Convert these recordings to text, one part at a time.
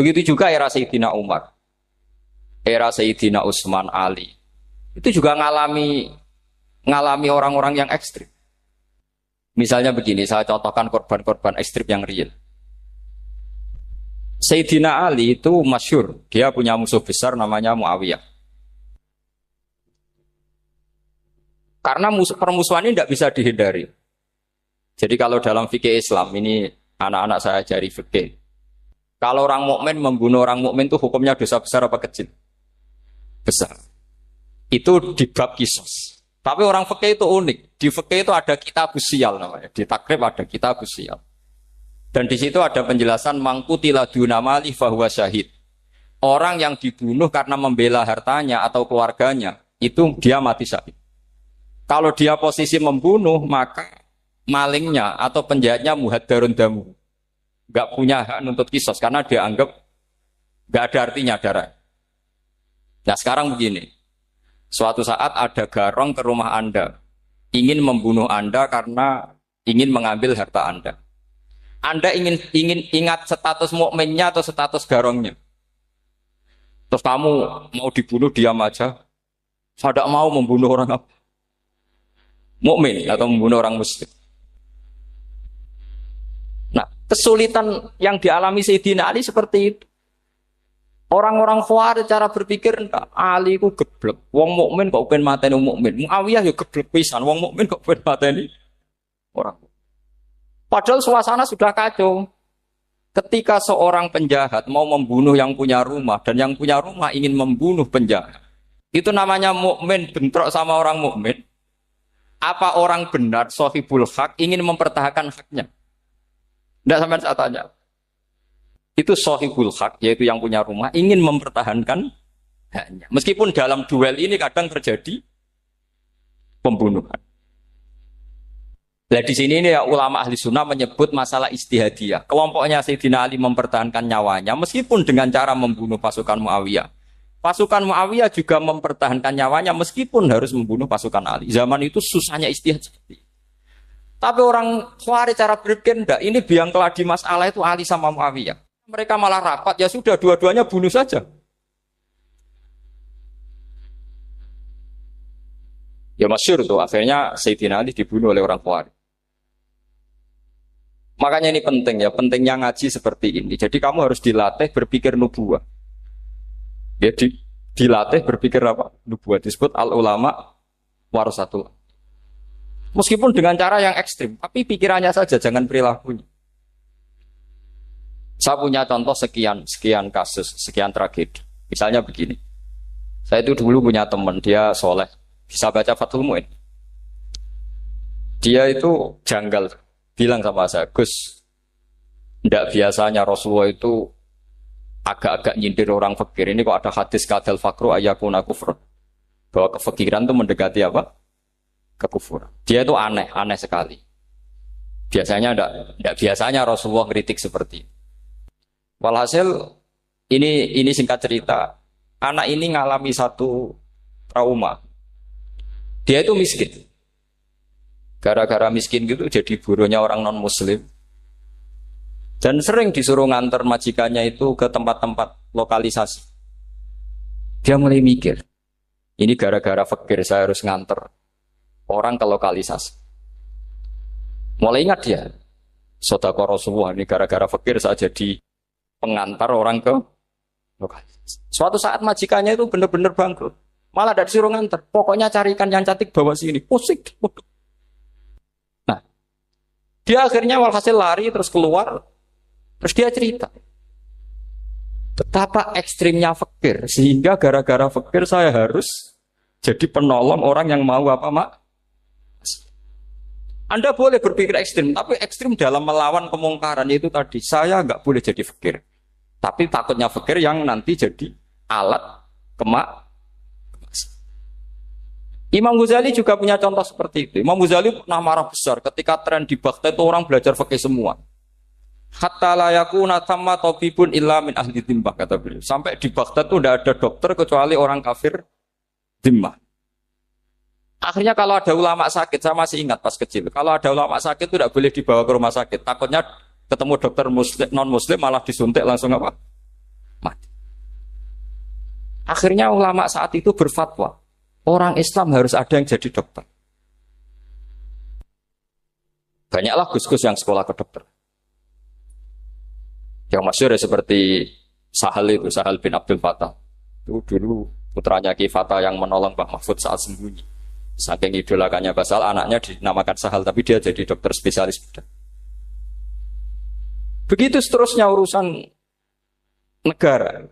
Begitu juga era Sayyidina Umar, era Sayyidina Utsman, Ali. Itu juga ngalami orang-orang yang ekstrim. Misalnya begini, saya contohkan korban-korban ekstrim yang real. Sayyidina Ali itu masyhur, dia punya musuh besar namanya Muawiyah. Karena permusuhan ini tidak bisa dihindari. Jadi kalau dalam fikih Islam, ini anak-anak saya ajari fikih. Kalau orang mukmin membunuh orang mukmin itu hukumnya dosa besar apa kecil? Besar. Itu di bab kisos. Tapi orang fikih itu unik. Di fikih itu ada kitab usial namanya. Di takrib ada kitab usial. Dan di situ ada penjelasan mangkutila dunamali fahuwa syahid. Orang yang dibunuh karena membela hartanya atau keluarganya, itu dia mati syahid. Kalau dia posisi membunuh, maka malingnya atau penjahatnya muhaddarun damu. Gak punya hak nuntut kisos karena dia anggap gak ada artinya darah. Nah sekarang begini, suatu saat ada garong ke rumah Anda, ingin membunuh Anda karena ingin mengambil harta Anda. Anda ingin ingat status mukminnya atau status garongnya. Terus kamu mau dibunuh diam aja. Saya tidak mau membunuh orang mukmin atau membunuh orang muslim. Nah, kesulitan yang dialami Sayyidina Ali seperti itu. Orang-orang Khawarij cara berpikir Ali ku geblek. Wong mukmin kok pengen mateni wong mukmin. Muawiyah ya geblek pisan. Wong mukmin kok pengen mateni orang. Padahal suasana sudah kacau. Ketika seorang penjahat mau membunuh yang punya rumah dan yang punya rumah ingin membunuh penjahat, itu namanya mukmin bentrok sama orang mukmin. Apa orang benar sahibul hak ingin mempertahankan haknya? Tidak sampai saya tanya. Itu sahibul hak, yaitu yang punya rumah ingin mempertahankan haknya. Meskipun dalam duel ini kadang terjadi pembunuhan. Nah di sini ini ya, ulama ahli sunnah menyebut masalah istihadiyah. Kelompoknya Sayyidina Ali mempertahankan nyawanya meskipun dengan cara membunuh pasukan Muawiyah. Pasukan Muawiyah juga mempertahankan nyawanya meskipun harus membunuh pasukan Ali. Zaman itu susahnya istihad. Tapi orang Khawarij cara berpikir enggak, ini biang keladi masalah itu Ali sama Muawiyah. Mereka malah rapat, ya sudah dua-duanya bunuh saja. Ya masyhur tuh, akhirnya Sayyidina Ali dibunuh oleh orang Khawarij. Makanya ini penting ya, pentingnya ngaji seperti ini. Jadi kamu harus dilatih berpikir nubuwah. Ya, dilatih berpikir apa? Nubuwah disebut al-ulama warasatul. Meskipun dengan cara yang ekstrim, tapi pikirannya saja, jangan perilakunya. Saya punya contoh sekian kasus, sekian tragedi. Misalnya begini. Saya itu dulu punya teman, dia soleh, bisa baca Fathul Mu'in. Dia itu janggal. Bilang sama saya, Gus, tidak biasanya Rasulullah itu agak-agak nyindir orang fakir. Ini kok ada hadis kadal fakru ayakuna kufur. Bahwa kefakiran itu mendekati apa? Kekufuran. Dia itu aneh sekali. Biasanya tidak biasanya Rasulullah kritik seperti itu. Walhasil, ini singkat cerita, anak ini ngalami satu trauma. Dia itu miskin. Gara-gara miskin gitu jadi buruhnya orang non-muslim. Dan sering disuruh nganter majikannya itu ke tempat-tempat lokalisasi. Dia mulai mikir, ini gara-gara fakir saya harus nganter orang ke lokalisasi. Mulai ingat dia, Sodaqah Rasulullah, ini gara-gara fakir saya jadi pengantar orang ke lokalisasi. Suatu saat majikannya itu benar-benar bangkrut. Malah tidak disuruh nganter. Pokoknya carikan yang cantik bawa sini. Pusing. Dia akhirnya walhasil lari terus keluar. Terus dia cerita betapa ekstrimnya fakir, sehingga gara-gara fakir saya harus jadi penolong orang yang mau apa mak. Anda boleh berpikir ekstrim, tapi ekstrim dalam melawan kemungkaran itu tadi. Saya nggak boleh jadi fakir, tapi takutnya fakir yang nanti jadi alat kemak. Imam Ghazali juga punya contoh seperti itu. Imam Ghazali pernah marah besar ketika tren di Baghdad itu orang belajar fikih semua. Hatta la yakuna thamma tabibun illa min ahli dhimmah, kata beliau. Sampai di Baghdad itu tidak ada dokter kecuali orang kafir dhimmah. Akhirnya kalau ada ulama sakit, saya masih ingat pas kecil, kalau ada ulama sakit itu tidak boleh dibawa ke rumah sakit. Takutnya ketemu dokter muslim, non muslim malah disuntik langsung apa? Akhirnya ulama saat itu berfatwa, orang Islam harus ada yang jadi dokter. Banyaklah gus-gus yang sekolah ke dokter. Yang masyhur ya seperti Sahal bin Abdul Fattah. Itu dulu putranya Ki Fatah yang menolong Mbah Mahfud saat sembunyi. Saking idolakannya Basal, anaknya dinamakan Sahal, tapi dia jadi dokter spesialis bedah. Begitu seterusnya urusan negara.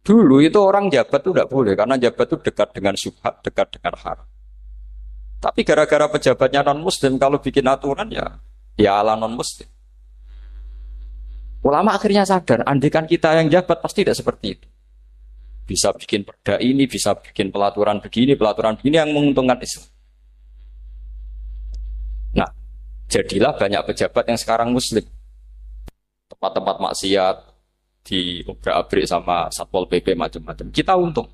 Dulu itu orang jabat itu tidak boleh, karena jabat itu dekat dengan syubhat, dekat dengan haram. Tapi gara-gara pejabatnya non-muslim, kalau bikin aturan ya ala non-muslim. Ulama akhirnya sadar, andikan kita yang jabat pasti tidak seperti itu. Bisa bikin perda ini, bisa bikin pelaturan begini yang menguntungkan Islam. Nah, jadilah banyak pejabat yang sekarang muslim. Tempat-tempat maksiat diobrak-abrik sama Satpol PP macam-macam. Kita untung.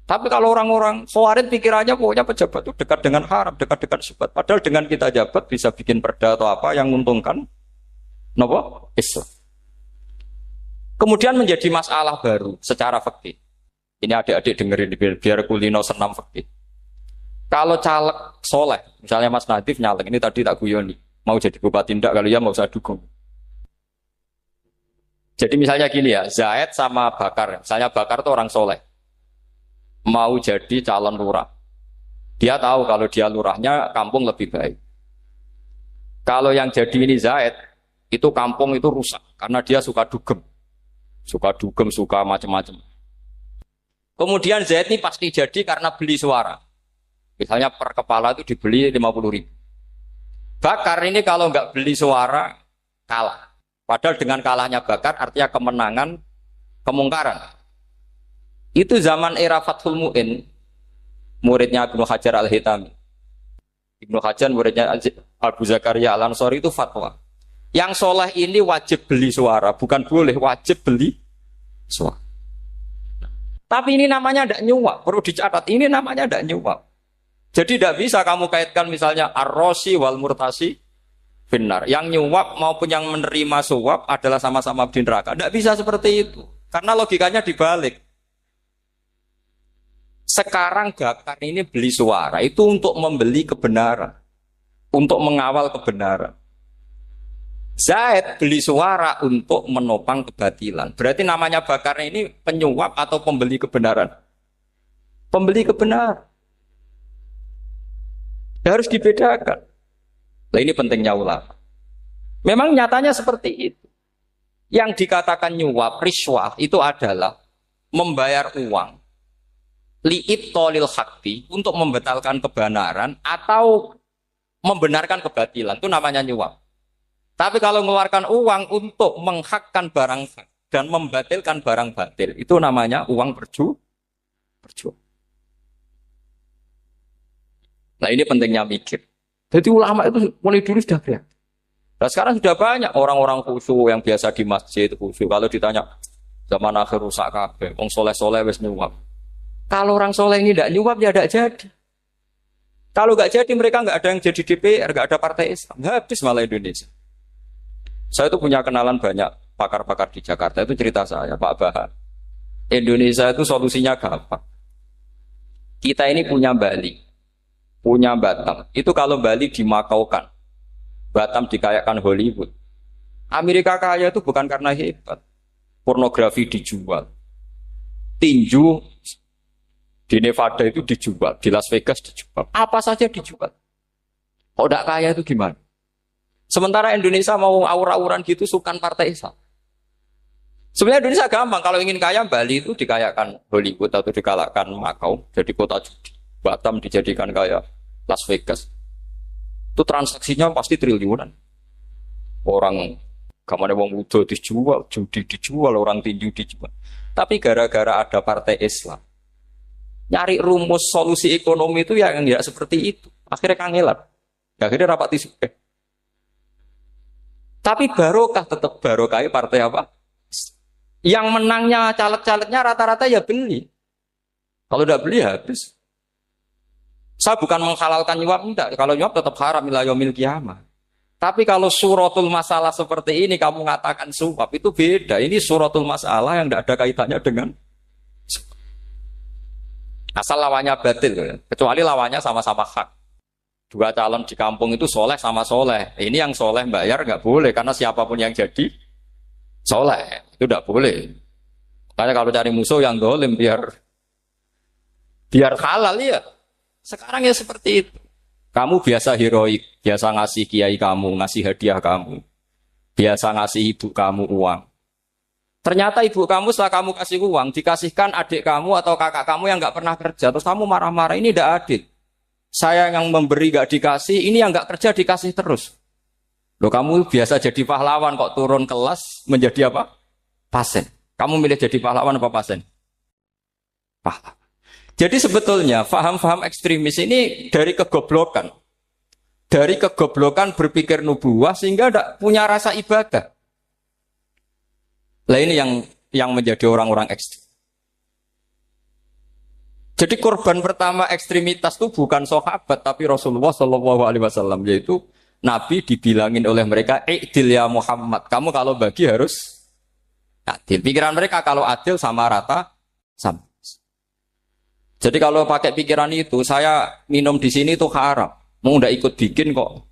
Tapi kalau orang-orang Khawarij pikirannya pokoknya pejabat itu dekat dengan haram, dekat dengan syubhat. Padahal dengan kita jabat bisa bikin perda atau apa yang menguntungkan Islam. Kemudian menjadi masalah baru secara fikih. Ini adik-adik dengerin biar kulino senam fikih. Kalau caleg soleh, misalnya Mas Nadif nyalek, ini tadi tak guyoni, mau jadi bupati ndak, kalau ya mau usah dukung. Jadi misalnya gini ya, Zaid sama Bakar, misalnya Bakar itu orang soleh, mau jadi calon lurah. Dia tahu kalau dia lurahnya kampung lebih baik. Kalau yang jadi ini Zaid, itu kampung itu rusak, karena dia suka dugem, suka macam-macam. Kemudian Zaid ini pasti jadi karena beli suara. Misalnya per kepala itu dibeli 50.000. Bakar ini kalau nggak beli suara, kalah. Padahal dengan kalahnya Bakar artinya kemenangan, kemungkaran. Itu zaman era Fathul Mu'in, muridnya Ibnu Hajar Al-Hitami. Ibnu Hajar muridnya Abu Zakaria Al-Ansori itu fatwa. Yang soleh ini wajib beli suara, bukan boleh, wajib beli suara. Tapi ini namanya tidak nyuap, perlu dicatat, ini namanya tidak nyuap. Jadi tidak bisa kamu kaitkan misalnya ar-rosi wal murtasi finnar. Yang nyuap maupun yang menerima suap adalah sama-sama di neraka. Tidak bisa seperti itu. Karena logikanya dibalik. Sekarang Bakar ini beli suara itu untuk membeli kebenaran. Untuk mengawal kebenaran. Zaid beli suara untuk menopang kebatilan. Berarti namanya Bakar ini penyuap atau pembeli kebenaran? Pembeli kebenaran. Ya, harus dibedakan. Nah, ini pentingnya ulama. Memang nyatanya seperti itu. Yang dikatakan nyuap, riswah itu adalah membayar uang li'ib tolil hakti untuk membatalkan kebenaran atau membenarkan kebatilan. Itu namanya nyuap. Tapi kalau mengeluarkan uang untuk menghakkan barang hak dan membatalkan barang batil, itu namanya uang perjuangan. Nah, ini pentingnya mikir. Jadi ulama itu mulai dulu sudah berat. Nah, sekarang sudah banyak orang-orang khusyuk yang biasa di masjid khusyuk. Kalau ditanya zaman akhir rusak kabeh, wong soleh-soleh wis nyuap. Kalau orang soleh ini tidak nyuap ya tidak jadi. Kalau nggak jadi mereka nggak ada yang jadi DPR, nggak ada partai Islam, habis malah Indonesia. Saya itu punya kenalan banyak pakar-pakar di Jakarta, itu cerita saya, Pak Bahar. Indonesia itu solusinya gampang. Kita ini punya Bali, punya Batam. Itu kalau Bali dimakaukan, Batam dikayakan Hollywood. Amerika kaya itu bukan karena hebat. Pornografi dijual. Tinju di Nevada itu dijual, di Las Vegas dijual. Apa saja dijual. Kalau tidak kaya itu gimana? Sementara Indonesia mau aur-auran gitu sukan partai Islam. Sebenarnya Indonesia gampang. Kalau ingin kaya, Bali itu dikayakan Hollywood atau dikalahkan Makau. Jadi kota judi. Batam dijadikan kaya Las Vegas. Itu transaksinya pasti triliunan. Orang gamane wong wudo dijual, judi dijual, orang tinju dijual. Tapi gara-gara ada partai Islam, nyari rumus solusi ekonomi itu yang tidak seperti itu. Akhirnya kangelan. Akhirnya rapat isu. Tapi barokah tetap barokah partai apa? Yang menangnya caleg-calegnya rata-rata ya beli. Kalau tidak beli habis. Saya bukan menghalalkan nyuap, enggak. Kalau nyuap tetap haram ila yaumil qiyamah. Tapi kalau suratul masalah seperti ini kamu mengatakan suap itu beda. Ini suratul masalah yang tidak ada kaitannya dengan Asal lawannya batil, kecuali lawannya sama-sama hak. Dua calon di kampung itu soleh sama soleh. Ini yang soleh bayar nggak boleh karena siapapun yang jadi soleh itu nggak boleh. Karena kalau cari musuh yang dolim biar halal ya. Sekarang ya seperti itu. Kamu biasa heroik, biasa ngasih kiai kamu, ngasih hadiah kamu, biasa ngasih ibu kamu uang. Ternyata ibu kamu setelah kamu kasih uang, dikasihkan adik kamu atau kakak kamu yang nggak pernah kerja, terus kamu marah-marah, ini tidak adil. Saya yang memberi nggak dikasih, ini yang nggak kerja dikasih terus. Loh kamu biasa jadi pahlawan kok turun kelas menjadi apa? Pasien. Kamu milih jadi pahlawan apa pasien? Pahlawan. Jadi sebetulnya faham-faham ekstremis ini dari kegoblokan. Dari kegoblokan berpikir nubuah sehingga tidak punya rasa ibadah. Lah ini yang menjadi orang-orang ekstrim. Jadi korban pertama ekstremitas itu bukan sahabat tapi Rasulullah Shallallahu Alaihi Wasallam, yaitu Nabi dibilangin oleh mereka, "I'dil ya Muhammad, kamu kalau bagi harus adil." Pikiran mereka kalau adil sama rata sama. Jadi kalau pakai pikiran itu, saya minum di sini itu haram. Mau ndak ikut bikin kok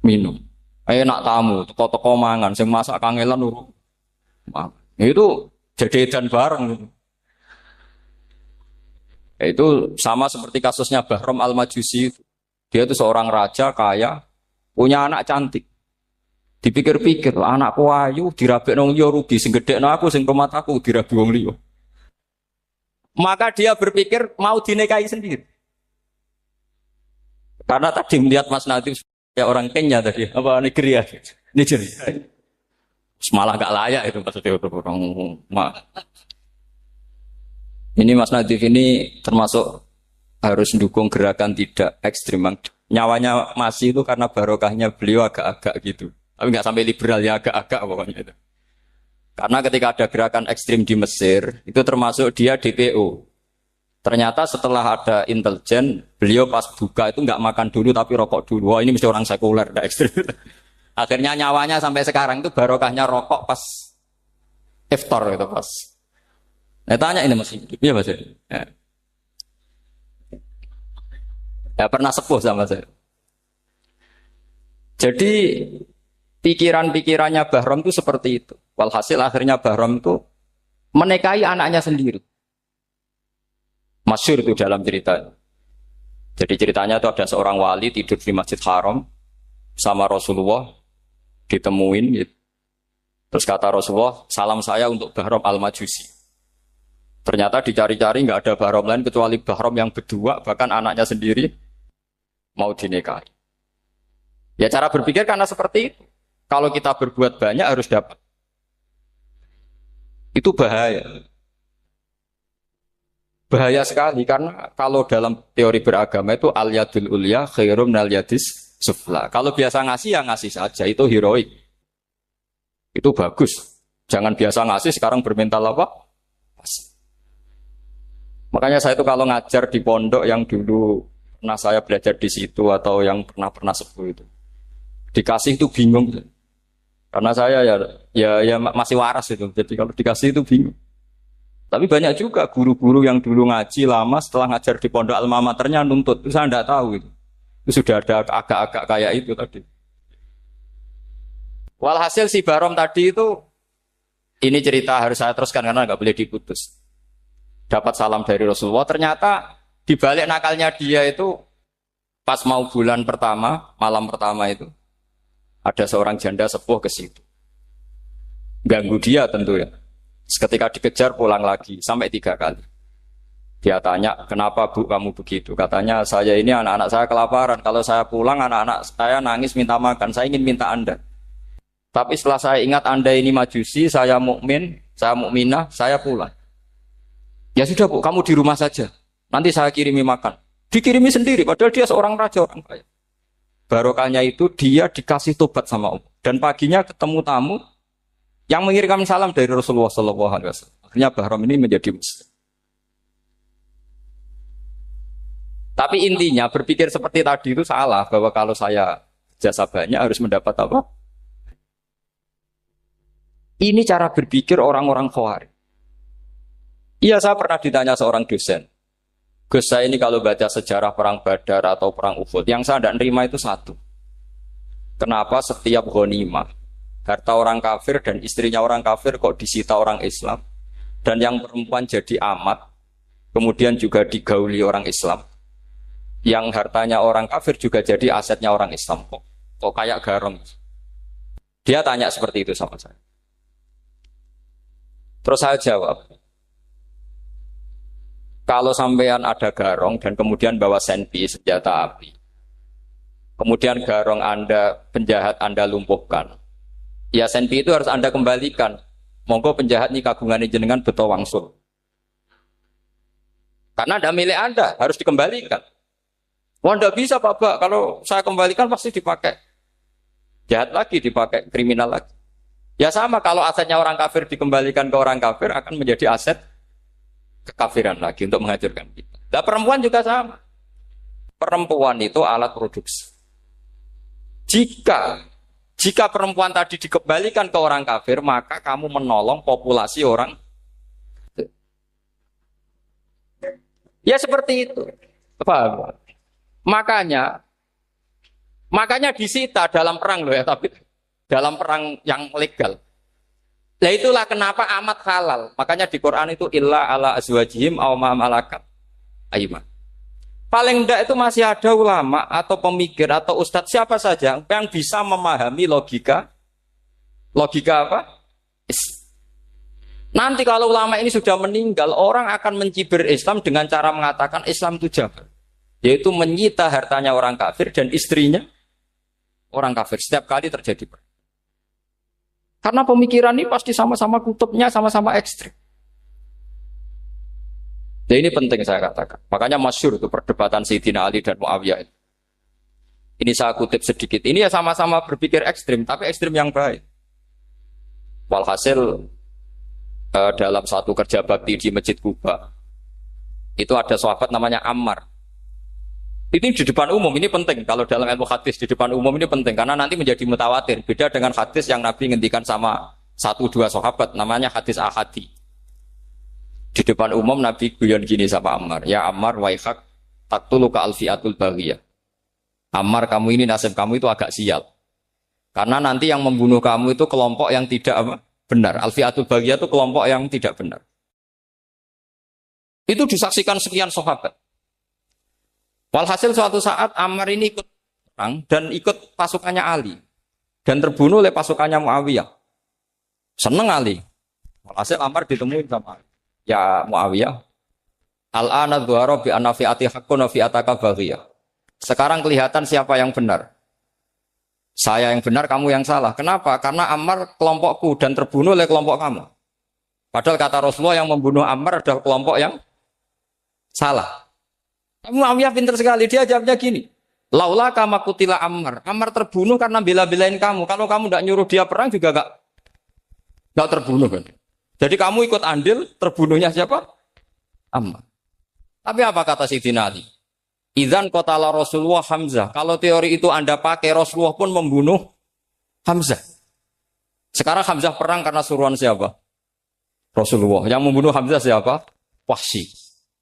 minum. Enak tamu, toko-toko mangan, sing masak kangelan urung. Itu jadi edan bareng. Itu sama seperti kasusnya Bahram Al-Majusi. Dia itu seorang raja kaya, punya anak cantik. Dipikir-pikir, anakku ayu, dirabek nang liya rugi, sing gedhekno aku, sing rumah aku dirabi wong liya. Maka dia berpikir mau dinikahi sendiri. Karena tadi melihat Mas Nadif kayak orang Kenya tadi, apa Nigeria? Nigeria. Malah gak layak itu maksudnya untuk orang. Ini Mas Nadif ini termasuk harus mendukung gerakan tidak ekstrim. Nyawanya masih itu karena barokahnya beliau agak-agak gitu. Tapi nggak sampai liberal ya, agak-agak pokoknya itu. Karena ketika ada gerakan ekstrim di Mesir, itu termasuk dia DPO. Ternyata setelah ada intelijen, beliau pas buka itu nggak makan dulu tapi rokok dulu. Wah ini mesti orang sekuler, nggak ekstrim. Akhirnya nyawanya sampai sekarang itu barokahnya rokok pas iftar gitu pas. Nah tanya ini masih hidup, ya Mas? Ya pernah sepuh sama saya. Jadi pikiran-pikirannya Bahram itu seperti itu. Walhasil akhirnya Bahram itu menikahi anaknya sendiri. Masyhur itu dalam cerita. Jadi ceritanya itu ada seorang wali tidur di Masjid Haram sama Rasulullah, ditemuin gitu. Terus kata Rasulullah, salam saya untuk Bahram Al-Majusi. Ternyata dicari-cari nggak ada Bahram lain kecuali Bahram yang berdua, bahkan anaknya sendiri mau dinikahi. Ya cara berpikir karena seperti itu. Kalau kita berbuat banyak harus dapat. Itu bahaya. Bahaya sekali karena kalau dalam teori beragama itu al-yadul ulya khairum minal yadis sufla. Kalau biasa ngasih ya ngasih saja, itu heroik. Itu bagus. Jangan biasa ngasih sekarang bermental apa? Makanya saya itu kalau ngajar di pondok yang dulu pernah saya belajar di situ atau yang pernah sepuh itu, dikasih itu bingung. Karena saya ya masih waras itu. Jadi kalau dikasih itu bingung. Tapi banyak juga guru-guru yang dulu ngaji lama setelah ngajar di pondok alma maternya nuntut. Itu saya tidak tahu itu. Itu sudah ada agak-agak kayak itu tadi. Walhasil si Bahram tadi itu, ini cerita harus saya teruskan karena nggak boleh diputus. Dapat salam dari Rasulullah. Ternyata di balik nakalnya dia itu pas mau bulan pertama, malam pertama itu ada seorang janda sepuh ke situ. Ganggu dia tentu ya. Ketika dikejar pulang lagi sampai 3 kali. Dia tanya, kenapa Bu kamu begitu? Katanya, saya ini anak-anak saya kelaparan. Kalau saya pulang anak-anak saya nangis minta makan. Saya ingin minta Anda. Tapi setelah saya ingat Anda ini majusi, saya mukmin, saya mukminah, saya pulang. Ya sudah Bu, kamu di rumah saja. Nanti saya kirimi makan. Dikirimi sendiri, padahal dia seorang raja, orang kaya. Barokahnya itu dia dikasih tobat sama Allah. Dan paginya ketemu tamu yang mengirimkan salam dari Rasulullah SAW. Akhirnya Bahram ini menjadi muslim. Tapi intinya berpikir seperti tadi itu salah. Bahwa kalau saya jasa banyak harus mendapat apa? Ini cara berpikir orang-orang Khawarij. Iya, saya pernah ditanya seorang dosen. Gus, saya ini kalau baca sejarah perang Badar atau perang Uhud, yang saya tidak nerima itu satu. Kenapa setiap ghanimah, harta orang kafir dan istrinya orang kafir kok disita orang Islam, dan yang perempuan jadi amat, kemudian juga digauli orang Islam, yang hartanya orang kafir juga jadi asetnya orang Islam, kok kayak garong. Dia tanya seperti itu sama saya. Terus saya jawab, kalau sampean ada garong dan kemudian bawa senpi, senjata api, kemudian garong Anda, penjahat Anda lumpuhkan, ya senpi itu harus Anda kembalikan. Monggo penjahat ini kagungan jenengan beto wangsul. Karena ada milik Anda, harus dikembalikan. Wah, tidak bisa Pak, kalau saya kembalikan pasti dipakai jahat lagi, dipakai kriminal lagi. Ya sama, kalau asetnya orang kafir dikembalikan ke orang kafir akan menjadi aset kekafiran lagi untuk menghancurkan kita. Nah, perempuan juga sama. Perempuan itu alat produksi. Jika perempuan tadi dikembalikan ke orang kafir, maka kamu menolong populasi orang. Ya seperti itu. Paham? Makanya disita dalam perang loh ya, tapi dalam perang yang legal. Nah itulah kenapa amat halal. Makanya di Quran itu illa ala azwajihim aw ma malakat ayman. Paling enggak itu masih ada ulama atau pemikir atau ustadz siapa saja yang bisa memahami logika apa? Nanti kalau ulama ini sudah meninggal, orang akan mencibir Islam dengan cara mengatakan Islam itu jahat, yaitu menyita hartanya orang kafir dan istrinya orang kafir setiap kali terjadi perang. Karena pemikiran ini pasti sama-sama kutubnya, sama-sama ekstrim. Dan ini penting saya katakan. Makanya masyhur itu perdebatan Sayyidina Ali dan Muawiyah. Ini saya kutip sedikit. Ini ya sama-sama berpikir ekstrim, tapi ekstrim yang baik. Walhasil dalam satu kerja bakti di Masjid Kuba, itu ada sahabat namanya Ammar. Ini di depan umum, ini penting. Kalau dalam ilmu hadis di depan umum ini penting karena nanti menjadi mutawatir. Beda dengan hadis yang Nabi ngendikan sama 1-2 sahabat, namanya hadis ahadi. Di depan umum Nabi guyon gini sama Ammar, ya Ammar waihak taqtuluka alfiatul baghiyah. Ammar, kamu ini nasib kamu itu agak sial. Karena nanti yang membunuh kamu itu kelompok yang tidak benar. Alfiatul baghiyah itu kelompok yang tidak benar. Itu disaksikan sekian sahabat. Walhasil suatu saat Ammar ini ikut perang dan ikut pasukannya Ali dan terbunuh oleh pasukannya Muawiyah. Seneng Ali. Walhasil Ammar ditemuin sama Ali. Ya Muawiyah, al-ana dhuhara bi anna fi'ati haqqun wa fi'ataka baghiyah. Sekarang kelihatan siapa yang benar. Saya yang benar, kamu yang salah. Kenapa? Karena Ammar kelompokku dan terbunuh oleh kelompok kamu. Padahal kata Rasulullah yang membunuh Ammar adalah kelompok yang salah. Muawiyah pintar sekali, dia jawabnya gini, laula kama kutila Ammar. Ammar terbunuh karena bela-belain kamu. Kalau kamu tidak nyuruh dia perang juga gak terbunuh kan. Jadi kamu ikut andil, terbunuhnya siapa? Ammar. Tapi apa kata Sayyidina Ali? Idzan qatala Rasulullah Hamzah. Kalau teori itu Anda pakai, Rasulullah pun membunuh Hamzah. Sekarang Hamzah perang karena suruhan siapa? Rasulullah. Yang membunuh Hamzah siapa? Wahsy.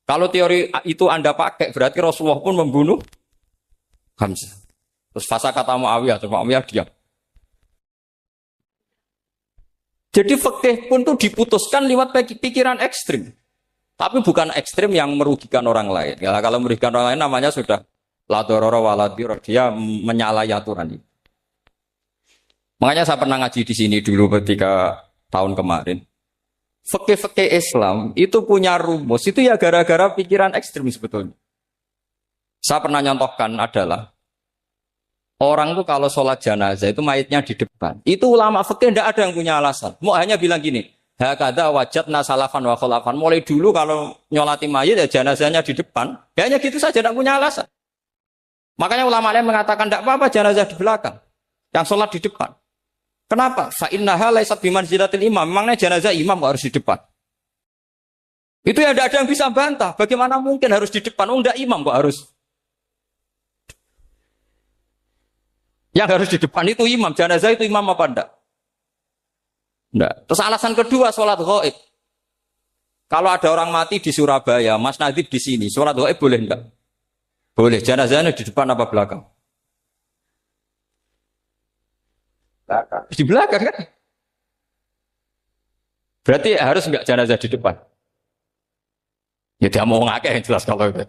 Kalau teori itu Anda pakai, berarti Rasulullah pun membunuh Hamzah. Terus fasa kata Muawiyah, terus Muawiyah diam. Jadi fikih pun itu diputuskan lewat pikiran ekstrim. Tapi bukan ekstrim yang merugikan orang lain. Ya, kalau merugikan orang lain namanya sudah la dororo wa la dirar. Dia menyalahi aturan itu. Makanya saya pernah ngaji di sini dulu ketika tahun kemarin. Fikih-fikih Islam itu punya rumus, itu ya gara-gara pikiran ekstrim sebetulnya. Saya pernah nyontohkan adalah orang itu kalau sholat jenazah itu mayitnya di depan. Itu ulama fikih tidak ada yang punya alasan. Mau hanya bilang gini, hakadha wajadna salafan wa khalafan. Mulai dulu kalau nyolati mayit ya jenazahnya di depan. Ya hanya gitu saja, tidak punya alasan. Makanya ulama lain mengatakan tidak apa-apa jenazah di belakang, yang sholat di depan. Kenapa? Fa innaha laysat bimanzilatil imam. Memangnya jenazah imam kok harus di depan? Itu ya tidak ada yang bisa bantah. Bagaimana mungkin harus di depan? Oh, enggak imam kok harus. Yang harus di depan itu imam. Jenazah itu imam apa enggak? Enggak. Terus alasan kedua sholat ghaib. Kalau ada orang mati di Surabaya, Mas Nadib di sini, sholat gaib boleh enggak? Boleh. Jenazahnya di depan apa belakang? Belakang. Di belakang kan? Berarti harus enggak jenazah di depan? Ya dia mau ngakeh yang jelas kalau itu.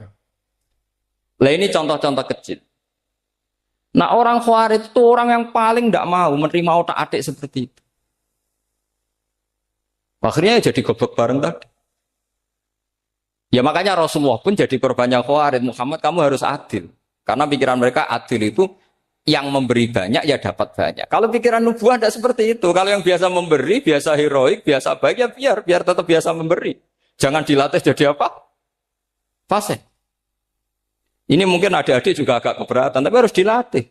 Lah ini contoh-contoh kecil. Nah orang Khawarij itu orang yang paling enggak mau menerima otak-atik seperti itu. Akhirnya jadi goblok bareng tadi. Ya makanya Rasulullah pun jadi korbannya Khawarij. Muhammad kamu harus adil. Karena pikiran mereka adil itu yang memberi banyak ya dapat banyak. Kalau pikiran nubuah tidak seperti itu. Kalau yang biasa memberi, biasa heroik, biasa baik ya biar tetap biasa memberi. Jangan dilatih jadi apa? Fasih. Ini mungkin adik-adik juga agak keberatan, tapi harus dilatih.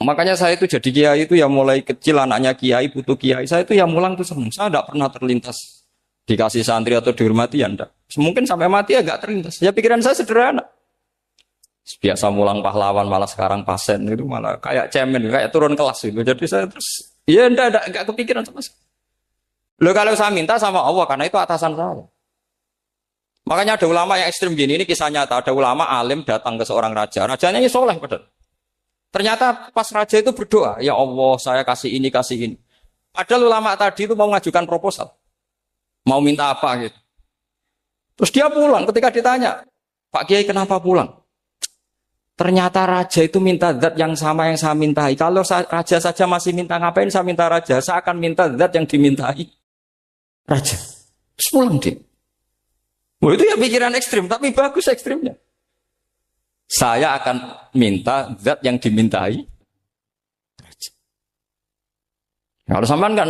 Makanya saya itu jadi kiai itu ya mulai kecil anaknya kiai butuh kiai. Saya itu ya mulang tuh senang. Saya tidak pernah terlintas dikasih santri atau dihormati ya enggak. Mungkin sampai mati ya enggak terlintas. Ya pikiran saya sederhana. Biasa mulang pahlawan malah sekarang pasien itu malah kayak cemen, kayak turun kelas itu. Jadi saya terus ya enggak kepikiran sama sekali. Loh kalau saya minta sama Allah karena itu atasan saya. Makanya ada ulama yang ekstrim gini, ini kisah nyata. Ada ulama alim datang ke seorang raja. Rajanya ini soleh padahal. Ternyata pas raja itu berdoa, ya Allah saya kasih ini, kasih ini. Padahal ulama tadi itu mau mengajukan proposal. Mau minta apa gitu. Terus dia pulang ketika ditanya, Pak Kiai kenapa pulang? Ternyata raja itu minta zat yang sama yang saya mintai. Kalau raja saja masih minta, ngapain saya minta raja? Saya akan minta zat yang dimintai raja. Terus pulang dia. Wah itu ya pikiran ekstrim, tapi bagus ekstrimnya. Saya akan minta zat yang dimintai. Kalau sampean kan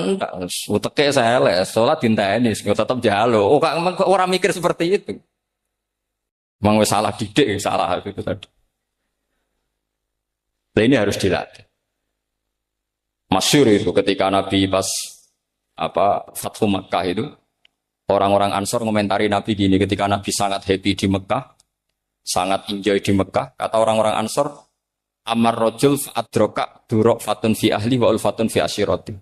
uteke saya les, sholat dinteni, tetap jalo. Oh, orang mikir seperti itu. Memang salah didik, salah itu tadi. Nah, ini harus dilatih. Masyhur itu ketika Nabi pas Fathu Makkah itu, orang-orang Ansor ngomentari Nabi gini, ketika Nabi sangat happy di Mekah, sangat enjoy di Mekah, kata orang-orang Ansor, amar rojul adroka durok fatun fi ahli wa ulfatun fi asyiroti.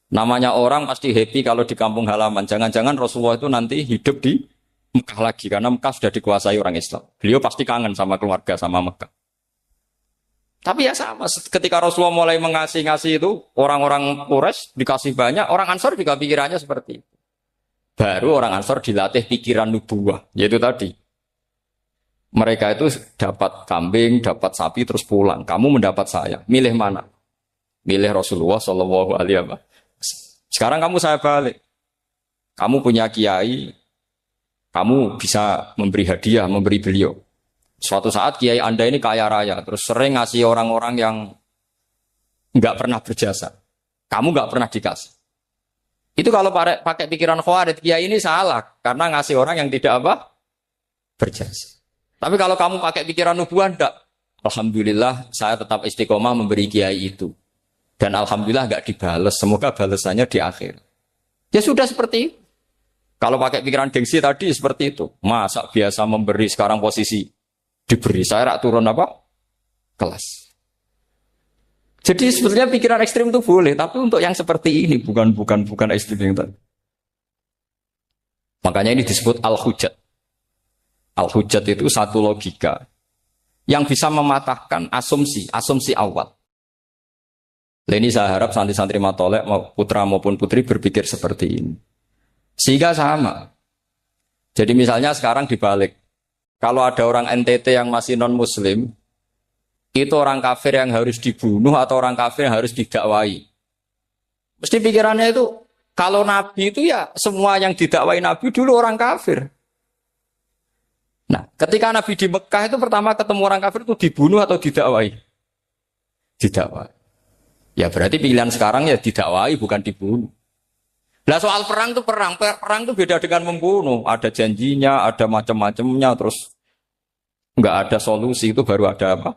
Namanya orang pasti happy kalau di kampung halaman. Jangan-jangan Rasulullah itu nanti hidup di Mekah lagi, karena Mekah sudah dikuasai orang Islam. Beliau pasti kangen sama keluarga, sama Mekah. Tapi ya sama, ketika Rasulullah mulai ngasih itu, orang-orang Quraisy dikasih banyak, orang Ansor juga pikirannya seperti itu. Baru orang Ansor dilatih pikiran nubuwah, yaitu tadi. Mereka itu dapat kambing, dapat sapi, terus pulang. Kamu mendapat saya. Milih mana? Milih Rasulullah Shallallahu Alaihi Wasallam. Sekarang kamu saya balik. Kamu punya kiai, kamu bisa memberi hadiah, memberi beliau. Suatu saat kiai Anda ini kaya raya, terus sering ngasih orang-orang yang nggak pernah berjasa. Kamu nggak pernah dikasih. Itu kalau pakai pikiran Khawarij, kiai ini salah karena ngasih orang yang tidak berjasa. Tapi kalau kamu pakai pikiran nubuah, enggak. Alhamdulillah saya tetap istiqomah memberi kiai itu. Dan alhamdulillah enggak dibales. Semoga balasannya di akhir. Ya sudah seperti itu. Kalau pakai pikiran gengsi tadi seperti itu. Masa biasa memberi sekarang posisi diberi. Saya rak turun kelas. Jadi sebetulnya pikiran ekstrim itu boleh. Tapi untuk yang seperti ini bukan ekstrim yang tadi. Makanya ini disebut al-hujjat. Al-hujjat itu satu logika yang bisa mematahkan asumsi awal. Ini saya harap santri-santri matolek, putra maupun putri berpikir seperti ini. Sehingga sama. Jadi misalnya sekarang dibalik. Kalau ada orang NTT yang masih non-muslim, itu orang kafir yang harus dibunuh atau orang kafir yang harus didakwai. Mesti pikirannya itu, kalau Nabi itu ya semua yang didakwai Nabi dulu orang kafir. Nah, ketika Nabi di Mekah itu pertama ketemu orang kafir itu dibunuh atau didakwai? Didakwai. Ya berarti pilihan sekarang ya didakwai bukan dibunuh. Nah soal perang itu perang itu beda dengan membunuh. Ada janjinya, ada macam-macamnya, terus nggak ada solusi itu baru ada apa?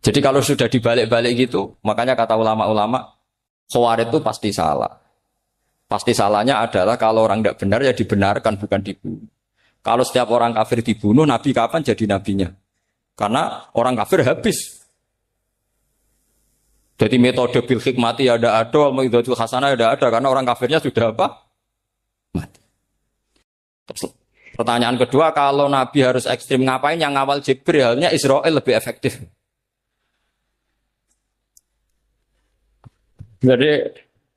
Jadi kalau sudah dibalik-balik gitu, makanya kata ulama-ulama, Khawarij itu pasti salah. Pasti salahnya adalah kalau orang tidak benar ya dibenarkan bukan dibunuh. Kalau setiap orang kafir dibunuh, Nabi kapan jadi nabinya? Karena orang kafir habis. Jadi metode bil hikmati ya ada, mau itu hasanah ya ada, karena orang kafirnya sudah apa? Mati. Terus, pertanyaan kedua, kalau Nabi harus ekstrim ngapain? Yang ngawal Jibril, halnya Israel lebih efektif.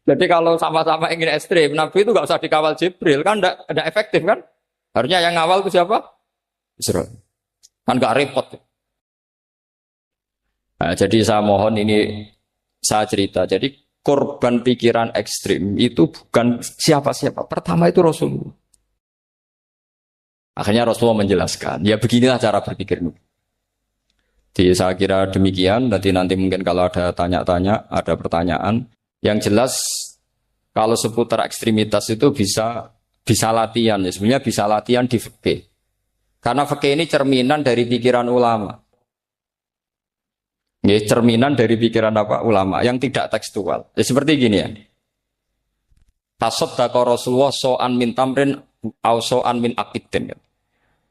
Jadi kalau sama-sama ingin ekstrim, Nabi itu nggak usah dikawal Jibril, kan enggak efektif kan? Harusnya yang ngawal itu siapa? Israel. Kan nggak repot. Nah, jadi saya mohon ini saya cerita. Jadi korban pikiran ekstrim itu bukan siapa-siapa. Pertama itu Rasulullah. Akhirnya Rasulullah menjelaskan, ya beginilah cara berpikir. Jadi saya kira demikian. Nanti mungkin kalau ada tanya-tanya, ada pertanyaan. Yang jelas kalau seputar ekstremitas itu bisa latihan. Ya. Sebenarnya bisa latihan di fikih. Karena fikih ini cerminan dari pikiran ulama. Ya, cerminan dari pikiran apa ulama yang tidak tekstual. Ya, seperti gini ya. Tasaddaqa Rasulullah so'an min tamrin au so'an min aqidin.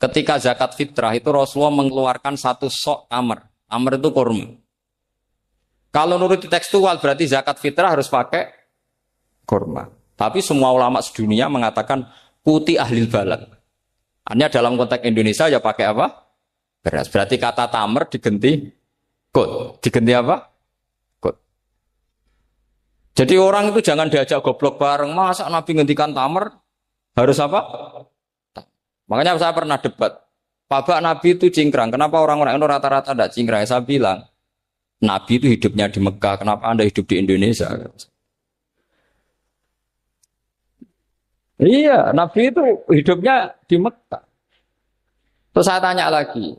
Ketika zakat fitrah itu Rasulullah mengeluarkan satu sok tamar. Tamar itu kurma. Kalau menurut tekstual berarti zakat fitrah harus pakai kurma. Tapi semua ulama sedunia mengatakan putih ahlil balad. Hanya dalam konteks Indonesia ya pakai apa? Beras. Berarti kata tamar diganti kod, diganti apa? Kod. Jadi orang itu jangan diajak goblok bareng. Masa Nabi ngendikan tamar harus apa? Makanya saya pernah debat. Pak Nabi itu cingkrang. Kenapa orang-orang itu rata-rata tidak cingkrang? Saya bilang, Nabi itu hidupnya di Mekah. Kenapa Anda hidup di Indonesia? Iya, Nabi itu hidupnya di Mekah. Terus saya tanya lagi,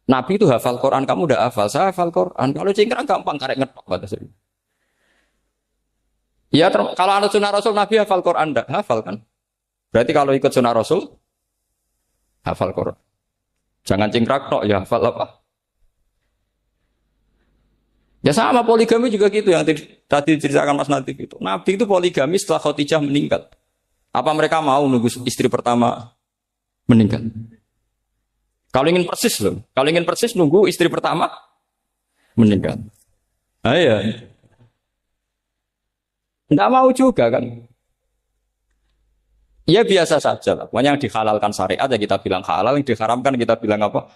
Nabi itu hafal Quran, kamu udah hafal? Saya hafal Quran. Kalau cingkrang gampang, karek ngetok kata saya. Ya, kalau anut sunnah Rasul, Nabi hafal Quran, enggak hafal kan? Berarti kalau ikut sunnah Rasul, hafal Quran. Jangan cingkrang tok, ya hafal apa? Ya sama poligami juga gitu yang tadi diceritakan Mas Natif itu. Nabi itu poligami setelah Khadijah meninggal. Apa mereka mau nunggu istri pertama meninggal? Kalau ingin persis loh. Kalau ingin persis nunggu istri pertama meninggal. Ah ya. Enggak mau juga kan. Ya biasa saja lah. Pokoknya yang dihalalkan syariat ya kita bilang halal, yang diharamkan kita bilang apa?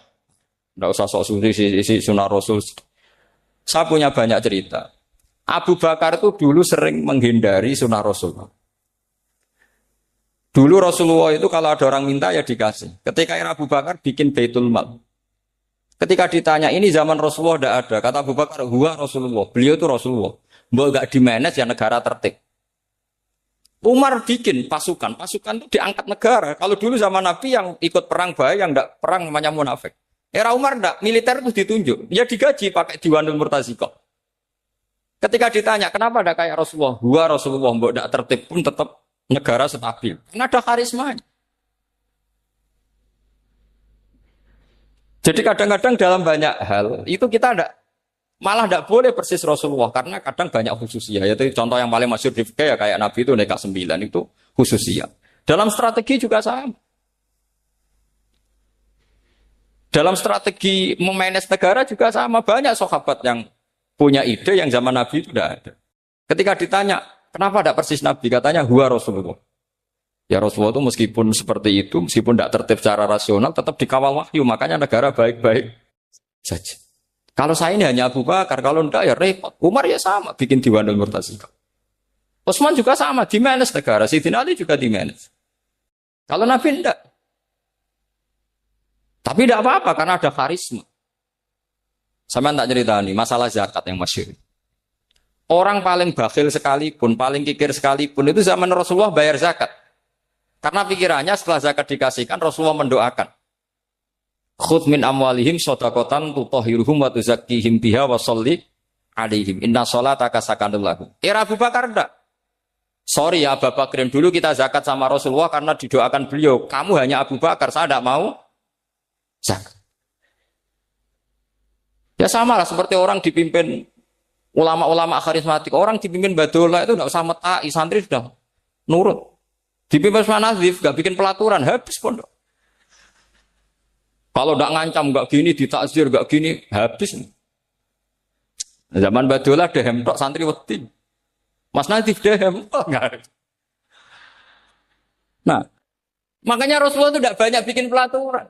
Enggak usah sok suci sunnah Rasul. Saya punya banyak cerita. Abu Bakar itu dulu sering menghindari sunnah Rasul. Dulu Rasulullah itu kalau ada orang minta ya dikasih. Ketika era Abu Bakar bikin Baitul Mal. Ketika ditanya ini zaman Rasulullah tidak ada. Kata Abu Bakar, huwa Rasulullah. Beliau itu Rasulullah. Mbak gak dimanage ya negara tertib. Umar bikin pasukan. Pasukan itu diangkat negara. Kalau dulu zaman Nabi yang ikut perang bahaya, yang tidak perang namanya munafik. Era Umar tidak, militer itu ditunjuk. Ya digaji pakai Diwanul Murtazikoh. Ketika ditanya, kenapa tidak kayak Rasulullah? Huwa Rasulullah. Mbak tidak tertib pun tetap negara stabil. Karena ada karisma. Jadi kadang-kadang dalam banyak hal itu kita malah tidak boleh persis Rasulullah karena kadang banyak khususiyah. Yaitu contoh yang paling masyhur di fikih ya kayak Nabi itu nikah 9 itu khususiyah. Dalam strategi juga sama. Dalam strategi memanage negara juga sama. Banyak sahabat yang punya ide yang zaman Nabi itu tidak ada. Ketika ditanya, kenapa tidak persis Nabi? Katanya, huwa Rasulullah. Ya Rasulullah itu meskipun seperti itu, meskipun tidak tertib secara rasional, tetap dikawal wahyu. Makanya negara baik-baik saja. Kalau saya ini hanya Abu Bakar, kalau tidak ya repot. Umar ya sama, bikin Diwanul Murtazikoh. Utsman juga sama, dimanage negara. Sayyidina Ali juga dimanage. Kalau Nabi tidak. Tapi tidak apa-apa, karena ada karisma. Sama tak cerita nih, masalah zakat yang masyhur. Orang paling bakhil sekalipun, paling kikir sekalipun, itu zaman Rasulullah bayar zakat. Karena pikirannya setelah zakat dikasihkan, Rasulullah mendoakan. Khudh min amwalihim shadaqatan tutahhiruhum wa tuzakkihim biha wa sholli alaihim. Inna sholataka sakanul lahum. Era Abu Bakar enggak. Sorry ya Abu Bakrin, dulu kita zakat sama Rasulullah karena didoakan beliau. Kamu hanya Abu Bakar, saya tidak mau zakat. Ya sama lah seperti orang dipimpin ulama-ulama karismatik. Orang dipimpin Badola itu tidak usah metai, santri sudah nurut. Dipimpin Usman Nazif, gak bikin pelaturan, habis pondok. Kalau tidak ngancam, gak gini, ditakzir, gak gini, habis. Zaman Badola dehem tok santri wedi. Mas Nadif dehem tok enggak. Nah, makanya Rasulullah itu tidak banyak bikin pelaturan.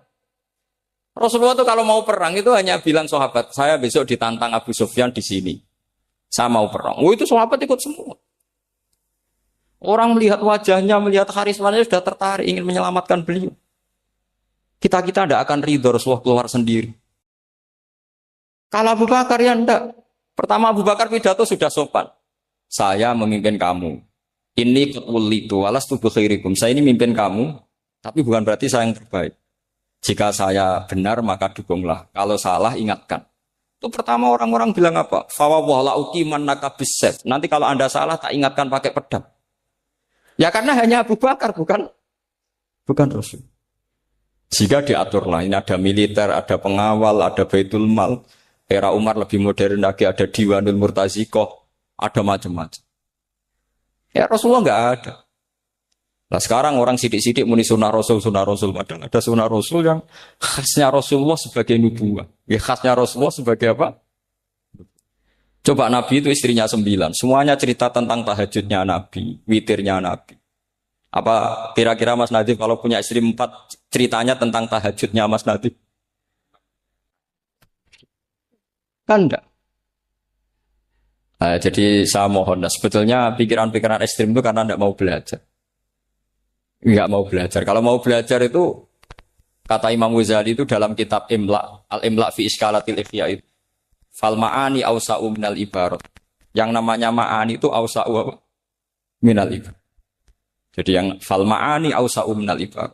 Rasulullah itu kalau mau perang itu hanya bilang sahabat, saya besok ditantang Abu Sufyan di sini. Saya mau perang. Oh itu sahabat ikut semua. Orang melihat wajahnya, melihat karismanya sudah tertarik ingin menyelamatkan beliau. Kita tidak akan ridho Rasulullah keluar sendiri. Kalau Abu Bakar ya enggak. Pertama Abu Bakar pidato sudah sopan. Saya memimpin kamu. Ini ketulitu walas tubuh khairikum. Saya ini memimpin kamu, tapi bukan berarti saya yang terbaik. Jika saya benar maka dukunglah. Kalau salah ingatkan. Itu pertama orang-orang bilang apa? Fawwala uqiman nakabisef. Nanti kalau Anda salah tak ingatkan pakai pedang. Ya karena hanya Abu Bakar bukan Rasul. Jika diaturlah, ini ada militer, ada pengawal, ada Baitul Mal. Era Umar lebih modern lagi, ada Diwanul Murtazikoh, ada macam-macam. Ya Rasulullah enggak ada. Nah sekarang orang sidik-sidik muni sunnah Rasul. Padahal ada sunnah Rasul yang khasnya Rasulullah sebagai nubuwah. Ya khasnya Rasulullah sebagai apa? Coba Nabi itu istrinya 9. Semuanya cerita tentang tahajudnya Nabi, witirnya Nabi. Apa kira-kira Mas Nadif kalau punya istri 4 ceritanya tentang tahajudnya Mas Nadif? Kan enggak. Nah, jadi saya mohon, sebetulnya pikiran-pikiran ekstrim itu karena enggak mau belajar. Enggak mau belajar. Kalau mau belajar itu kata Imam Ghazali itu dalam kitab Imla, Al-Imla fi Iskalatil Ikhya itu. Fal ma'ani awsa'u minal ibarat. Yang namanya ma'ani itu awsa'u minal ibarat. Jadi yang fal ma'ani awsa'u minal ibarat.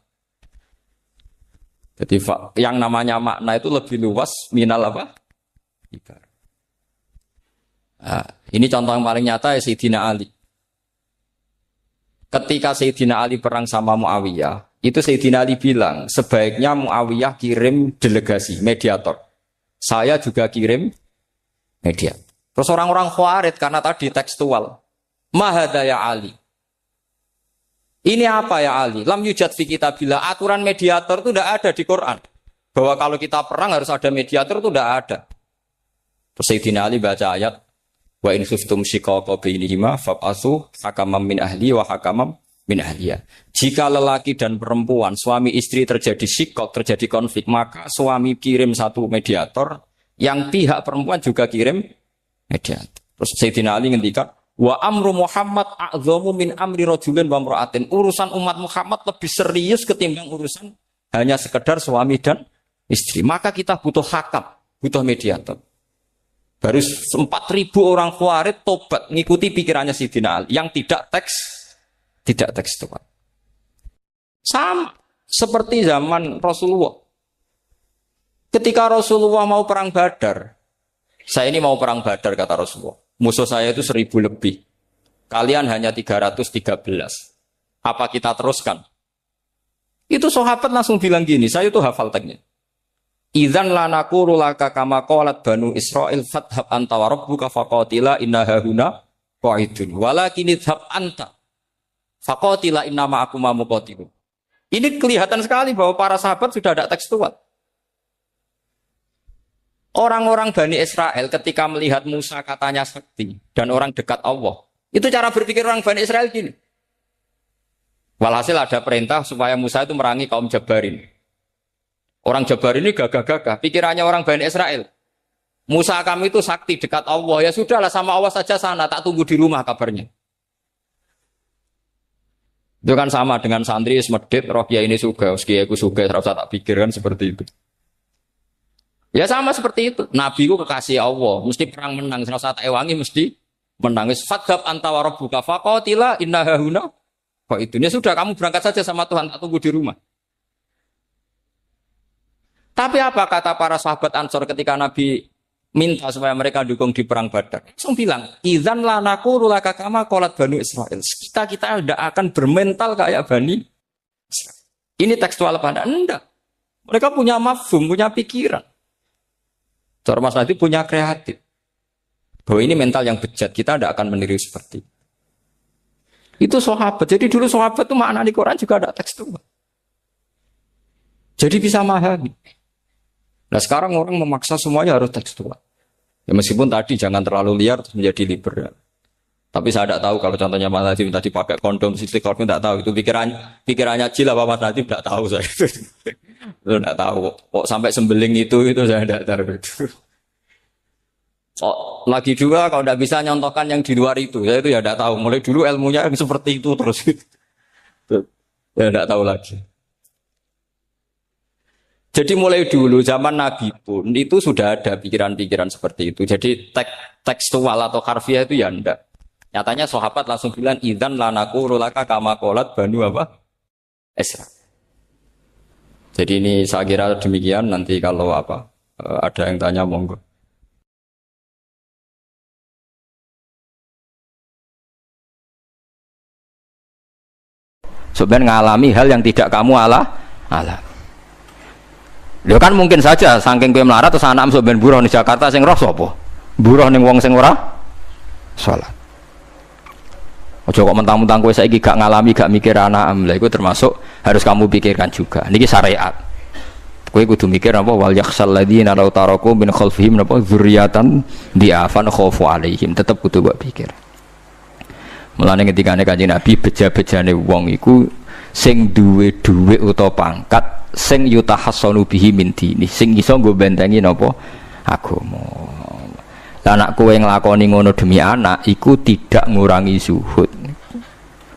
Jadi yang namanya makna itu lebih luas minal apa? Ibarat. Nah, ini contoh yang paling nyata ya Sayyidina Ali. Ketika Sayyidina Ali perang sama Muawiyah, itu Sayyidina Ali bilang, sebaiknya Muawiyah kirim delegasi, mediator. Saya juga kirim mediator. Terus orang-orang Khawarij karena tadi tekstual. Mahada ya Ali. Ini apa ya Ali? Lam yujad fi kitabillah. Aturan mediator itu tidak ada di Quran. Bahwa kalau kita perang harus ada mediator itu tidak ada. Terus Sayyidina Ali baca ayat wa in khiftum shiqaqa bainihima fab'atsu hakaman min ahli wa hakaman min ahliya. Jika lelaki dan perempuan, suami istri terjadi shiqaq, terjadi konflik, maka suami kirim satu mediator, yang pihak perempuan juga kirim mediator. Terus Sayyidina Ali ngendikan wa amru Muhammad a'dhamu min amri rajulin wa imra'atin. Urusan umat Muhammad lebih serius ketimbang urusan hanya sekedar suami dan istri. Maka kita butuh hakam, butuh mediator. Baru 4.000 orang Khawarij tobat ngikuti pikirannya Sayyidina Ali yang tidak tekstual. Sama seperti zaman Rasulullah. Ketika Rasulullah mau perang Badar, saya ini mau perang Badar kata Rasulullah. Musuh saya itu 1.000 lebih. Kalian hanya 313. Apa kita teruskan? Itu sahabat langsung bilang gini, saya itu hafal teksnya. Idzan lanaqulu laka kama qalat banu Israil fathab anta wa rabbuka faqatila inna hahuna qa'idun walakin idhab anta faqatila inna ma'akum muqatilun. Ini kelihatan sekali bahwa para sahabat sudah ada tekstual. Orang-orang Bani Israel ketika melihat Musa katanya sakti dan orang dekat Allah, itu cara berpikir orang Bani Israel gini. Walhasil ada perintah supaya Musa itu merangi kaum Jabarin. Orang Jabar ini gagah-gagah. Pikirannya orang Bani Israel. Musa kami itu sakti dekat Allah. Ya sudahlah sama Allah saja sana. Tak tunggu di rumah kabarnya. Itu kan sama dengan santri semedit. Rohya ini suga. Meski aku suga. Terus tak pikirkan seperti itu. Ya sama seperti itu. Nabi ku kekasih Allah. Mesti perang menang. Serasa tak ewangi mesti menang. Fadhab anta wa rabbuka faqatila inna hahuna. Kok itu? Ya sudah kamu berangkat saja sama Tuhan. Tak tunggu di rumah. Tapi apa kata para sahabat Ansor ketika Nabi minta supaya mereka dukung di perang Badar? Langsung bilang, idzan lanaqulu laka kama qalat banu Israil. Kita tidak akan bermental kayak Bani Israil. Ini tekstual pada enggak. Mereka punya mafhum, punya pikiran. Cara Mas Nadif punya kreatif. Bahwa ini mental yang bejat, kita tidak akan meniru seperti itu. Sahabat. Jadi dulu sahabat itu makna di Quran juga ada tekstual. Jadi bisa memahami. Nah sekarang orang memaksa semuanya harus tekstual. Ya meskipun tadi jangan terlalu liar terus menjadi liberal. Tapi saya tidak tahu kalau contohnya Mas Nadiem tadi pakai kondom istiqomah tidak tahu itu pikirannya Jil apa Mas Nadiem tidak tahu saya itu tidak tahu kok sampai sembeling itu saya tidak tahu itu. Oh, lagi juga kalau tidak bisa nyontohkan yang di luar itu saya itu ya tidak tahu mulai dulu ilmunya yang seperti itu terus ya tidak tahu lagi. Jadi mulai dulu zaman Nabi pun itu sudah ada pikiran-pikiran seperti itu. Jadi tekstual atau harfiah itu ya enggak. Nyatanya sahabat langsung bilang idzan lanaku rulaka kama qalat banu apa? Esra. Jadi ini saya kira demikian nanti kalau ada yang tanya monggo. Sebenarnya ngalami hal yang tidak kamu alami. Lho kan mungkin saja saking kowe melarat terus anak sebenarnya buruh di Jakarta sing roh sapa? Buruh ning wong sing ora salat. Ojo kok mentang-mentang kowe saiki gak ngalami, gak mikir anak lha iku termasuk harus kamu pikirkan juga. Niki syariat. Kowe kudu mikir apa wal yakhsal ladzina law taraku min khalfihim apa dzurriatan diafan khaufu alaihim. Tetep kudu mbok pikir. Mulane ketika Kanjeng Nabi beja-bejane wong iku sing duwe dhuwit utawa pangkat sing yutahassanu bihi min dini sing iso nggo bentengi napa agama. Lah anak kowe nglakoni ngono demi anak iku tidak ngurangi zuhud.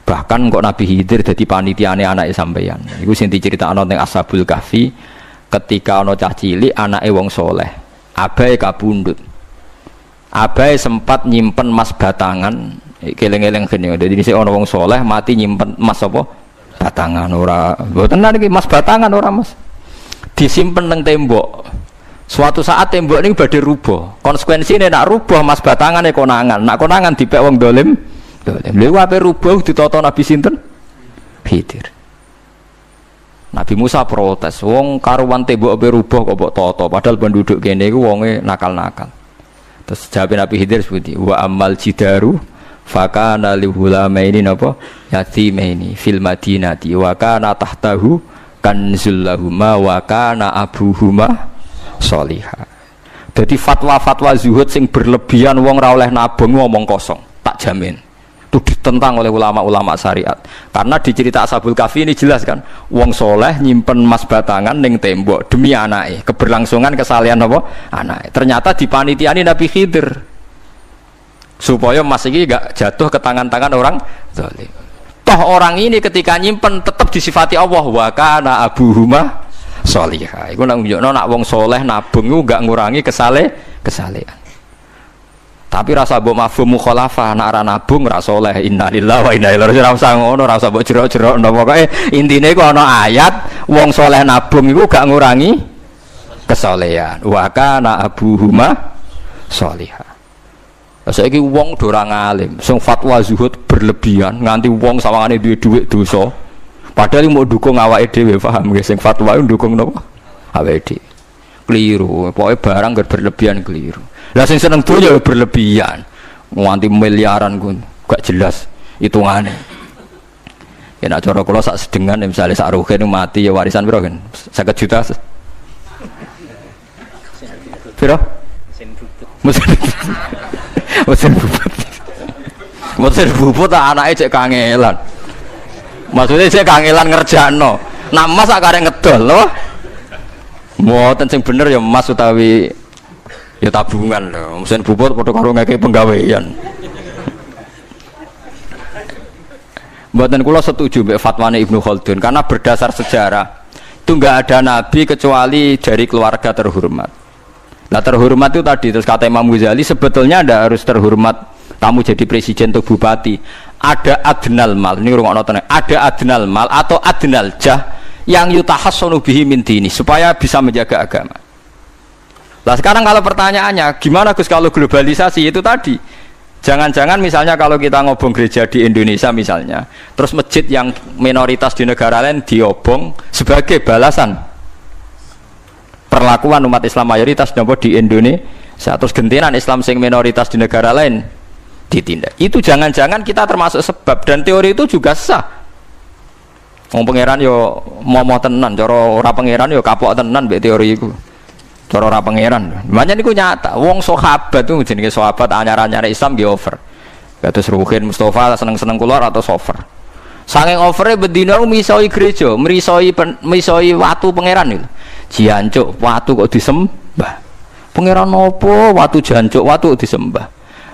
Bahkan kok Nabi Khidir dadi panitiane anake sampeyan. Iku sing diceritakno ning Ashabul Kahfi ketika ana cah cilik anake wong soleh. Abahe kabundut. Abahe sempat nyimpen emas batangan, keleng-eleng kene. Dadi dhisik ana wong soleh mati nyimpen emas apa? Batangan ora. Mboten niki emas batangan ora, Mas. Disimpen nang tembok. Suatu saat tembok ini badhe rubuh. Konsekuensine nak rubuh mas batangane konangan. Nak konangan dipek wong dolim. Lha ape rubuh ditata Nabi sinten? Khidir. Nabi Musa protes, wong karuan tembok ape rubuh kok mbok tata, padahal penduduk kene iku wonge nakal-nakal. Terus jawab Nabi Khidir seperti wa amal jidaru fakana lihulamaini napa yatimaini fil madinati wa kana tahtahu kanzul lahuma wa kana abuhuma solihah. Jadi fatwa-fatwa zuhud sing berlebihan wong ra oleh nabung ngomong kosong, tak jamin. Itu ditentang oleh ulama-ulama syariat. Karena di cerita Ashabul Kahfi ini jelas kan, wong soleh nyimpen emas batangan ning tembok demi anake, keberlangsungan kesalehan apa? Anake. Ternyata dipanitiani Nabi Khidir. Supaya emas iki gak jatuh ke tangan-tangan orang zalim. Toh orang ini ketika nyimpen tetap disifati Allah wa kana abuhuma solihah. Iku nang nunjukno nak wong soleh nabung iku gak ngurangi kesalehan. Tapi rasa mbok mafhum mukhalafah nak ora nabung ora soleh. Innalillahi wa inna ilaihi raji'un. Ora usah ngono, ora usah mbok jero-jero pokoke intine iku ana ayat wong soleh nabung iku gak ngurangi kesalehan. Wa kana abuhuma solihah. Saiki wong do ora ngalim, sing fatwa zuhud berlebihan nganti wong sawangane duwe dhuwit dosa. Padahal mau dukung awake dhewe, paham nggih sing fatwa dukung napa? Awake dhewe. Keliru, pokoke barang berlebihan keliru. Lah sing seneng donya berlebihan. Nganti miliaran ku gak jelas hitungane. Ya nek cara kula sak sedengan misale sak ruhin mati ya warisan piro kan? 50 juta. Piro? Mesin bubut. Mesin bubut anake cek kangelan. Maksudnya saya kangelan ngerjakno. Nah mas akare ngedol lho. Mboten sing bener ya mas utawi ya tabungan lho. Mesin bubut padha karo ngeke penggawean. Mboten kula setuju mbek fatwane Ibnu Khaldun karena berdasar sejarah itu enggak ada nabi kecuali dari keluarga terhormat. Nah terhormat itu tadi terus kata Imam Ghazali sebetulnya ndak harus terhormat kamu jadi presiden atau bupati. Ada adnal mal, ini rungokno tenan. Ada adnal mal atau adnal jah yang yutahassanu bihi min dini supaya bisa menjaga agama. Lah sekarang kalau pertanyaannya gimana Gus kalau globalisasi itu tadi? Jangan-jangan misalnya kalau kita ngobong gereja di Indonesia misalnya, terus masjid yang minoritas di negara lain diobong sebagai balasan perlakuan umat Islam mayoritas di Indonesia, terus gentenan Islam sing minoritas di negara lain ditindak. Itu jangan-jangan kita termasuk sebab dan teori itu juga sah. Wong pangeran yo momo tenan, cara ora pangeran yo kapok tenan mbek teori iku. Cara ora pangeran. Makanya niku nyata. Wong sahabat tuh jenenge sahabat anyar-anyar Islam nggih over. Kados Ruhin Mustafa seneng-seneng kula atau over. Saking overe bedina misoi gereja, misoi watu pangeran niku. Jancuk watu kok disembah. Pangeran opo watu jancuk watu disembah.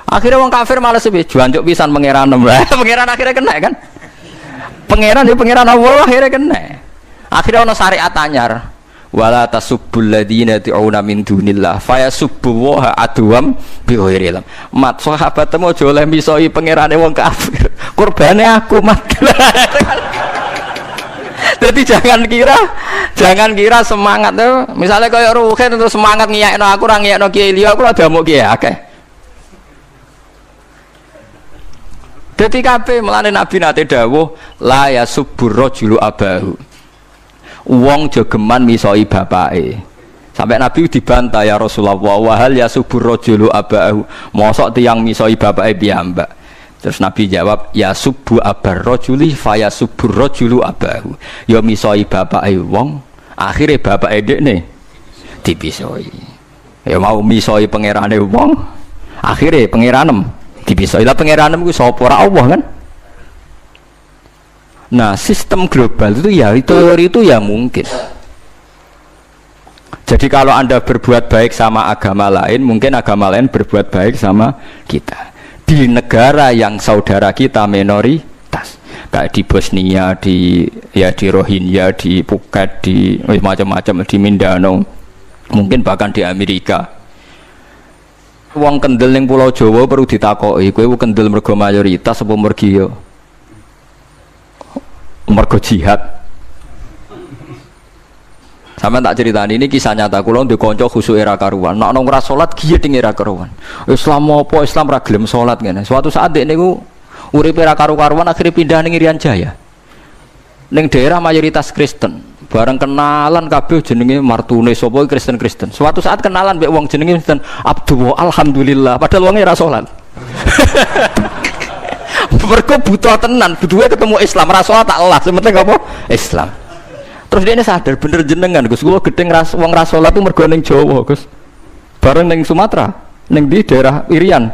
Akhirnya wong kafir malah sepi jancuk pisan pangeran. Pangeran akhirnya kena kan? Pangeran ya pangeran Allah akhirnya kena. Akhirnya ana syariat anyar. Wala tasubbul ladina tu'una min dunillah fayasubbu wa adwam bi ghairi ilm. Mat sahabat temu aja oleh misoi pangerane wong kafir. Kurbane aku mat. Jadi jangan kira semangat tuh. Misalnya kaya Ruhin itu semangat ngiyakno aku ora ngiyakno kiai liya aku ora damuk kiai akeh. Dadi kabeh melane Nabi nate dawuh la yasubbur rajulu abahu. Wong jogeman misoi bapake. Sampai Nabi dibantah ya Rasulullah wa hal yasubur rajulu abahu. Mosok tiyang misoi bapake piyambak. Terus Nabi jawab ya subu abar rajuli fa yasubur rajulu abahu. Ya misoi bapake wong, akhire bapake dekne dipisoi. Ya mau misoi pangerane wong, akhire pangeranem dipisoi. Lah pangeranem ku sapa ora Allah kan? Nah, sistem global itu ya teori itu ya mungkin. Jadi kalau Anda berbuat baik sama agama lain, mungkin agama lain berbuat baik sama kita. Di negara yang saudara kita minoritas, kayak di Bosnia, di Rohingya, di Phuket, di macam-macam, di Mindanao, mungkin bahkan di Amerika. Wong kendel ning Pulau Jawa perlu ditakoki, kowe kendel mergo mayoritas apa mergo ya? Mergo jihad. Sampe tak ceritani ini kisah nyata kula ndek kanca khusuk era karuan. Nek nang ora salat giyeding era karuan. Islam apa Islam ra gelem salat ngene. Suatu saat dek niku uripe era karu-karuan akhirnya pindah ning Irian Jaya. Ning daerah mayoritas Kristen. Bareng kenalan kabeh jenenge martune sapa Kristen-Kristen. Suatu saat kenalan mbek wong jenenge Kristen Abdullah alhamdulillah padahal wonge ra salat. Mereka butuh tenan, berdua ketemu Islam, rasolat tak Allah, sementing apa? Islam. Terus dia ini sadar, bener jenengan, Gus, gua gedeng wong rasolat itu mergo ning Jawa, Gus. Bareng ning Sumatera, ning di daerah Irian.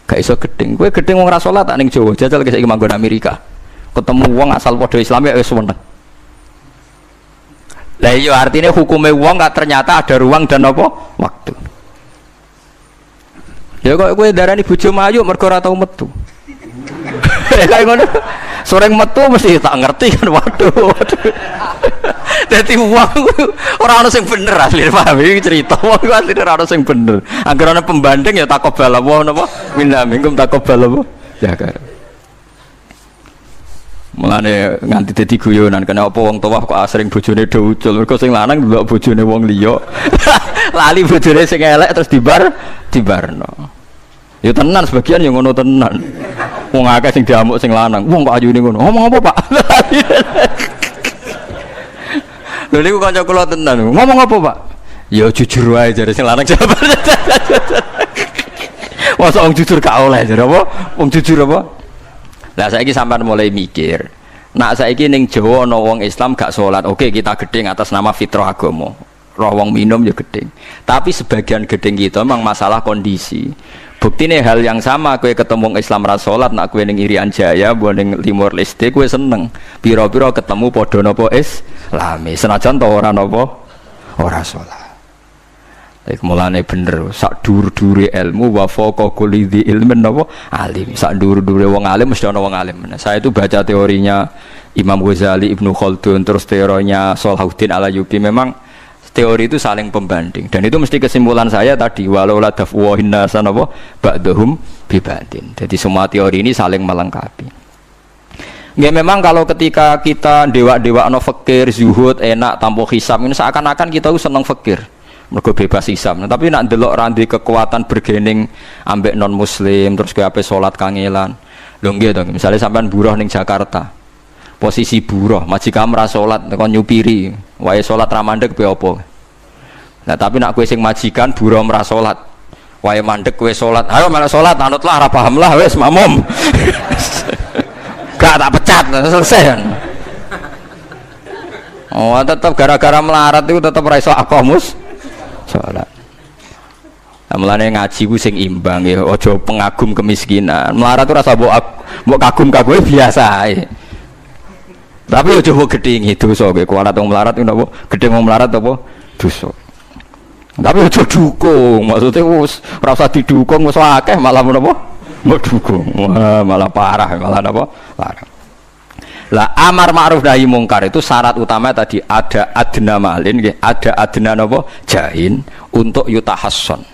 Gak iso gedeng, gue gedeng wong rasolat tak ning Jawa, jajal ke saiki manggon Amerika. Ketemu wong asal padha Islam ya wis seneng. Lah iya artinya hukume wong gak ternyata ada ruang dan apa? Waktu. Ya kok kowe darani bojo mayu mergo ora tau metu. Kayak ngono. Soreng metu mesti tak ngerti kan waduh. Dadi wong ora ono sing bener asli paham iki cerita wong asli ora ono sing bener. Angger ana pembanding ya takobal apa napa? Minna minkum takobal apa? Ya kan. Mulane nganti dadi guyonan kena apa wong tuwa kok asring bojone do ucul mergo sing lanang ndelok bojone wong liya. Lali bojone sing elek terus dibarno. Ya tenan sebagian yang ngono tenan. Wong akeh sing diamuk sing lanang. Wong kok ayune ngono. Ngomong apa, Pak? Lha niku kanca kula tenan. Ngomong apa, Pak? Ya jujur wae jare sing lanang jawab. Masa wong jujur gak oleh jare apa? Wong jujur apa? Lah saiki sampean mulai mikir. Nak saiki ning Jawa ana wong Islam gak salat. Oke, kita gedeng atas nama fitrah agama. Roh wong minum ya gedeng. Tapi sebagian gedeng kita memang masalah kondisi. Bukti nih hal yang sama, kue ketemu Islam rasolat, nak kue ning Irian Jaya, buat ning Timor Leste, kue seneng. Piro-piro ketemu podo nopo Islami, senajan tau ora nopo ora sholat. Mulane bener, sak dur-dure ilmu, wa fawqa kulli dzi ilmin nopo alim. Sak dur-dure wong alim mesti ana wong alim. Saya itu baca teorinya Imam Ghazali, Ibnu Khaldun, terus teorinya Salahuddin Al-Ayyubi, memang teori itu saling pembanding dan itu mesti kesimpulan saya tadi walau la dafwa hinnasan apa ba'dhum bibadin. Jadi semua teori ini saling melengkapi. Ya memang kalau ketika kita dewa-dewa no fakir, zuhud, enak, tanpa hisab ini seakan-akan kita seneng fakir mergo bebas hisab. Nah, tapi nak delok randi kekuatan bergening ambek non muslim terus ke ape salat kangelan. Lho nggih to, misalnya sampean buruh ning Jakarta. Posisi buruh, majikan ra salat tekan nyupiri, wae salat ra mandeg piye apa. Nah, tapi nak kowe sing majikan buruh ora salat. Wae mandeg kowe salat. Ayo malah salat, anutlah ra paham lah wis makmum. Gak tak pecat, selesai kan. Oh, tetap gara-gara melarat itu tetap ra iso aqamus salat. Mulane ngaji ku sing imbang ya, aja pengagum kemiskinan. Melarat itu rasa mbok kagum-kagume biasa ae. Tapi aja mbok gedhingi dosa kowe kualat wong melarat itu napa? Gedhe wong melarat apa? Dosa. Tapi aja dukung, maksudnya wis ora usah didukung wis akeh malah menapa? Mbok dukung. Wah, malah parah, malah napa? Parah. Lah amar ma'ruf nahi mungkar itu syarat utama tadi ada adna malin nggih, ada adna napa? Jain untuk yutahasson.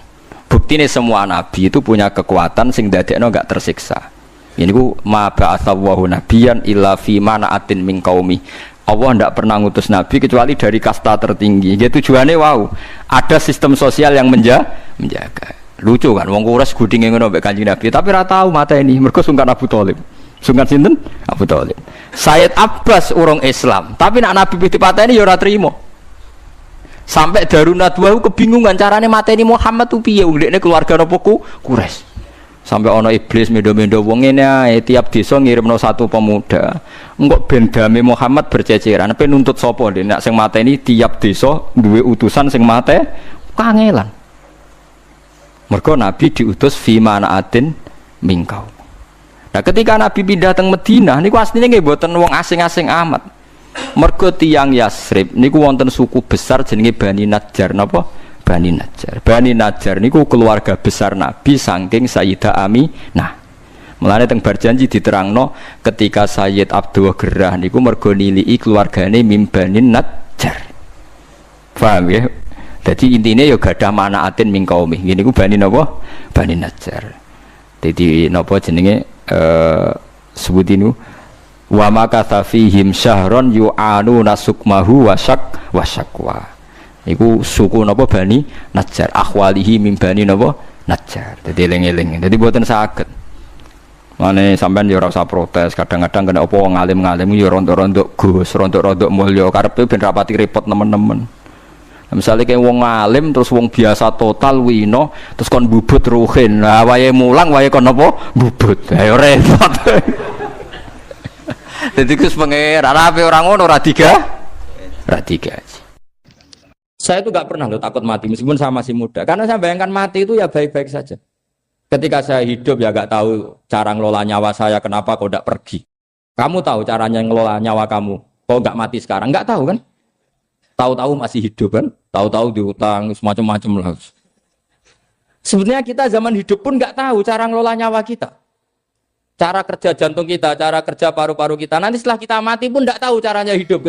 Buktine semua nabi itu punya kekuatan sing dadekno enggak tersiksa. Ini ku ma ba'atsallahu nabiyyan illa fi mana'atin min qaumi. Allah tidak pernah ngutus nabi kecuali dari kasta tertinggi. Ya tujuannya wow, ada sistem sosial yang menjaga. Lucu kan wong Quraisy gudinge ngono mbek Kanjeng Nabi, tapi ora tau mateni mergo sungkan Abu Thalib. Sungkan sinten? Abu Thalib. Sayyid Abbas urung Islam, tapi nak Nabi dipateni ya ora trimo. Sampai Darun Nadwa kebingungan carane mateni Muhammad tuh piye wong dekne keluarga napa Quraisy. Sampai ana iblis mendo-mendo wong ngene ae tiap desa ngirimno satu pemuda. Engko ben dame Muhammad berceceran, pe nuntut sapa dene nek sing mateni tiap desa duwe utusan sing mate kangelan. Mergo Nabi diutus fi manaatin mingkau. Nah ketika Nabi pindah teng Madinah niku asline nggih mboten wong asing-asing amat. Mergo tiyang Yasrib niku wonten suku besar jenenge Bani Najjar napa? Bani Najjar. Bani Najjar niku keluarga besar Nabi saking Sayyidah Aminah. Mulane teng Barjanji diterangno ketika Sayyid Abdul Gerah niku mergo niliki keluargane mim Bani Najjar. Paham ya? Jadi intinya ya gadah manaatin min qaumi. Ngene niku Bani napa? Bani Najjar. Dadi napa jenenge sebutinu wa makatha fihim syahron yu'anu nasukmahu wasyakwa. Iku suku napa Bani Najjar, akhwalihi min Bani napa Najjar. Dadi eling-eling. Dadi mboten saged. Mane sampean ya ora usah protes, kadang-kadang kena apa wong alim-alim ya rontok-rontok Gus, rontok-rontok mulya karepe ben rapati repot nemen-nemen. Misalnya kayak wong alim terus wong biasa total wino terus kon bubut ruhin. Nah, wae mulang wae kon apa? Bubut. Ayo repot. Dadi Gus pengeran ape ora ngono ora diga. Saya itu gak pernah loh takut mati meskipun saya masih muda. Karena saya bayangkan mati itu ya baik-baik saja. Ketika saya hidup ya gak tahu cara ngelola nyawa saya, kenapa kok gak pergi. Kamu tahu caranya ngelola nyawa kamu, kok gak mati sekarang? Gak tahu kan? Tahu-tahu masih hidup kan? Tahu-tahu diutang, semacam-macam lah. Sebenarnya kita zaman hidup pun gak tahu cara ngelola nyawa kita. Cara kerja jantung kita, cara kerja paru-paru kita. Nanti setelah kita mati pun gak tahu caranya hidup.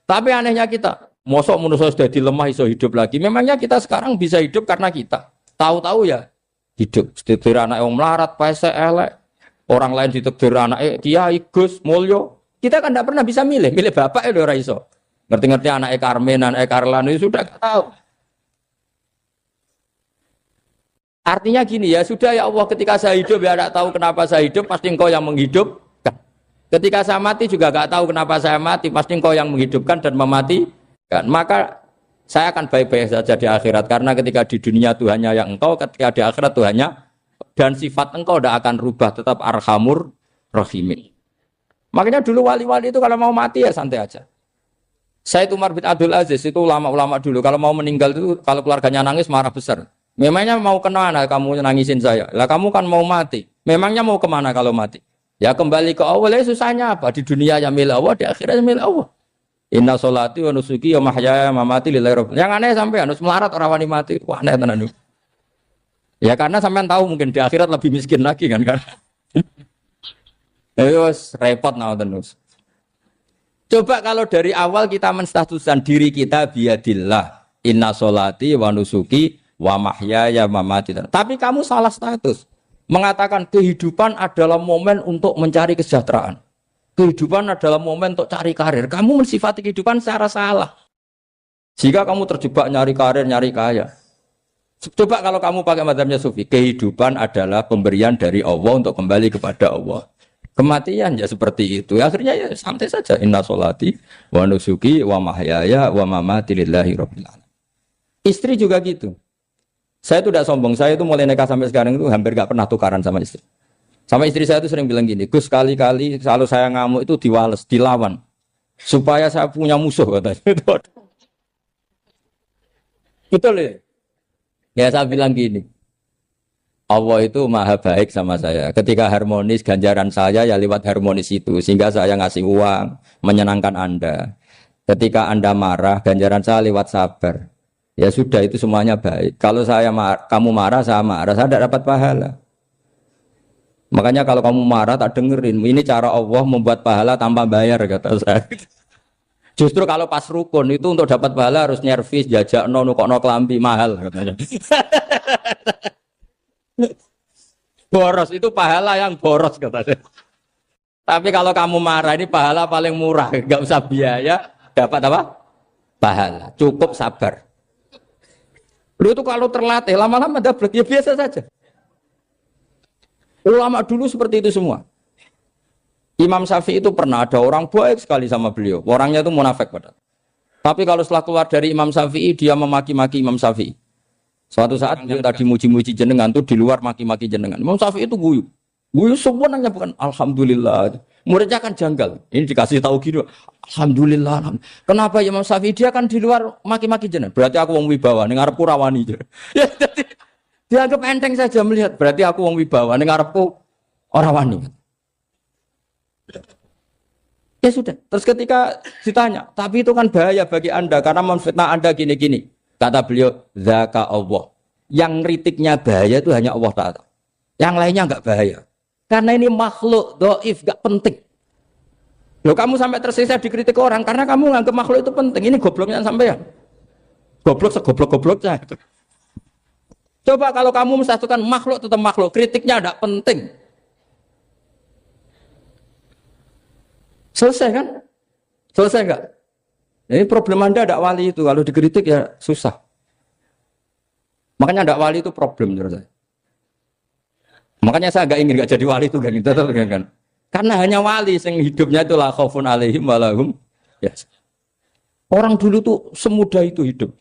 Tapi anehnya kita. Mosok manusia sudah dilemah iso hidup lagi. Memangnya kita sekarang bisa hidup karena kita tahu-tahu ya hidup. Ditakdir anak yang melarat, paese elek. Orang lain ditakdir anak Kiai Gus Mulyo. Kita kan tidak pernah bisa milih bapak ya ora iso. Ngerti-ngerti anak Karmen, anak Karlan itu sudah tahu. Artinya gini ya, sudah ya Allah ketika saya hidup ya tidak tahu kenapa saya hidup, pasti engkau yang menghidupkan. Ketika saya mati juga tidak tahu kenapa saya mati, pasti engkau yang menghidupkan dan mematikan. Maka saya akan baik-baik saja di akhirat karena ketika di dunia Tuhannya yang engkau, ketika di akhirat Tuhannya dan sifat engkau tidak akan rubah, tetap arhamur rahimin. Makanya dulu wali-wali itu kalau mau mati ya santai aja. Sayyid Umar bin Abdul Aziz itu ulama-ulama dulu kalau mau meninggal itu kalau keluarganya nangis marah besar. Memangnya mau kemana kamu nangisin saya? Lah kamu kan mau mati. Memangnya mau kemana kalau mati? Ya kembali ke Allah. Ya susahnya apa? Di dunia ya milik Allah, di akhirat milik Allah. Inna sholati wa nusuki wa mahyaya wa mamati lillahi rabbil. Yang aneh sampai harus melarat orang wani mati. Wah aneh tenan. Ya karena sampean tahu mungkin di akhirat lebih miskin lagi kan. Terus repot terus. Coba kalau dari awal kita menstatuskan diri kita biadillah. Inna sholati wa nusuki wa mahyaya wa mamati. Tapi kamu salah status. Mengatakan kehidupan adalah momen untuk mencari kesejahteraan. Kehidupan adalah momen untuk cari karir. Kamu mensifati kehidupan secara salah. Jika kamu terjebak nyari karir, nyari kaya. Coba kalau kamu pakai mazhabnya Sufi. Kehidupan adalah pemberian dari Allah untuk kembali kepada Allah. Kematian ya seperti itu. Akhirnya ya santai saja. Inna sholati wa nusuki wa mahyaya wa mamati lillahi rabbil alamin. Istri juga gitu. Saya itu tidak sombong. Saya itu mulai nikah sampai sekarang itu hampir gak pernah tukaran sama istri. Sama istri saya itu sering bilang gini, Gus kali-kali kalau saya ngamuk itu diwales, dilawan. supaya saya punya musuh katanya. Betul ya? Ya saya bilang gini, Allah itu maha baik sama saya. Ketika harmonis, ganjaran saya ya lewat harmonis itu. Sehingga saya ngasih uang, menyenangkan Anda. Ketika Anda marah, ganjaran saya lewat sabar. Ya sudah, itu semuanya baik. Kalau kamu marah, saya tidak dapat pahala. Makanya kalau kamu marah, tak dengerin. Ini cara Allah membuat pahala tanpa bayar, kata saya. Justru kalau pas rukun itu untuk dapat pahala harus nyervis, jajak, nukokno kelambi, mahal katanya. Boros itu pahala yang boros katanya. Tapi kalau kamu marah ini pahala paling murah, nggak usah biaya, dapat apa? Pahala, cukup sabar. Lu itu kalau terlatih lama-lama dapat ya biasa saja. Ulama dulu seperti itu semua. Imam Syafi'i itu pernah ada orang baik sekali sama beliau. Orangnya itu munafik padahal. Tapi kalau setelah keluar dari Imam Syafi'i, dia memaki-maki Imam Syafi'i. Suatu saat beliau tadi muji-muji jenengan tuh di luar maki-maki jenengan. Imam Syafi'i itu guyu. Guyu sebenarnya bukan alhamdulillah. Muridnya kan janggal. Ini dikasih tahu gitu. Alhamdulillah. Kenapa Imam Syafi'i dia kan di luar maki-maki jenengan? Berarti aku wong wibawa, ning ngarepku rawani. Ya jadi dianggap enteng saja melihat. Berarti aku wong wibawa, ning ngarepku ora wani. Ya sudah. Terus ketika ditanya, tapi itu kan bahaya bagi Anda karena memfitnah Anda gini-gini. Kata beliau, zaka Allah. Yang kritiknya bahaya itu hanya Allah Ta'ala. Yang lainnya enggak bahaya. Karena ini makhluk dhaif, enggak penting. Loh kamu sampai tersisa dikritik orang karena kamu nganggap makhluk itu penting. Ini gobloknya sampean. Goblok segoblok-gobloknya. Coba kalau kamu mensatukan makhluk tetap makhluk, kritiknya enggak penting. Selesai kan? Selesai enggak? Ini problem Anda ada wali itu, kalau dikritik ya susah. Makanya ada wali itu problem menurut saya. Makanya saya enggak ingin enggak jadi wali itu kan. Karena hanya wali yang hidupnya itu la khaufun alaihim wa lahum ya. Orang dulu tuh semudah itu hidup.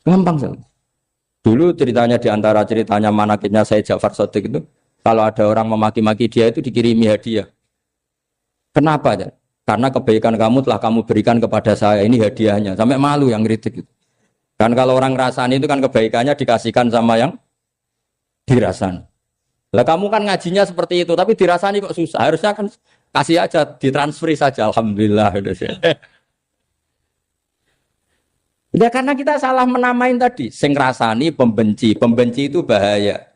Gampang sekali. Dulu ceritanya di antara ceritanya manakibnya Sayyid Ja'far Shadiq itu, kalau ada orang memaki-maki dia itu dikirimi hadiah. Kenapa ya? Karena kebaikan kamu telah kamu berikan kepada saya, ini hadiahnya. Sampai malu yang kritik itu. Kan kalau orang ngerasani itu kan kebaikannya dikasihkan sama yang dirasani. Lah kamu kan ngajinya seperti itu, tapi dirasani kok susah. Harusnya kan kasih aja, ditransferi saja. Alhamdulillah. Ya karena kita salah menamain tadi. Sing rasani pembenci. Pembenci itu bahaya.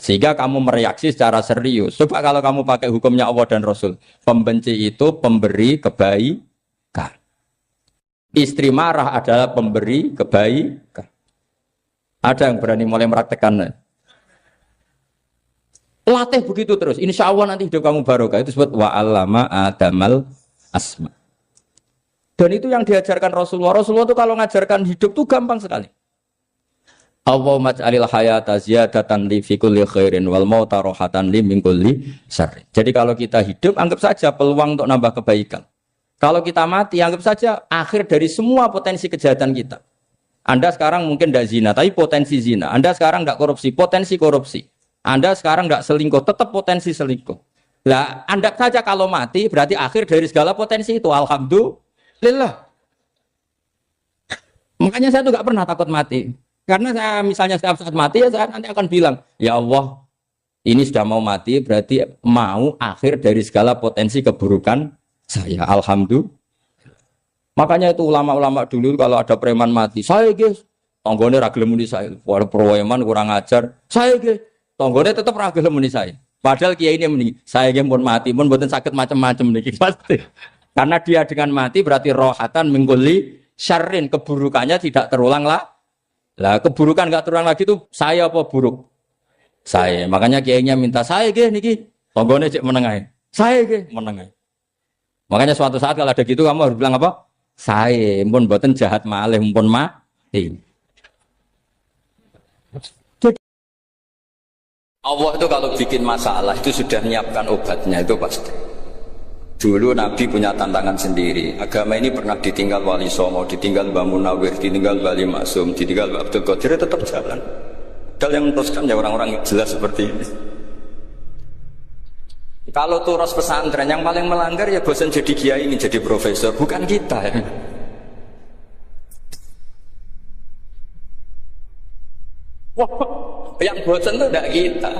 Sehingga kamu mereaksi secara serius. Coba kalau kamu pakai hukumnya Allah dan Rasul. Pembenci itu pemberi kebaikan. Istri marah adalah pemberi kebaikan. Ada yang berani mulai meraktekannya. Latih begitu terus. Insya Allah nanti hidup kamu barokah. Itu disebut wa'allama adamal asma. Dan itu yang diajarkan Rasulullah. Rasulullah itu kalau ngajarkan hidup itu gampang sekali. Allahumma ja'alil hayata ziyadatan li fi kulli khairin wal mauta rohatan li min kulli syarrin. Jadi kalau kita hidup, anggap saja peluang untuk nambah kebaikan. Kalau kita mati, anggap saja akhir dari semua potensi kejahatan kita. Anda sekarang mungkin tidak zina, tapi potensi zina. Anda sekarang tidak korupsi, potensi korupsi. Anda sekarang tidak selingkuh, tetap potensi selingkuh. Lah, anggap saja kalau mati, berarti akhir dari segala potensi itu. Alhamdulillah. Makanya saya tuh nggak pernah takut mati. Karena saya misalnya setiap saat mati, ya saya nanti akan bilang, ya Allah, ini sudah mau mati, berarti mau akhir dari segala potensi keburukan saya. Alhamdulillah. Makanya itu ulama-ulama dulu kalau ada preman mati, saya guys, tonggone ragil muni saya. Walau preman kurang ajar, saya guys, tonggone tetap ragil muni saya. Padahal kiai ini muni, saya guys pun mati, pun buatan sakit macam-macam nih pasti. Karena dia dengan mati berarti rohatan mengguli syarrin, keburukannya tidak terulang lah. Lah keburukan enggak terulang lagi itu saya apa buruk? Saya. Makanya kiainya minta saya ge niki. Tonggone cek menengah. Saya ge menengah. Makanya suatu saat kalau ada gitu kamu harus bilang apa? Saya pun mboten jahat malih pun mati. Allah itu kalau bikin masalah itu sudah menyiapkan obatnya itu pasti. Dulu Nabi punya tantangan sendiri. Agama ini pernah ditinggal Wali Songo, ditinggal Mbah Munawir, ditinggal Wali Maksum, ditinggal Abdul Qadir, tetap jalan. Padahal yang meneruskan ya orang-orang jelas seperti ini. Kalau turos pesantren yang paling melanggar ya bosan jadi kiai ingin jadi profesor, bukan kita ya. Wah, yang bosan itu tidak kita,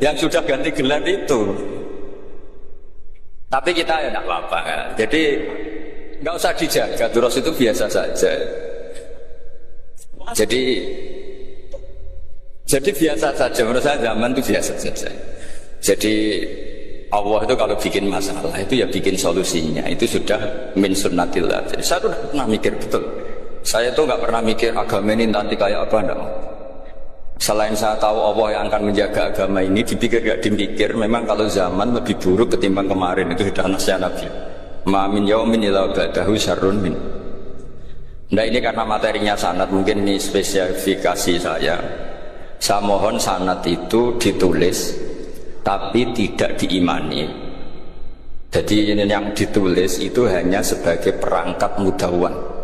yang sudah ganti gelar itu. Tapi kita ya tidak apa-apa ya. Jadi nggak usah dijaga, turos itu biasa saja. Jadi biasa saja, menurut saya zaman itu biasa saja. Jadi Allah itu kalau bikin masalah itu ya bikin solusinya, itu sudah min sunnatillah. Jadi saya tuh tidak pernah mikir betul. Saya tuh nggak pernah mikir agama ini nanti kayak apa, enggak. Selain saya tahu Allah yang akan menjaga agama ini, dipikir gak dipikir, memang kalau zaman lebih buruk ketimbang kemarin, itu sudah nasihat Nabi. Ma min yaumin illa ba'dahu syarrun min. Nah ini karena materinya sanad, mungkin ini spesifikasi saya. Saya mohon sanad itu ditulis, tapi tidak diimani. Jadi ini yang ditulis itu hanya sebagai perangkat mudawwan.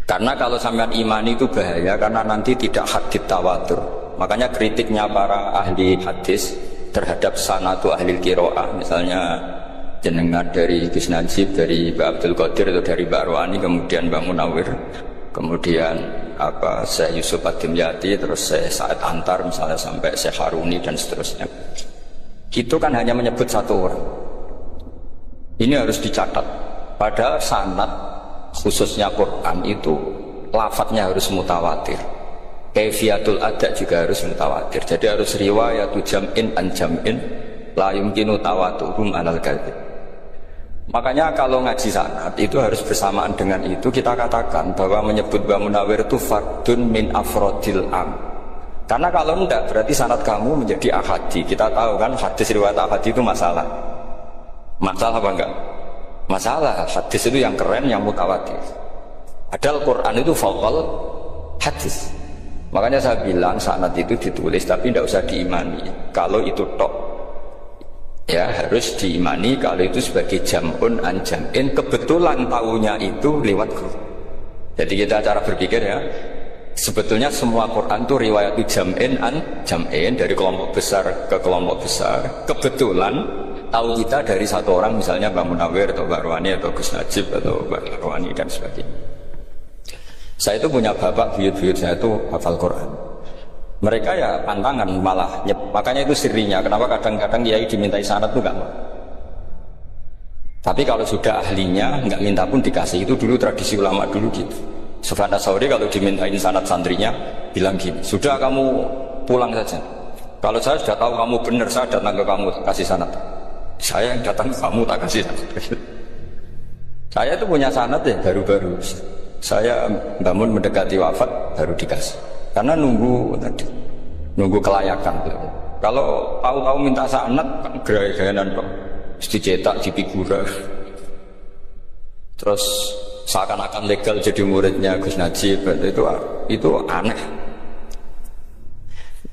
Karena kalau sampean imani itu bahaya, karena nanti tidak hadits tawatur. Makanya kritiknya para ahli hadis terhadap sanatu ahli qiraah, misalnya jenengan dari Gus Najib, dari Mbak Abdul Qadir atau dari Mbak Arwani, kemudian Mbak Munawir, kemudian Syekh Yusuf Ad-Dimyati, terus Syekh Sa'id Antar misalnya sampai Syekh Haruni dan seterusnya. Itu kan hanya menyebut satu orang. Ini harus dicatat. Padahal sanad khususnya Quran itu lafadznya harus mutawatir, kaifiyatul ada juga harus mutawatir. Jadi harus riwayatu jam'in an jam'in la yumkinu tawatuhum alal kadzib. Makanya kalau ngaji sanad itu harus bersamaan dengan itu kita katakan bahwa menyebut Mbah Munawir itu fardun min afrodil am. Karena kalau enggak berarti sanad kamu menjadi ahadi. Kita tahu kan hadis riwayat ahadi itu masalah. Masalah apa enggak? Masalah. Hadis itu yang keren, yang mutawatir. Padahal Quran itu fawqal hadis. Makanya saya bilang sanad itu ditulis tapi tidak usah diimani. Kalau itu tok ya harus diimani kalau itu sebagai jam'un an jam'in, kebetulan tahunya itu lewat guru. Jadi kita cara berpikir ya, sebetulnya semua Quran itu riwayat jam'in an jam'in, dari kelompok besar ke kelompok besar. Kebetulan tahu kita dari satu orang, misalnya Mbak Munawir atau Mbak Arwani atau Gus Najib atau Mbak Arwani dan sebagainya. Saya itu punya bapak, buyut-buyut saya itu hafal Quran. Mereka ya pantangan malah, makanya itu sirinya. Kenapa kadang-kadang kiai dimintai sanad itu enggak mau. Tapi kalau sudah ahlinya enggak minta pun dikasih. Itu dulu tradisi ulama dulu gitu. Sufyan Ats-Tsauri kalau dimintain sanad santrinya bilang gini, sudah kamu pulang saja. Kalau saya sudah tahu kamu benar, saya datang ke kamu kasih sanad. Saya yang datang ke kamu tak kasih sanad. Saya itu punya sanad ya baru-baru. Saya bangun mendekati wafat baru dikasih. Karena nunggu tadi, nunggu kelayakan. Kalau tahu-tahu minta sanad kan gaya-gayanan kok, dicetak di figura. Terus seakan-akan legal jadi muridnya Gus Najib, itu aneh.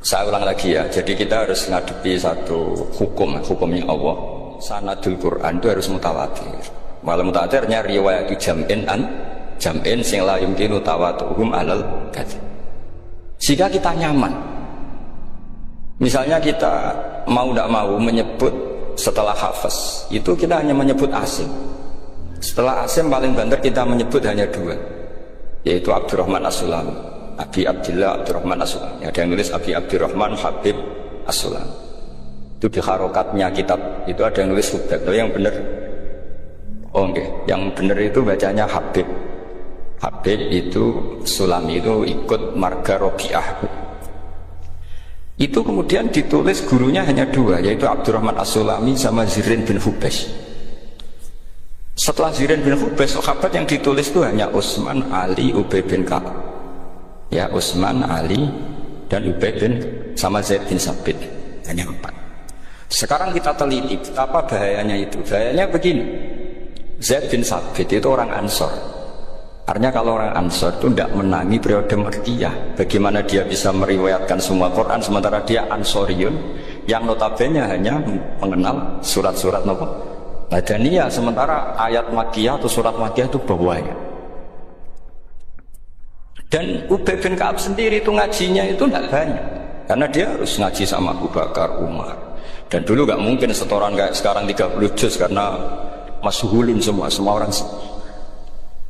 Saya ulang lagi ya, jadi kita harus ngadepi satu hukumnya Allah. Sanadul Quran itu harus mutawatir. Malah mutawatirnya riwayat jam'in an jam'in sing la yumkinu tawatuhum alal kadzib. Jika kita nyaman, misalnya kita mau tidak mau menyebut setelah hafaz, itu kita hanya menyebut asim. Setelah asim paling banter kita menyebut hanya dua, yaitu Abdurrahman As-Sulami, Abi Abdillah Abdurrahman As-Sulami. Ada yang nulis Abi Abdurrahman Habib As-Sulami. Itu di harokatnya kitab itu ada yang nulis Hubab. Tapi yang benar, yang benar itu bacanya Habib. Habib itu Sulami itu ikut marga Robi'ah. Itu kemudian ditulis gurunya hanya dua, yaitu Abdurrahman As-Sulami sama Zirin bin Hubash. Setelah Zirin bin Hubash, sahabat yang ditulis itu hanya Utsman, Ali, Ubay bin Ka'ab. Ya, Utsman, Ali dan Ubay bin sama Zaid bin Sabit. Hanya 4. Sekarang kita teliti betapa bahayanya itu. Bahayanya begini, Zaid bin Sabit itu orang Ansor. Artinya kalau orang Ansor itu tidak menangi periode Makkiyah. Bagaimana dia bisa meriwayatkan semua Quran sementara dia Ansoriun yang notabene hanya mengenal surat-surat Madaniyah, sementara ayat Makkiyah atau surat Makkiyah itu bawahnya. Dan Ubay bin Ka'ab sendiri itu ngajinya itu tidak banyak, karena dia harus ngaji sama Abu Bakar, Umar. Dan dulu nggak mungkin setoran kayak sekarang 30 juz karena masyhulun semua orang.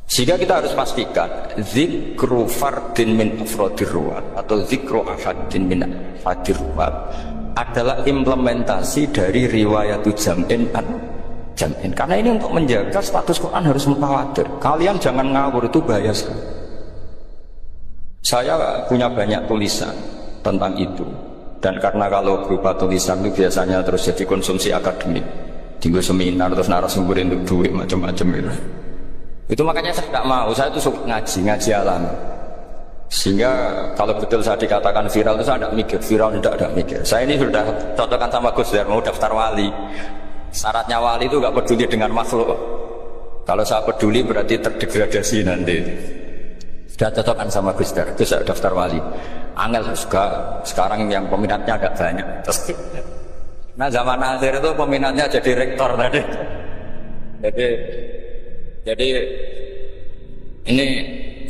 Sehingga kita harus pastikan zikru fardin min afrodir ruwat atau zikru ahadin min afadir ruwat adalah implementasi dari riwayat jam'in jam'in. Karena ini untuk menjaga status Quran harus mutawatir. Kalian jangan ngawur, itu bahaya sekali. Saya punya banyak tulisan tentang itu. Dan karena kalau berupa tulisan itu biasanya terus jadi konsumsi akademik, tinggal seminar terus narasumber untuk duit macam-macam itu. Itu makanya saya tidak mau. Saya itu suka ngaji alam. Sehingga kalau betul saya dikatakan viral itu saya tidak mikir, viral tidak mikir. Saya ini sudah cocokkan sama Gus Dar mau daftar wali. Syaratnya wali itu nggak peduli dengan makhluk. Kalau saya peduli berarti terdegradasi nanti. Sudah cocokkan sama Gus Dar, itu saya daftar wali. Angel juga sekarang yang peminatnya agak banyak. Nah zaman akhir itu peminatnya jadi rektor tadi. Jadi ini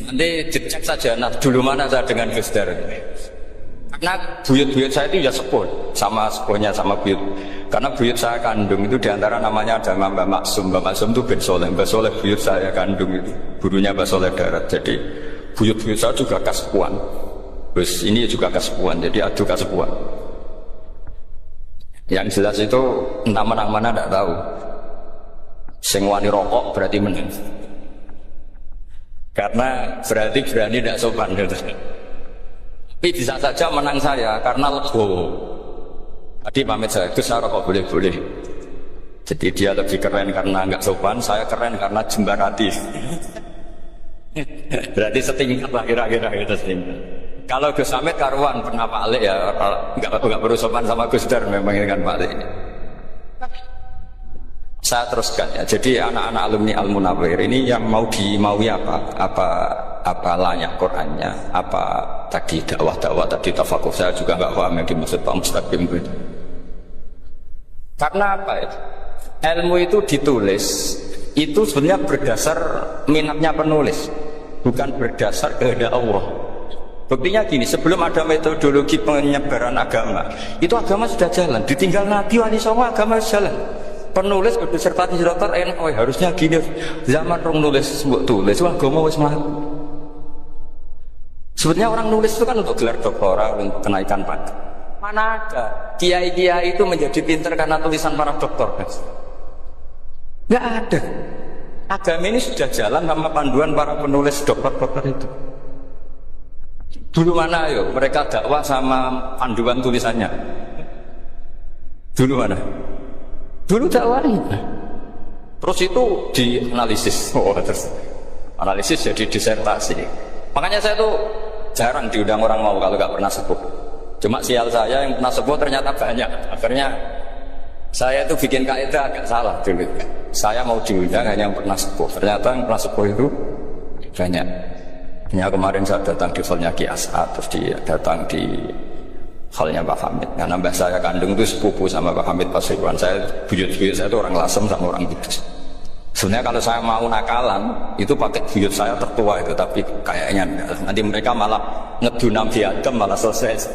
nanti dicek saja. Nah dulu mana saya dengan Gus Dar. Karena buyut-buyut saya itu ya sepuh sama sepuhnya sama buyut. Karena buyut saya kandung itu diantara namanya ada Mbak Maksum. Mbak Maksum itu bin Soleh. Mbak Soleh buyut saya kandung itu gurunya Mbak Soleh Darat. Jadi buyut-buyut saya juga kasepuan. Terus ini juga kasepuan, jadi adu kasepuan. Yang jelas itu entah menang mana tidak tahu. Sing wani rokok berarti menang. Karena berarti berani tidak sopan. Tapi bisa saja menang saya karena legowo. Tadi pamit saya, itu saya rokok boleh-boleh. Jadi dia lebih keren karena nggak sopan, saya keren karena jembarati. Berarti setingkat lah kira-kira gitu setingkat. Kalau Gus Hamid karuan pernah Pak Alik ya, nggak perlu sopan sama Gus Dar memang ini kan Pak Alik. Saya teruskan ya. Jadi anak-anak alumni Al Munawwir ini yang dimaui apa layak Qurannya, apa tadi dakwah tadi tafakuh, saya juga nggak paham yang dimaksud Pak Mustaqim itu. Karena apa ya? Ilmu itu ditulis itu sebenarnya berdasar minatnya penulis, bukan berdasar kehendak Allah. Buktinya gini, sebelum ada metodologi penyebaran agama, itu agama sudah jalan. Ditinggal Nabi wali songo agama sudah jalan. Penulis berdisertasi dokter enak, harusnya gini. Zaman orang nulis sebut tulis, agama wis mlaku. Sebenarnya orang nulis itu kan untuk gelar doktoral, untuk kenaikan pangkat. Mana ada kiai-kiai itu menjadi pintar karena tulisan para doktor? Nggak ada. Agama ini sudah jalan sama panduan para penulis dokter-dokter itu. Dulu mana yuk mereka dakwah sama panduan tulisannya? Dulu mana? Dulu dakwahnya. Terus itu dianalisis. Terus analisis jadi disertasi. Makanya saya tuh jarang diundang orang mau kalau nggak pernah sepuh. Cuma sial saya yang pernah sepuh ternyata banyak. Akhirnya saya itu bikin kaidah agak salah dulu. Saya mau diundang hanya yang pernah sepuh. Ternyata yang pernah sepuh itu banyak. Ya, kemarin saya datang di hallnya Ki As'ad, terus datang di hallnya Pak Hamid. Karena mbah saya kandung itu sepupu sama Pak Hamid Pasuruan. Saya buyut-buyut saya itu orang Lasem sama orang Kudus. Sebenarnya kalau saya mau nakalan itu pakai buyut saya tertua itu, tapi kayaknya nanti mereka malah ngedunam di Adam malah selesai.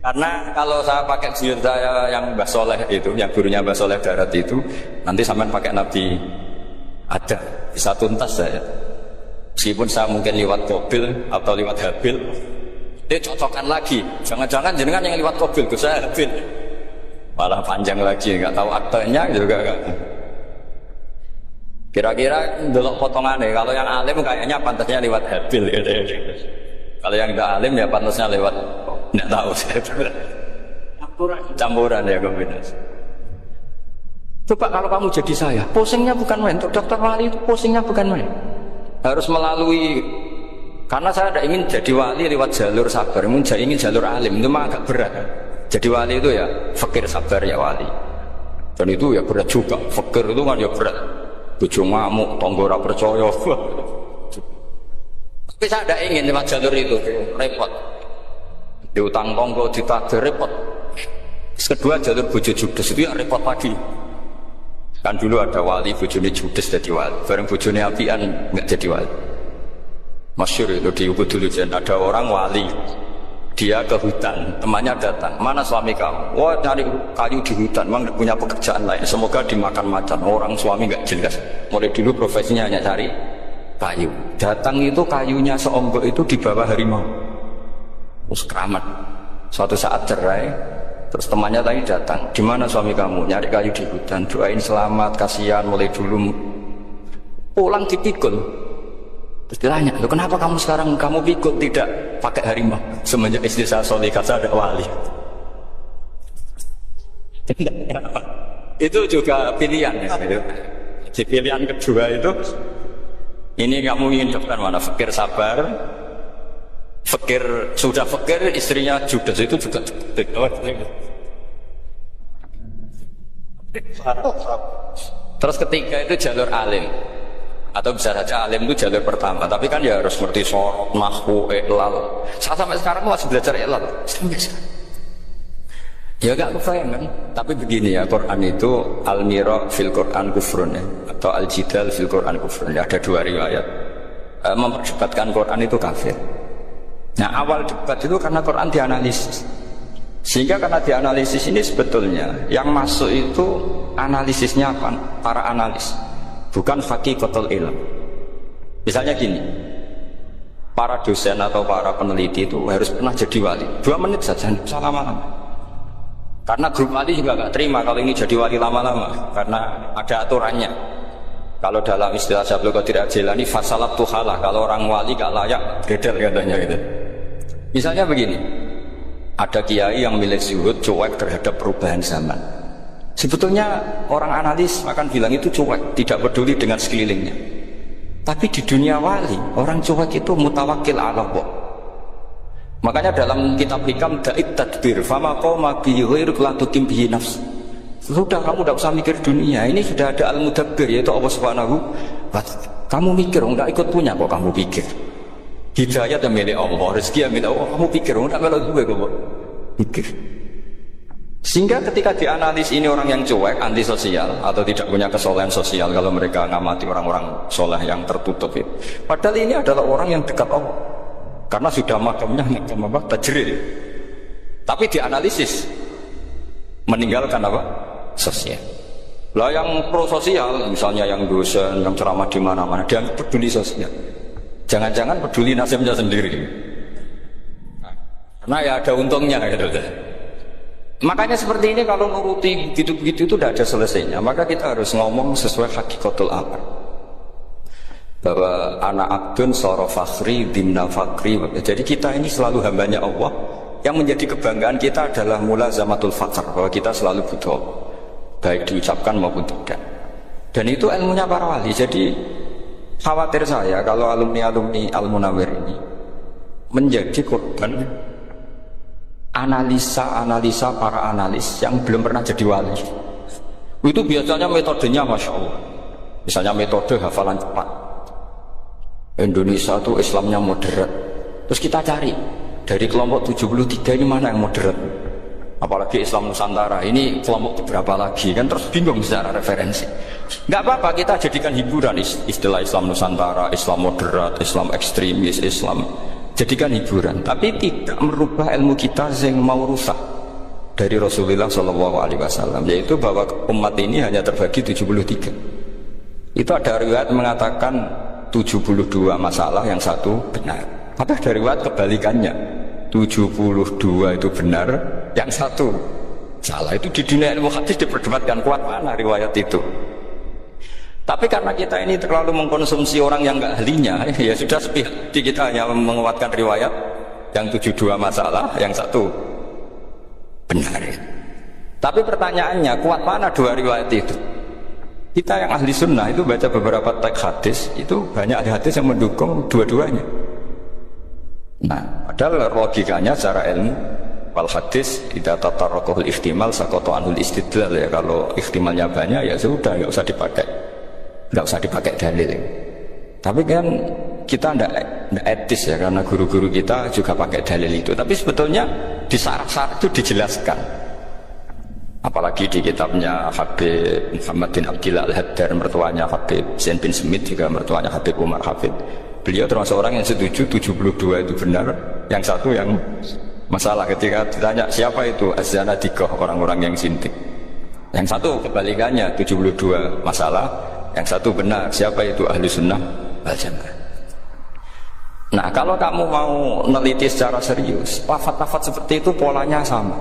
Karena kalau saya pakai buyut saya yang Mbah Soleh itu, yang gurunya Mbah Soleh Darat itu, nanti sampean pakai Nabi Adam bisa tuntas saya. Meskipun saya mungkin lewat Qabil atau lewat Habil, dia cocokkan lagi. Jangan-jangan jenengan yang lewat Qabil, saya Habil. Malah panjang lagi, nggak tahu aktenya juga nggak. Kira-kira delok potongannya. Kalau yang alim kayaknya pantasnya lewat Habil. Gitu. Kalau yang tidak alim ya pantasnya lewat nggak tahu. Campuran ya kombinasi. Coba kalau kamu jadi saya, pusingnya bukan main. Untuk dokter wali itu pusingnya bukan main. Harus melalui, karena saya tidak ingin jadi wali lewat jalur sabar, ingin jalur alim, itu mah agak berat. Jadi wali itu ya fakir sabar ya wali, dan itu ya berat juga. Fakir itu kan ya berat, bojo ngamuk, tonggo ora percaya. Tapi saya tidak ingin lewat jalur itu, repot. Diutang tonggo, ditagih repot. Kedua jalur bojo judes itu ya repot lagi. Kan dulu ada wali bojone judes jadi wali, bareng bojone apian nggak jadi wali. Masyhur itu di Ubud dulu, ada orang wali Dia ke hutan, temannya datang. Mana suami kamu? Wah, cari kayu di hutan. Memang tidak punya pekerjaan lain. Semoga dimakan macan. Orang suami nggak jelas. Mulai dulu profesinya hanya cari kayu. Datang itu kayunya seonggok itu di bawah harimau. Terus keramat. Suatu saat cerai. Terus temannya tadi datang. Di mana suami kamu? Nyari kayu di hutan. Doain selamat, kasihan. Mulai dulu pulang dipikul. Terus ditanya, loh kenapa kamu sekarang kamu pikul tidak pakai harimau? Semenjak istri saya solihah saya ada wali. Itu juga pilihan ya. Di pilihan kedua itu, ini kamu ingin daftar mana? Fakir sabar, fakir sudah fakir istrinya judes itu juga. Terus ketiga itu jalur alim. Atau bisa saja alim itu jalur pertama, tapi kan ya harus ngerti sorot, nahwu, iqlal. Saya sampai sekarang masih belajar iqlal sampai sekarang. Ya gak kebayang kan? Tapi begini ya, Quran itu al-mira fil Quran kufrun ya, atau al-jidal fil Quran kufrun ya, ada dua riwayat. Memperdebatkan Quran itu kafir. Nah awal debat itu karena Quran dianalisis. Sehingga karena dianalisis ini sebetulnya yang masuk itu analisisnya apa? Para analis. Bukan hakikatul ilm. Misalnya gini, para dosen atau para peneliti itu harus pernah jadi wali. 2 menit saja, bisa lama-lama. Karena grup wali juga nggak terima kalau ini jadi wali lama-lama, karena ada aturannya. Kalau dalam istilah Syaikhul Qadir Al-Jilani, fasalat tuhalah, kalau orang wali gak layak, gedel katanya gitu. Misalnya begini, ada kiai yang milik zuhud, cuek terhadap perubahan zaman. Sebetulnya orang analis akan bilang itu cuek, tidak peduli dengan sekelilingnya. Tapi di dunia wali, orang cuek itu mutawakkil ala Allah. Makanya dalam kitab hikam da'it tadbir, fama qoma bi ghairuk la tutim bihi nafs. Sudah kamu tidak usah mikir dunia, ini sudah ada al-mudabbir yaitu Allah Subhanahu wa ta'ala. Kamu mikir, enggak ikut punya kok kamu pikir. Hidayah yang milik Allah, rezeki yang milik Allah, kamu pikir, enggak melok gue kok pikir. Sehingga ketika dianalisis ini orang yang cuek, antisosial atau tidak punya kesolehan sosial kalau mereka ngamati orang-orang soleh yang tertutup itu. Padahal ini adalah orang yang dekat Allah. Karena sudah makamnya makam apa? Tajril. Tapi dianalisis meninggalkan apa? Sosial. Lah yang pro sosial, misalnya yang dosen, yang ceramah di mana-mana, dia peduli sosial. Jangan-jangan peduli nasibnya sendiri. Karena ya ada untungnya gitu. Makanya seperti ini kalau nuruti begitu-begitu itu tidak ada selesainya. Maka kita harus ngomong sesuai hakikatul amr. Bahwa anak abdun soro fakhri dimna fakri. Jadi kita ini selalu hambanya Allah. Yang menjadi kebanggaan kita adalah mulazamatul fakr, bahwa kita selalu butuh, baik diucapkan maupun tidak. Dan itu ilmunya para wali. Jadi khawatir saya kalau alumni-alumni Al-Munawwir ini menjadi korban analisa para analis yang belum pernah jadi wali. Itu biasanya metodenya Masya Allah. Misalnya metode hafalan cepat. Indonesia itu Islamnya moderat. Terus kita cari dari kelompok 73 ini mana yang moderat. Apalagi Islam Nusantara ini kelompok berapa lagi kan, terus bingung secara referensi. Nggak apa-apa, kita jadikan hiburan istilah Islam Nusantara, Islam moderat, Islam ekstremis, Islam. Jadikan hiburan, tapi tidak merubah ilmu kita yang mau rusak dari Rasulullah SAW, yaitu bahwa umat ini hanya terbagi 73. Itu ada riwayat mengatakan 72 masalah, yang satu benar. Tapi ada riwayat kebalikannya, 72 itu benar, yang satu salah. Itu di dunia ilmu hadis diperdebatkan, kuat mana riwayat itu. Tapi karena kita ini terlalu mengkonsumsi orang yang nggak ahlinya, ya sudah sepihak. Kita hanya menguatkan riwayat yang 72 masalah, yang satu benar. Tapi pertanyaannya, kuat mana dua riwayat itu? Kita yang ahli sunnah itu baca beberapa teks hadis, itu banyak ahli hadis yang mendukung dua-duanya. Nah, padahal logikanya secara ilmu, wal hadis idza tatarraqul ihtimal saqata anul istidlal, ya kalau ihtimalnya banyak ya sudah nggak usah dipakai dalil. Tapi kan kita tidak etis ya, karena guru-guru kita juga pakai dalil itu. Tapi sebetulnya di syarat-syarat itu dijelaskan. Apalagi di kitabnya Habib Muhammad bin Abdillah Al-Haddar, mertuanya Habib Zain bin Smith, juga mertuanya Habib Umar Hafid. Beliau termasuk orang yang setuju 72 itu benar, yang satu yang Masalah ketika ditanya siapa itu az-zanadiqah, orang-orang yang sinting. Yang satu kebalikannya 72 masalah, yang satu benar, siapa itu ahli sunnah wal jamaah. Nah kalau kamu mau meneliti secara serius, lafaz-lafaz seperti itu polanya sama.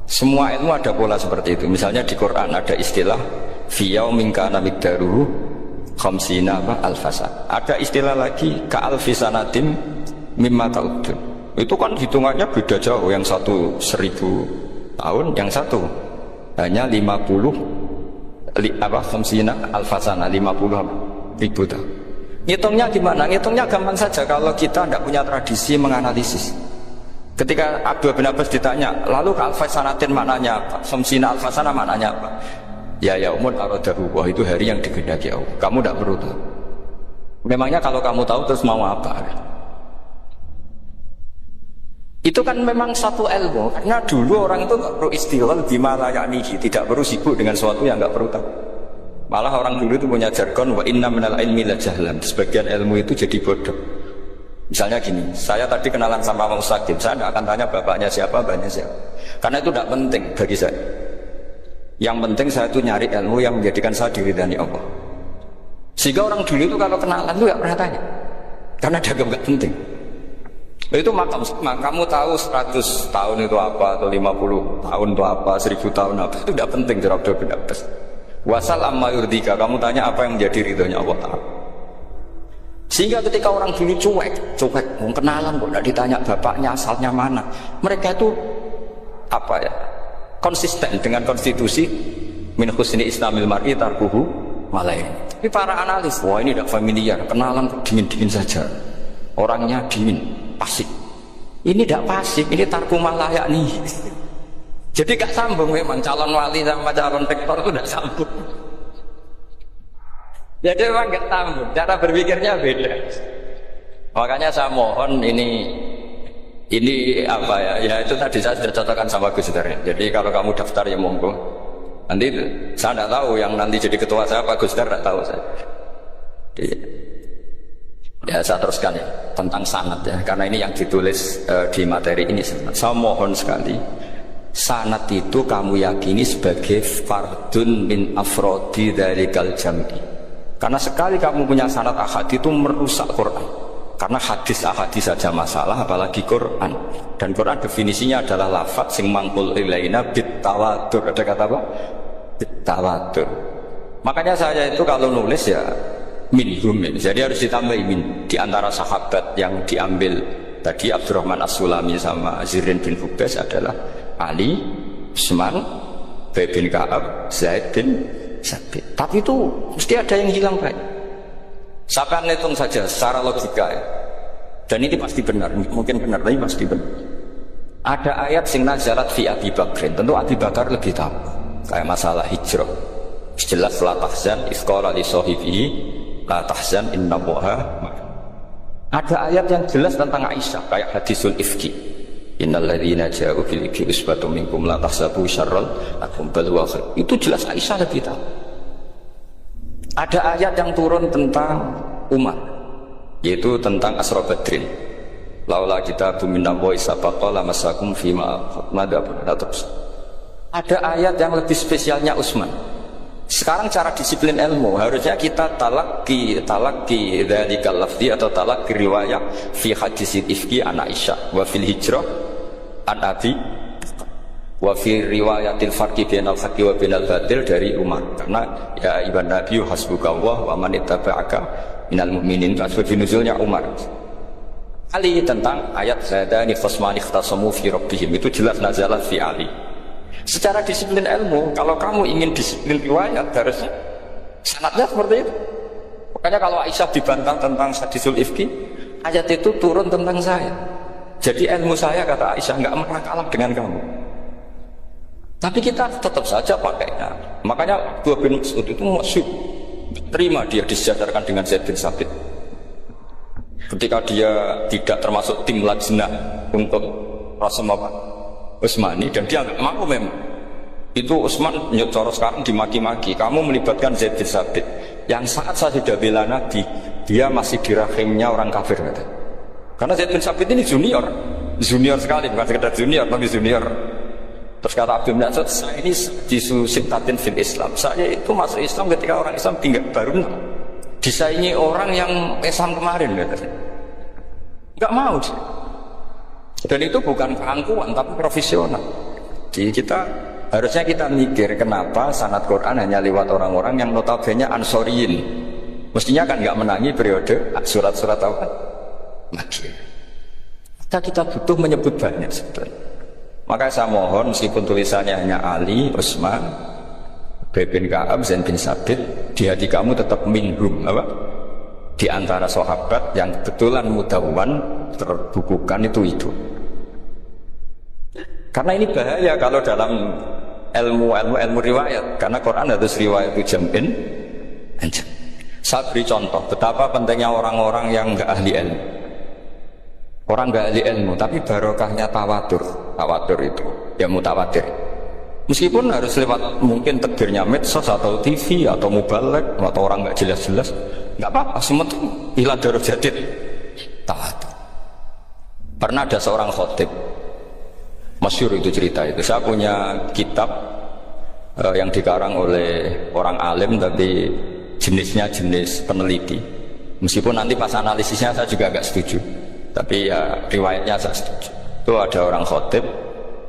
Semua ilmu ada pola seperti itu. Misalnya di Quran ada istilah fi yaumin kana miqdaruhu khamsina alfasa. Ada istilah lagi ka alfisanatin mimma ta'udun. Itu kan hitungannya beda jauh. Yang satu 1000 tahun, yang satu hanya 50 khamsina alfasana, 50.000 tahun. Ngitungnya gimana? Ngitungnya gampang saja kalau kita tidak punya tradisi menganalisis. Ketika Abdul bin Abbas ditanya, lalu alfasanatin maknanya apa? Khamsina alfasana maknanya apa? Ya yaumul aradahu, wah itu hari yang dikehendaki Allah. Kamu tidak perlu tahu. Memangnya kalau kamu tahu terus mau apa? Itu kan memang satu ilmu, karena dulu orang itu nggak perlu istighfar bima la ya'nihi, tidak perlu sibuk dengan sesuatu yang nggak perlu tahu. Malah orang dulu itu punya jargon wa inna minal ilmi la jahlan. Sebagian ilmu itu jadi bodoh. Misalnya gini, saya tadi kenalan sama Pak Mustaqim, saya tidak akan tanya bapaknya siapa, bapaknya siapa, karena itu tidak penting bagi saya. Yang penting saya itu nyari ilmu yang menjadikan saya diridhani Allah. Sehingga orang dulu itu kalau kenalan itu nggak pernah tanya, karena dianggap nggak penting. Itu makam, kamu tahu 100 tahun itu apa, atau 50 tahun itu apa, 1000 tahun apa, itu tidak penting. Jawab Abdul bin Abbas. Wasal amma yurdika, kamu tanya apa yang menjadi ridhonya Allah Ta'ala. Sehingga ketika orang dulu cuek, mau kenalan kok tidak ditanya bapaknya asalnya mana, mereka itu apa ya, konsisten dengan konstitusi min husni islamil mar'i tarkuhu malain. Tapi para analis, wah ini tidak familiar, kenalan kok dingin-dingin saja, orangnya dingin, pasif. Ini tidak pasif, ini tarku malayak nih. Jadi gak sambung memang calon wali sama calon rektor itu tidak sambung. Jadi memang gak sambung, cara berpikirnya beda. Makanya saya mohon ini apa ya? Ya itu tadi saya sudah cocokkan sama Gus Dar. Jadi kalau kamu daftar ya monggo. Nanti saya tidak tahu yang nanti jadi ketua saya Pak Gus Dar, tidak tahu saya. Ya saya teruskan ya tentang sanad ya, karena ini yang ditulis di materi ini. Saya mohon sekali, sanad itu kamu yakini sebagai fardun min afrodi dzalikal jam'i. Karena sekali kamu punya sanad ahad itu merusak Quran. Karena hadis saja masalah, apalagi Quran. Dan Quran definisinya adalah lafaz sing mangkul ilaina bit tawatur. Ada kata apa? Bit tawatur. Makanya saya itu kalau nulis ya minhum, jadi harus ditambah min. Di antara sahabat yang diambil tadi Abdurrahman As-Sulami sama Zirin bin Hubes adalah Ali, Utsman, Ubay bin Ka'ab, Zaid bin Sabit. Tapi itu mesti ada yang hilang banyak. Saya hitung saja secara logika ya. Dan ini pasti benar, mungkin benar tapi pasti benar. Ada ayat sing nazalat fi Abi Bakrin, tentu Abi Bakar lebih tahu. Kayak masalah hijrah. Jelas la tahzan ifqala li sahibihi la tahzan innallaha. Ada ayat yang jelas tentang Aisyah kayak hadisul ifki. Innalladzina ja'u fil ifki usbatun minkum la tahsabu syarral lakum bal huwa khair. Itu jelas Aisyah lebih tahu. Ada ayat yang turun tentang Umar, yaitu tentang Asra Badrin. Laula kitabun minallahi sabaqa lamasakum fima madabun. Ada ayat yang lebih spesialnya Utsman. Sekarang cara disiplin ilmu harusnya kita talaqi dzalikal lafzi atau talaqi riwayah fi hadisil ifki an Aisyah wa fil hijrah an Abi wa fi riwayatil farqi bainal haqqi wa bainal batil dari Umar. Karena ya ibn Nabi hasbukallah wa man ittaba'aka minal mu'minin, asbab nuzulnya Umar. Ali tentang ayat zadani khasmani ikhtasamu fi rabbihim, itu jelas nazalat fi Ali. Secara disiplin ilmu, kalau kamu ingin disiplin riwayat, harusnya sanadnya seperti itu. Makanya kalau Aisyah dibantah tentang hadisul ifki, ayat itu turun tentang saya. Jadi ilmu saya, kata Aisyah, nggak pernah kalah dengan kamu. Tapi kita tetap saja pakainya. Makanya Abdullah bin Mas'ud itu masyhur, terima dia disejajarkan dengan Zaid bin Sabit. Ketika dia tidak termasuk tim lajnah untuk Rasulullah Utsmani, dan dia nggak mau memang. Itu Utsman nyocor sekarang dimaki-maki, kamu melibatkan Zaid bin Sabit yang saat saya sudah bela Nabi, dia masih di rahimnya orang kafir kata. Karena Zaid bin Sabit ini junior, junior sekali, bukan sekedar junior tapi junior. Terus kata Abdul Nasr, saya ini jisu sitatin fil Islam, saya itu masuk Islam ketika orang Islam tinggal baru disaingi orang yang Islam kemarin, nggak mau sih. Dan itu bukan keangkuhan tapi profesional. Jadi harusnya kita mikir kenapa sanad Quran hanya lewat orang-orang yang notabene ansoriyin. Mestinya kan nggak menangi periode surat-surat apa? Makiyah. Kita butuh menyebut banyak sebetulnya. Maka saya mohon meskipun tulisannya hanya Ali, Utsman, bin Ka'ab, Zain bin Sabit, di hati kamu tetap minhum apa? Di antara sahabat yang kebetulan mudawwan terbukukan itu. Karena ini bahaya kalau dalam ilmu riwayat, karena Quran harus riwayat itu jam'in. Saya beri contoh betapa pentingnya orang-orang yang enggak ahli ilmu. Orang enggak ahli ilmu tapi barokahnya tawatur itu ya mutawatir. Meskipun harus lewat mungkin takdirnya medsos atau TV atau mubalek atau orang enggak jelas-jelas, enggak apa-apa, sementing ila darajatid tawatur. Pernah ada seorang khatib masyhur itu cerita itu. Saya punya kitab yang dikarang oleh orang alim tapi jenisnya jenis peneliti. Meskipun nanti pas analisisnya saya juga agak setuju, tapi ya riwayatnya saya setuju. Itu ada orang khatib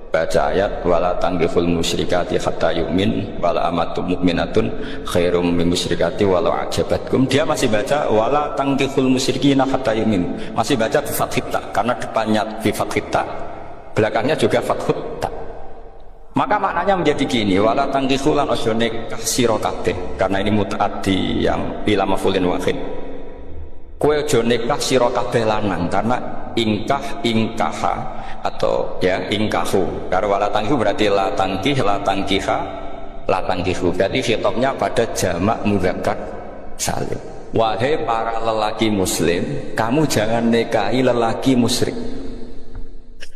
baca ayat wala tanggihul musyrikati hatta yu'min wala amatum mu'minatun khairum min musyrikati walau ajabatkum. Dia masih baca wala tanggihul musyrikina hatta yu'min, masih baca bi fathita karena depannya bi fathita, belakangnya juga fathut ta. Maka maknanya menjadi gini, wala tangkihu lan ojo nikah sira kabeh, karena ini mutaaddi yang bila mafulin wahid. Kowe ojo nikah sira kabeh lanang, karena ingkaha atau ya ingkahu. Karena wala tangkihu berarti la tangkiha, la tangkihu. Berarti khitabnya pada jamak mudzakkar salim. Wahai para lelaki muslim, kamu jangan nikahi lelaki musyrik.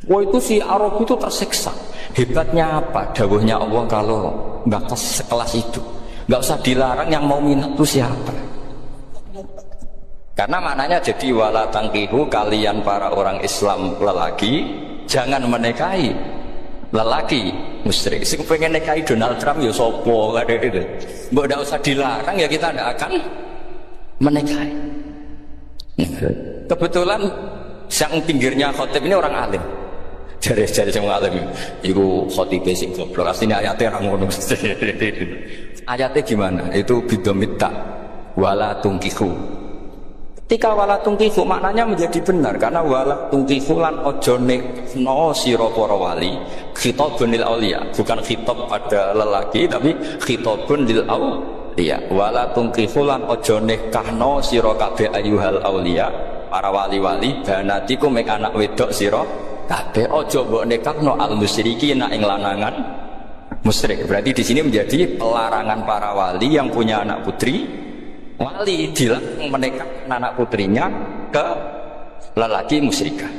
Wah, itu si Arab itu tersiksa. Hebatnya apa? Dawuhnya Allah kalau bakas sekelas itu nggak usah dilarang, yang mau minat itu siapa? Karena maknanya jadi wala tangkihu, kalian para orang Islam lelaki jangan menikahi lelaki musyrik. Sing pengen nikahi Donald Trump ya sopo ada itu. Mbok nggak usah dilarang ya kita tidak akan menikahi. Kebetulan yang pinggirnya khotib ini orang alim. Jari yang alim itu khotib basic goblok. Aslinya ayatnya orang ngono. Ayatnya gimana? Itu bidomita wala tungkihu. Ketika wala tungkihu maknanya menjadi benar, karena wala tungkihu lan ojo nekno sira para wali, khitabun lil auliya, bukan khitab pada lelaki tapi khitabun lil auliya. Wala tungkihu lan ojo nekahno sira kabeh ayyuhal auliya, para wali-wali, banatiku mek anak wedok sira kabeh, ojo mbok nekahno al musyrikin ing lanangan musyrik. Berarti di sini menjadi pelarangan para wali yang punya anak putri wali dilarang menikah anak putrinya ke lelaki musyrikah.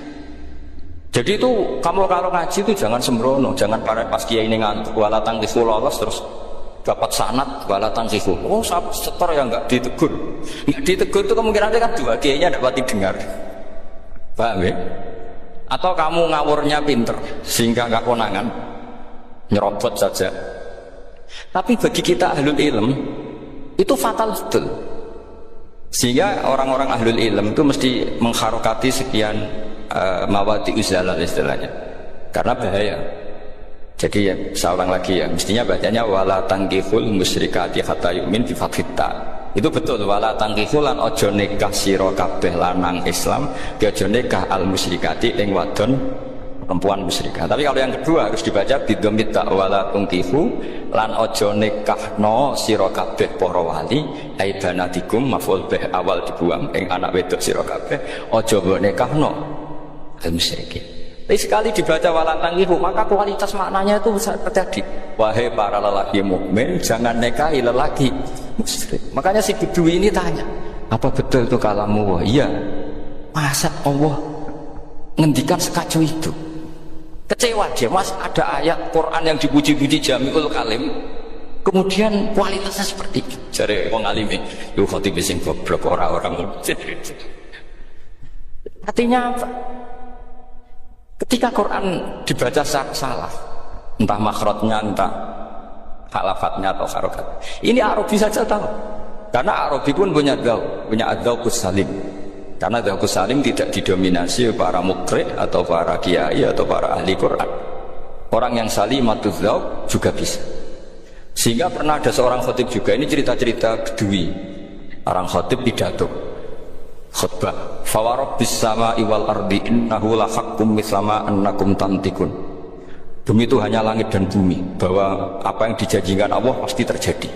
Jadi itu kamu kalau ngaji itu jangan sembrono, jangan pas kiai ini ngantuk wala tangkihu lolos terus dapat sanad wala tangkihu. Oh, setor yang enggak ditegur. Enggak ditegur itu kemungkinannya kan dua kiainya dapat didengar. Paham ya? Atau kamu ngawurnya pinter sehingga enggak konangan, nyerobot saja. Tapi bagi kita ahlul ilm itu fatal betul. Sehingga orang-orang ahlul ilm itu mesti mengharokati sekian mawadi uzalal istilahnya, karena bahaya. Jadi ya, saya ulang lagi ya, mestinya bacanya wala tangkihul musyrikati hatta yu'min bi fathita. Itu betul, wala tangkihul lan ojo nikah sira kabeh lanang Islam, ojo nikah al musyrikati ing wadon perempuan musyrikah. Tapi kalau yang kedua harus dibaca bidomita wala tangkihu lan ojo nikahno sira kabeh para wali aibanatikum, maf'ul bih awal dibuang ing anak wedok sira kabeh, ojo mbok nikahno al musyrikin. Tapi sekali dibaca wala tangkihu maka kualitas maknanya itu bisa terjadi. Wahai para lelaki mukmin, jangan nikahi lelaki musyrik. Makanya si Bedui ini tanya, apa betul itu kalamu? Iya. Masa Allah ngendikan sekacau itu? Kecewa dia, mas ada ayat Quran yang dipuji-puji jami'ul kalim, kemudian kualitasnya seperti itu. Jare wong alime, lu khotib sing goblok orang-orang. Artinya apa? Ketika Quran dibaca secara salah, entah makhrajnya, entah halafatnya atau harokat, ini Arabi saja tahu. Karena Arabi pun punya adzauqus salim. Karena adzauqus salim tidak didominasi para mukri atau para kiai atau para ahli Quran. Orang yang salimatuz dzauq juga bisa. Sehingga pernah ada seorang khatib juga, ini cerita-cerita Bedui. Orang khatib pidato khutbah, fa warabbis samai wal ardi innahu la haqqum mislama annakum tantikun. Demi itu hanya langit dan bumi, bahwa apa yang dijanjikan Allah pasti terjadi.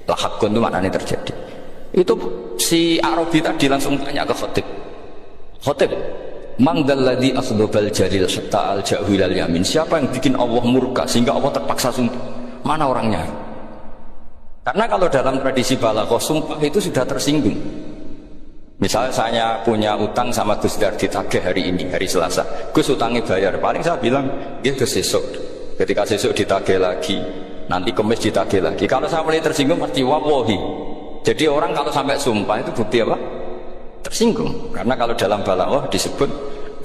La haqqun itu maknanya terjadi. Itu si Arabi tadi langsung tanya ke khatib. Khatib, man dzalladzi asdabal jalil hatta al-ja'hu ilal yamin. Siapa yang bikin Allah murka sehingga Allah terpaksa sumpah? Mana orangnya? Karena kalau dalam tradisi balaghah sumpah itu sudah tersinggung. Misalnya saya punya utang sama Gus Dar ditagih hari ini, hari Selasa. Gus utangnya bayar, paling saya bilang, ya Gus sesuk. Ketika sesuk ditagih lagi, nanti Kamis ditagih lagi. Kalau saya mulai tersinggung pasti wallahi. Jadi orang kalau sampai sumpah itu bukti apa? Tersinggung. Karena kalau dalam balaghah disebut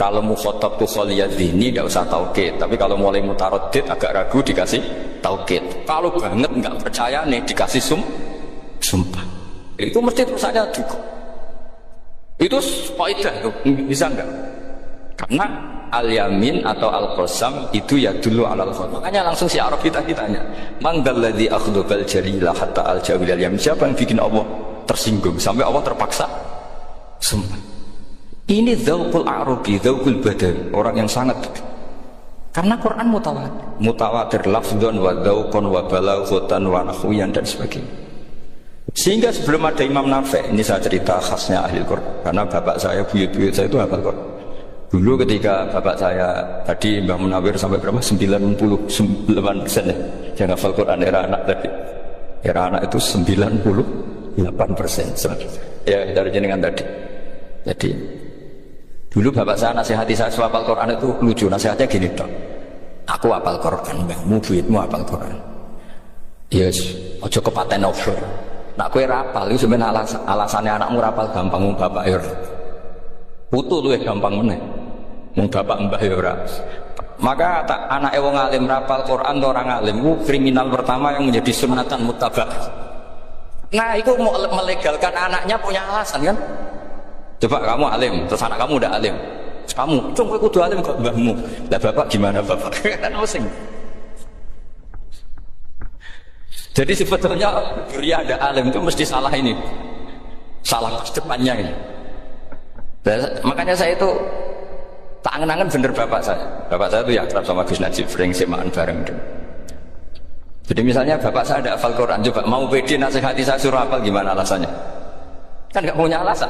kalau mukhatab tu khaliyadzini tidak usah taukid, tapi kalau mulai mutaraddid agak ragu dikasih taukid. Kalau banget nggak percaya nih dikasih sumpah. Itu mesti terusannya cukup. Itu faidah tuh, bisa enggak? Karena al-yamin atau al-qasam itu ya dulu alal khot. Makanya langsung si Arab kita tanya, man dzalladzi akhdabal jalila hatta al-jawil al-yamin. Siapa yang bikin Allah tersinggung sampai Allah terpaksa sumpah? Ini dzauqul Arabi, dzauqul Badawi, orang yang sangat. Karena Quran mutawatir lafdzun wa dzauqun wa balaghatan wa nahwiyan dan sebagainya. Sehingga sebelum ada Imam Nafi', ini saya cerita khasnya ahli Quran, karena bapak saya, buyut-buyut saya itu hafal Quran. Dulu ketika bapak saya tadi Mbah Munawir sampai berapa? 99% ya, yang hafal Quran era anak tadi. Era anak itu 98%. Ya dari jenengan tadi. Jadi dulu bapak saya nasihati saya soal hafal Quran itu lucu, nasihatnya gini toh. Aku hafal Quran, mbahmu buyutmu hafal Quran. Yes, ojo kepaten over. Nak kue rapal itu sebenarnya alasannya anakmu rapal gampang, bapak ya putu lu gampang meneh, bapak mbah ya. Maka anak wong alim rapal Quran atau orang alim itu kriminal pertama yang menjadi sunatan mutabak. Nah itu mau melegalkan anaknya punya alasan kan? Coba kamu alim, terus anak kamu udah alim, terus kamu cuma kudu alim kok mbahmu. Lah bapak gimana bapak? Kan pusing. Jadi sebetulnya Buria ada alim itu mesti salah ini, salah pas depannya ini. Makanya saya itu tak angen-angen bener bapak saya. Bapak saya itu ya akrab sama Gus Najib, sering semaan bareng. Jadi misalnya bapak saya ada hafal Quran, coba mau pede nasihati saya suruh hafal gimana alasannya? Kan nggak punya alasan.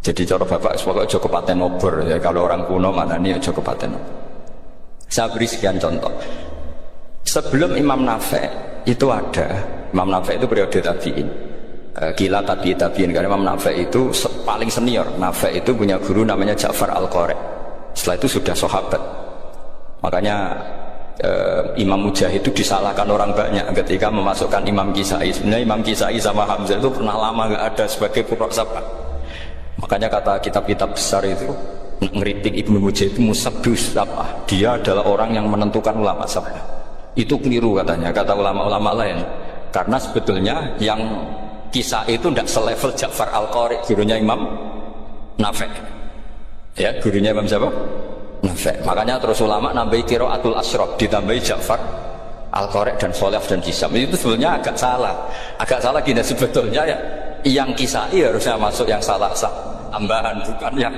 Jadi cara bapak pokoknya Joko Paten obor ya, kalau orang kuno mana nih Joko Paten obor. Saya beri sekian contoh. Sebelum Imam Nafi' itu ada, Imam Nafi' itu periode tabi'in, gila tabi'in, karena Imam Nafi' itu paling senior. Nafi' itu punya guru namanya Ja'far Al-Qari. Setelah itu sudah sahabat. Makanya Imam Mujahid itu disalahkan orang banyak ketika memasukkan Imam Kisai. Sebenarnya Imam Kisai sama Hamzah itu pernah lama nggak ada sebagai qurra sab'ah. Makanya kata kitab-kitab besar itu ngeritik Ibnu Mujahid itu musabbus sab'ah. Dia adalah orang yang menentukan ulama sab'ah. Itu keliru katanya, kata ulama-ulama lain. Karena sebetulnya yang kisah itu tidak selevel Ja'far Al-Qari, gurunya Imam Nafi'. Ya, gurunya Imam siapa? Nafi'. Makanya terus ulama nambahi qiraatul asyraf, ditambahi Ja'far Al-Qari dan Khalaf dan Hisam. Itu sebetulnya agak salah. Agak salah gini sebetulnya ya. Yang kisah harusnya masuk yang salah tambahan, bukan yang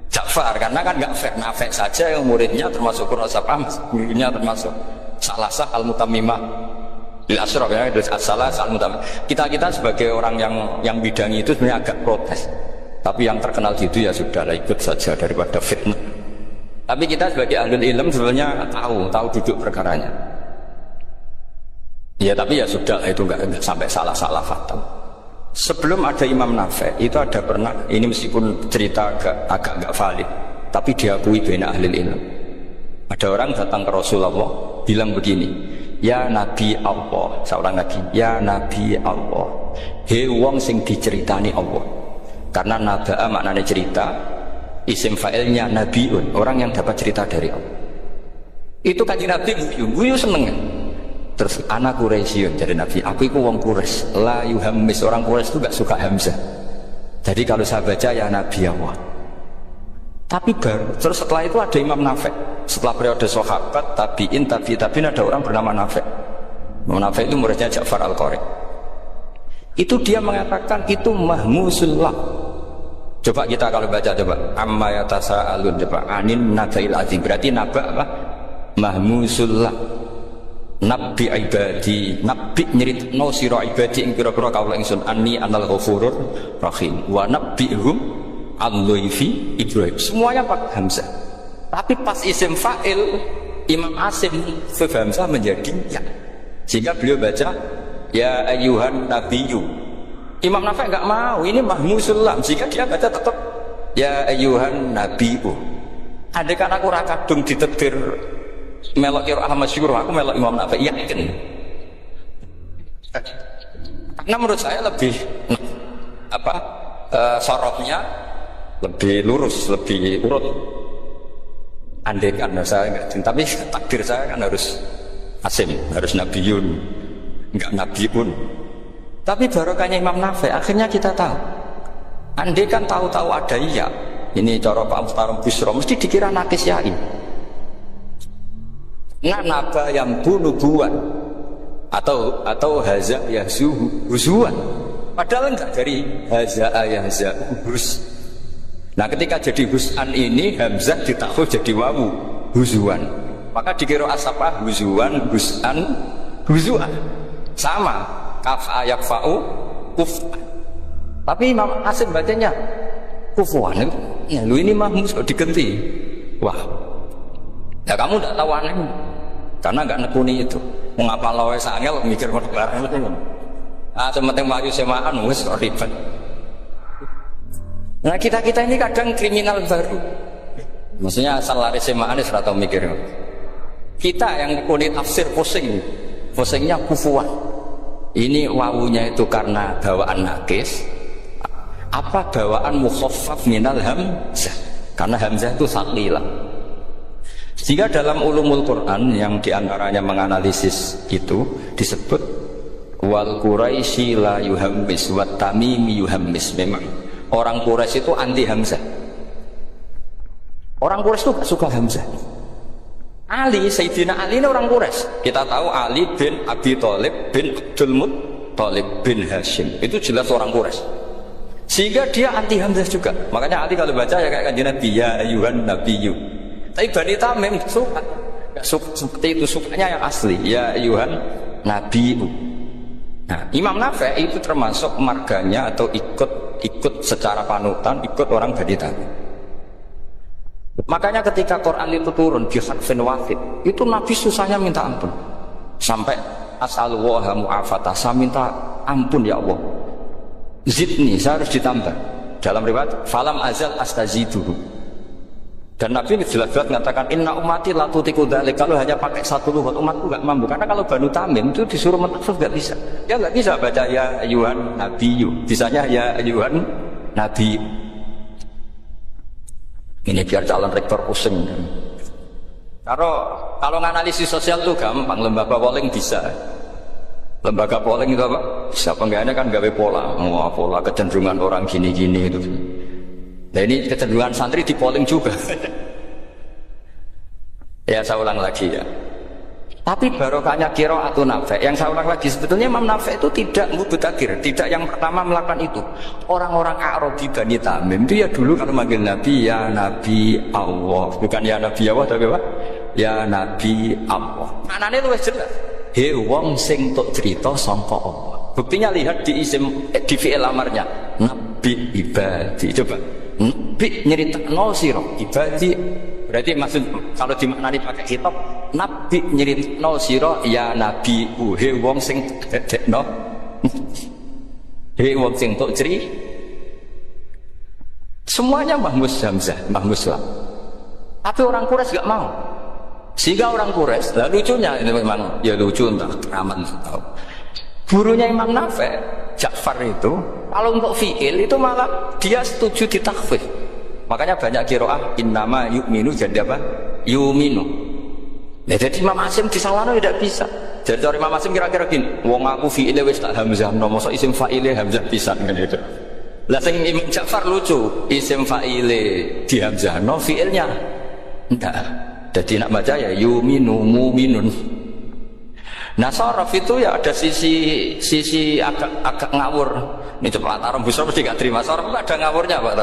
Ja'far, karena kan nggak fair. Nafi' saja yang muridnya termasuk Qurra Sab'ah, gurunya termasuk Salasah Al-Mutammimah lil Asyraf ya, terus As-Salasah Al-Mutammimah. Kita sebagai orang yang bidangi itu sebenarnya agak protes. Tapi yang terkenal gitu ya sudahlah, ikut saja daripada fitnah. Tapi kita sebagai ahlul ilm sebenarnya tahu duduk perkaranya. Ya tapi ya sudah, itu enggak sampai salah fatal. Sebelum ada Imam Nafi' itu ada pernah, ini meskipun cerita agak enggak valid, tapi diakui bena ahlul ilm. Ada orang datang ke Rasulullah bilang begini, ya Nabi Allah, seorang Nabi, ya Nabi Allah, he wong sing diceritani Allah. Karena naba'a maknanya cerita, isim fa'ilnya nabiun, orang yang dapat cerita dari Allah. Itu kanjeng Nabi guyu seneng. Terus anak Quraisyun, jadi Nabi, aku itu wong Quraisy, la yuhammis, orang Quraisy itu gak suka hamzah. Jadi kalau saya baca ya Nabi Allah. Tapi baru terus setelah itu ada Imam Nafi'. Setelah periode sahabat, tabi'in ada orang bernama Nafi'. Imam Nafi' itu muridnya Ja'far Al-Qari. Itu dia mengatakan itu mahmusullah. Coba kita kalau baca coba amma yatasaalun, coba anin nabail azim, berarti naba apa? Mahmusullah. Nabi ibadi, nabi nyeritno sira ibadi ing pira-pira kawula ingsun anni anal ghafurur rahim wa nabbihum al-dhaifi Ibrahim. Semuanya pakai hamzah. Tapi pas isim fa'il Imam Asim hamzah menjadi ya. Sehingga beliau baca ya ayyuhan nabiyyu. Imam Nafi' enggak mau, ini mahmusullah. Sehingga dia baca tetap ya ayyuhan nabiyyu. Andai kan aku ra kadung ditetir melok qiraah masyhur, aku melok Imam Nafi' yakin. Karena menurut saya lebih sorotnya lebih lurus, lebih urut. Andai kan saya enggak, tapi takdir saya kan harus Asim, harus Nabiyun, enggak Nabiun. Tapi barokahnya Imam Nafi' akhirnya kita tahu. Andai kan tahu-tahu ada iya, ini cara Pak Mustarom Busro mesti dikira nakis yain. Naba yang bunubuan atau haza yahzu huzuan, padahal enggak dari haza yahza huz. Nah ketika jadi huzan ini hamzah ditakhuf jadi wawu huzuan, maka dikira asapa huzuan huzan huzuan sama kaf ayak fa'u kuf. Tapi Imam Asim bacanya kufuan. Ya lu ini mahmus kok diganti. Wah, ya kamu tidak tahu aneh karena nggak nekuni itu. Mengapa lo sangel mikir barang itu? Ah, sementing maju semaan wis kok ribet. Nah kita ini kadang kriminal baru. Maksudnya asal lari semaan wis ora tau mikir. Kita yang nekuni tafsir pusingnya kufuan. Ini wawunya itu karena bawaan nakis. Apa bawaan mukhaffaf minal hamzah? Karena hamzah itu saqilah. Sehingga dalam ulumul Quran yang diantaranya menganalisis itu disebut wal Quraisy la yuhammis wat tamimi yuhammis. Memang orang Quraisy itu anti hamzah. Orang Quraisy itu gak suka hamzah. Ali, Sayyidina Ali ini orang Quraisy. Kita tahu Ali bin Abi Thalib bin Abdul Muttalib bin Hashim. Itu jelas orang Quraisy. Sehingga dia anti hamzah juga. Makanya Ali kalau baca ya kayak kanjeng Nabi ya ayyuhan nabiyyu. Tapi Bani Tamim suka, seperti itu sukanya yang asli ya ayyuhan nabiyyu. Nah, Imam Nafi' itu termasuk marganya atau ikut secara panutan ikut orang Bani Tamim. Makanya ketika Quran itu turun bi harfin wahid, itu Nabi susahnya minta ampun. Sampai asalullah mu'afatah, saya minta ampun ya Allah. Zidni, saya harus ditambah. Dalam riwayat falam azal astaziduhu. Dan Nabi jelas-jelas mengatakan inna ummati la tutiku dzalik. Kalau hanya pakai satu lughat umatku enggak mampu. Karena kalau Banu Tamim itu disuruh mentafsir enggak bisa. Ya enggak bisa baca ya ayyuhan nabiyyu. Bisanya ya ayyuhan nabi. Ini biar calon rektor pusing. Kalau nganalisis sosial itu gampang, lembaga polling bisa. Lembaga polling itu apa? Bisa penggawaannya kan gawe pola, pola kecenderungan orang gini-gini itu. Nah ini kecenderungan santri di polling juga. Ya saya ulang lagi ya. Tapi barokahnya qiraatun Nafi'. Yang saya ulang lagi sebetulnya Imam Nafi' itu tidak mubtadhir, tidak yang pertama melakukan itu. Orang-orang Arabi Bani Tamim itu ya dulu kalau manggil Nabi ya Nabi Allah, bukan ya Nabi Allah tapi apa? Ya Nabi Allah. Maknanya itu jelas. He wong sing tok cerita sangka Allah. Buktinya lihat di isim di fi'il amarnya Nabi ibadi. Coba Nabi nyeritakno sira ibadi. Berarti maksud kalau dimaknani pakai kitab Nabi nyeritakno sira ya Nabi he wong sing dedekno. He wong sing tok ceri. Semuanya mahmus hamzah, mahmus lam. Tapi orang Quraisy enggak mau. Sehingga orang Quraisy, lah lucunya ini memang ya lucu entah aman tahu. Gurunya Imam Nafi' Ja'far itu kalau untuk fi'il itu malah dia setuju ditakhfif. Makanya banyak qiraah innama yu'minu jadi apa? Yu'minu. Nah, jadi Imam Asim disalahno tidak bisa. Jadi cara Imam Asim kira-kira gini, wong aku fi'ile wis tak hamzah, mosok isim fa'ile hamzah pisan kan itu. Lah sing Imam Ja'far lucu, isim fa'ile di hamzahno fi'ilnya enggak. Jadi nak baca ya yu'minu mu'minun. Nah sorof itu ya ada sisi agak ngawur. Ini cepat Aram Busra mesti gak terima. Sorof itu ada ngawurnya Pak.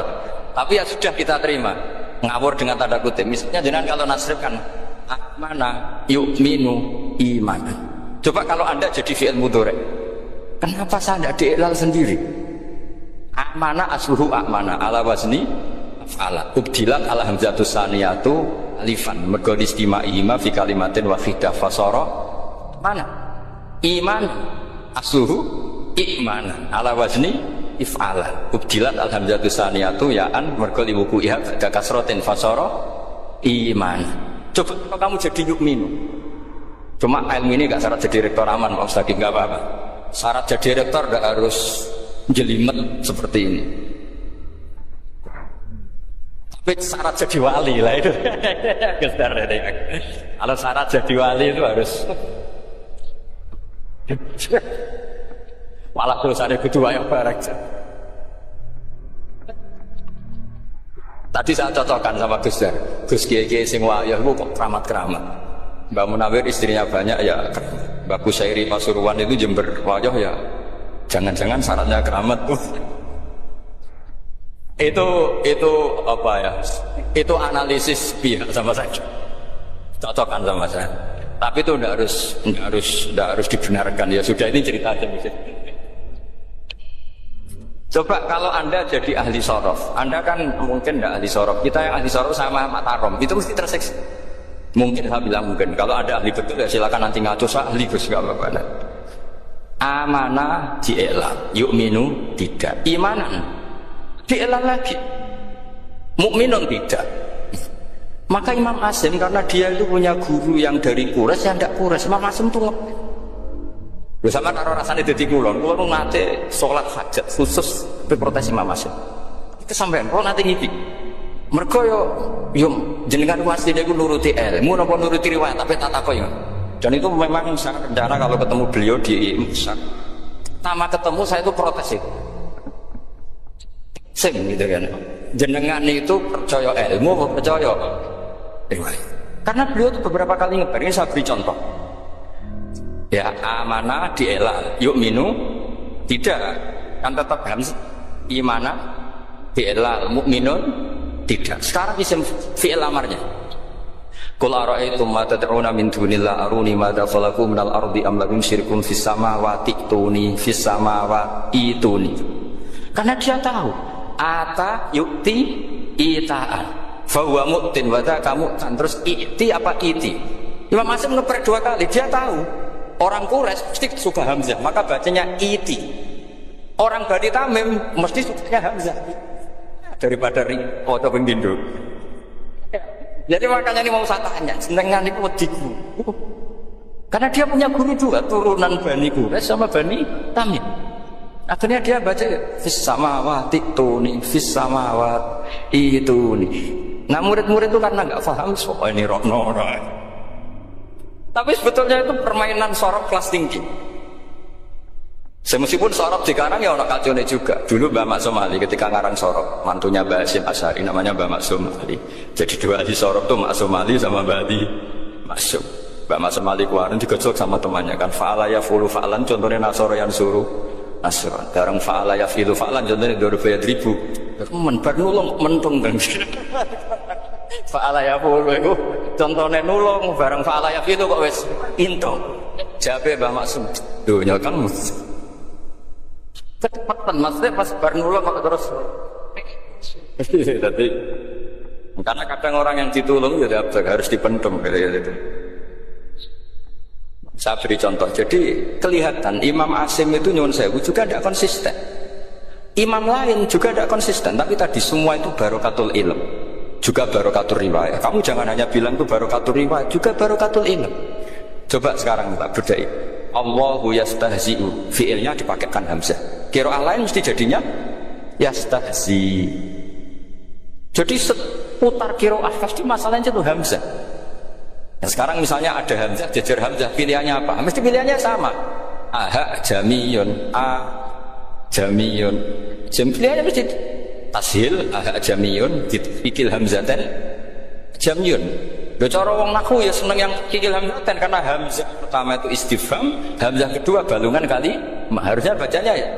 Tapi ya sudah kita terima. Ngawur dengan tanda kutip. Misalnya jangan kalau nasrif kan mana yu'minu iman. Coba kalau anda jadi fi'il mudhari, kenapa saya tidak diiklal sendiri? Amana asluhu amana ala wazni af'ala. Ubdilat ala hamzatus saniyatu alifan. Mergo istima'ihima fi kalimatin wahidah fasara mana? Iman asluhu i'manan ala wazni if'ala. Ubdilat al hamzatus saniyatu ya'an mergo liwuku'iha ba'da kasratin fasara iman. Coba kalau kamu jadi yu'minu. Cuma ilmu ini gak syarat jadi rektor aman Pak Ustaz, gak apa-apa. Syarat jadi rektor gak harus jelimet seperti ini. Tapi syarat jadi wali lah itu. Kalau syarat jadi wali itu harus malah dosanya kedua yang barang. Tadi saya cocokkan sama Gus Dar. Gus Kiai sing wayah ku kok keramat-keramat. Mbak Munawir istrinya banyak ya keramat. Mbak Kusairi Pasuruan itu Jember wayah ya. Jangan-jangan syaratnya keramat. Itu apa ya? Itu analisis pihak sama saya. Cocokkan sama saya. Tapi itu tidak harus dibenarkan ya. Sudah ini cerita aja bisa. Coba kalau anda jadi ahli sorof, anda kan mungkin tidak ahli sorof. Kita yang ahli sorof sama matarom itu mesti terseksa. Mungkin saya bilang mungkin. Kalau ada ahli betul ya silakan nanti ngaco saya ahli Gus gak apa-apa. Amanah di'elal, yu'minu tidak, imanan di'elal lagi, mukminun tidak. Maka Imam Asim karena dia itu punya guru yang dari Quraisy yang tidak Quraisy, Imam Asim itu lho sama karo rasane dadi kulon nate salat hajat khusus protes Imam Asim. Itu sampean kok nate ngipi. Mergo yo jenengan wasine iku nuruti ilmu napa nuruti riwayat tapi tak takoki. Dan itu memang sangat rencana kalau ketemu beliau di Musak. Pertama ketemu saya itu protes itu. Sing gitu kan. Jenengan itu percaya ilmu apa percaya riwayat? Karena beliau itu beberapa kali ngebar, ini saya beri contoh. Ya amanah di'elal yu'minu tidak kan tetap hamzah imana di'elal mu'minun tidak. Sekarang isim fi'il amarnya qul ara'aytum ma tad'una min dunillah aruni madza khalaqu minal ardi am lahum syirkun fis samawati tuni fis samawati tuni. Karena dia tahu ata yu'ti ita'an fa huwa mu'tin wa ta kamu terus i'ti apa iti. Imam Asim ngeprek dua kali, dia tahu orang Quraisy mesti suka hamzah, maka bacanya iti. Orang Bani Tamim mesti sukanya hamzah daripada atau pendindo. Jadi makanya ini mau saya tanya, jenengan itu wediku. Karena dia punya guru juga turunan Bani Quraisy sama Bani Tamim. Akhirnya dia baca fis samawati tuni fis samawati tuni. Nah murid-murid itu karena nggak paham, so ini rokno. Tapi sebetulnya itu permainan sorok kelas tinggi. Meskipun sorok dikarang ya orang kacaunya juga. Dulu Mbak Mak Somali ketika ngarang sorok, mantunya Mbak Hasyim Asy'ari namanya Mbak Mak Somali. Jadi dua ahli sorok tuh Mak Somali sama Mbak Adi Maksum. Mbak Mak Somali kemarin digosok sama temannya kan. Fa'ala yafulu fa'lan contohnya nasoro yang suruh nasron. Darang fa'ala yafilu fa'lan contohnya 2.000. Menbar nulung mentung kan. Fa'ala yafulu itu contohnya nulung bareng fa'ala yafilu kok wes intong. Jabe Mbak Maksum. Duh nyokan cepetan maksudnya pas bar nulung kok terus. Jadi karena kadang orang yang ditulung ya harus dipendem gitu. Saya beri contoh. Jadi kelihatan Imam Asim itu nyuwun sewu juga tidak konsisten. Imam lain juga tidak konsisten. Tapi tadi semua itu barokatul ilm, juga barokatul riwayat. Kamu jangan hanya bilang itu barokatul riwayat, juga barokatul ilm. Coba sekarang tak bedai. Allahu yastahzi'u, fiilnya dipakaikan hamzah. Qiraah lain mesti jadinya yastahzi. Jadi seputar qiraah pasti masalahnya itu hamzah. Nah, sekarang misalnya ada hamzah, jejer hamzah, pilihannya apa? Mesti pilihannya sama. Aha jamiyun, a jamiyun. Pilihannya mesti tashil, aha jamiyun, dipikil hamzatan jamiyun. Lho cara wong nahwu ya seneng yang kikil hamzatan karena hamzah pertama itu istifham, hamzah kedua balungan kali harusnya bacanya ya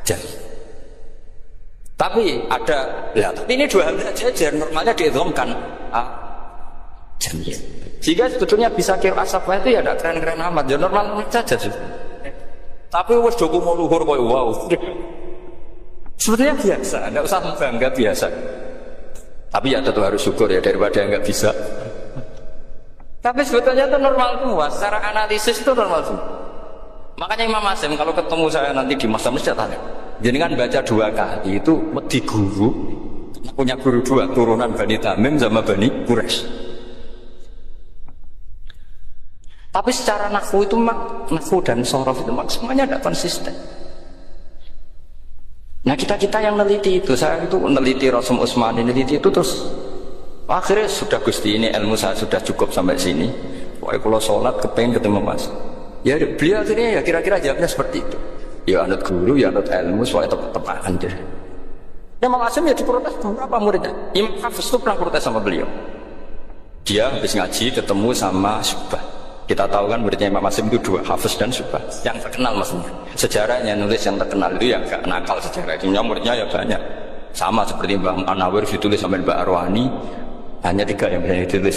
jam. Tapi ada ya, tapi ini dua hamzah jajar normalnya diidghamkan jam. Jika sebetulnya bisa qiraah sabah itu ya tidak keren-keren amat, ya normal saja sih. Tapi wis do kumo luhur koyo wow. Sebetulnya biasa, tidak usah bangga biasa. Tapi ya tentu harus syukur ya daripada nggak bisa. Tapi sebetulnya itu normal semua, secara analisis itu normal semua. Makanya Imam Hasyim kalau ketemu saya nanti di masjid tanya, jenengan baca 2 kali itu di guru, punya guru 2 turunan Bani Tamim sama Bani Quraisy. Tapi secara nahwu itu nahwu dan sorof itu semuanya tidak konsisten. Nah kita yang neliti itu, saya itu neliti Rasul Utsmani, neliti itu terus akhirnya sudah Gusti ini ilmu saya sudah cukup sampai sini. Wah kalau sholat kepengen ketemu Mas. Ya beliau akhirnya ya kira-kira jawabnya seperti itu. Ya anut guru, ya anut ilmu, soalnya tepat-tepatan deh. Imam Hasyim ya diprotes beberapa muridnya. Imam Hafiz itu pernah protes sama beliau. Dia habis ngaji ketemu sama Syubah. Kita tahu kan muridnya Imam Hasyim itu 2, Hafiz dan Syubah. Yang terkenal maksudnya. Sejarahnya nulis yang terkenal itu ya gak nakal sejarah. Muridnya ya banyak. Sama seperti Mbah Munawir ditulis sama Mbah Arwani. Hanya 3 yang bisa ditulis.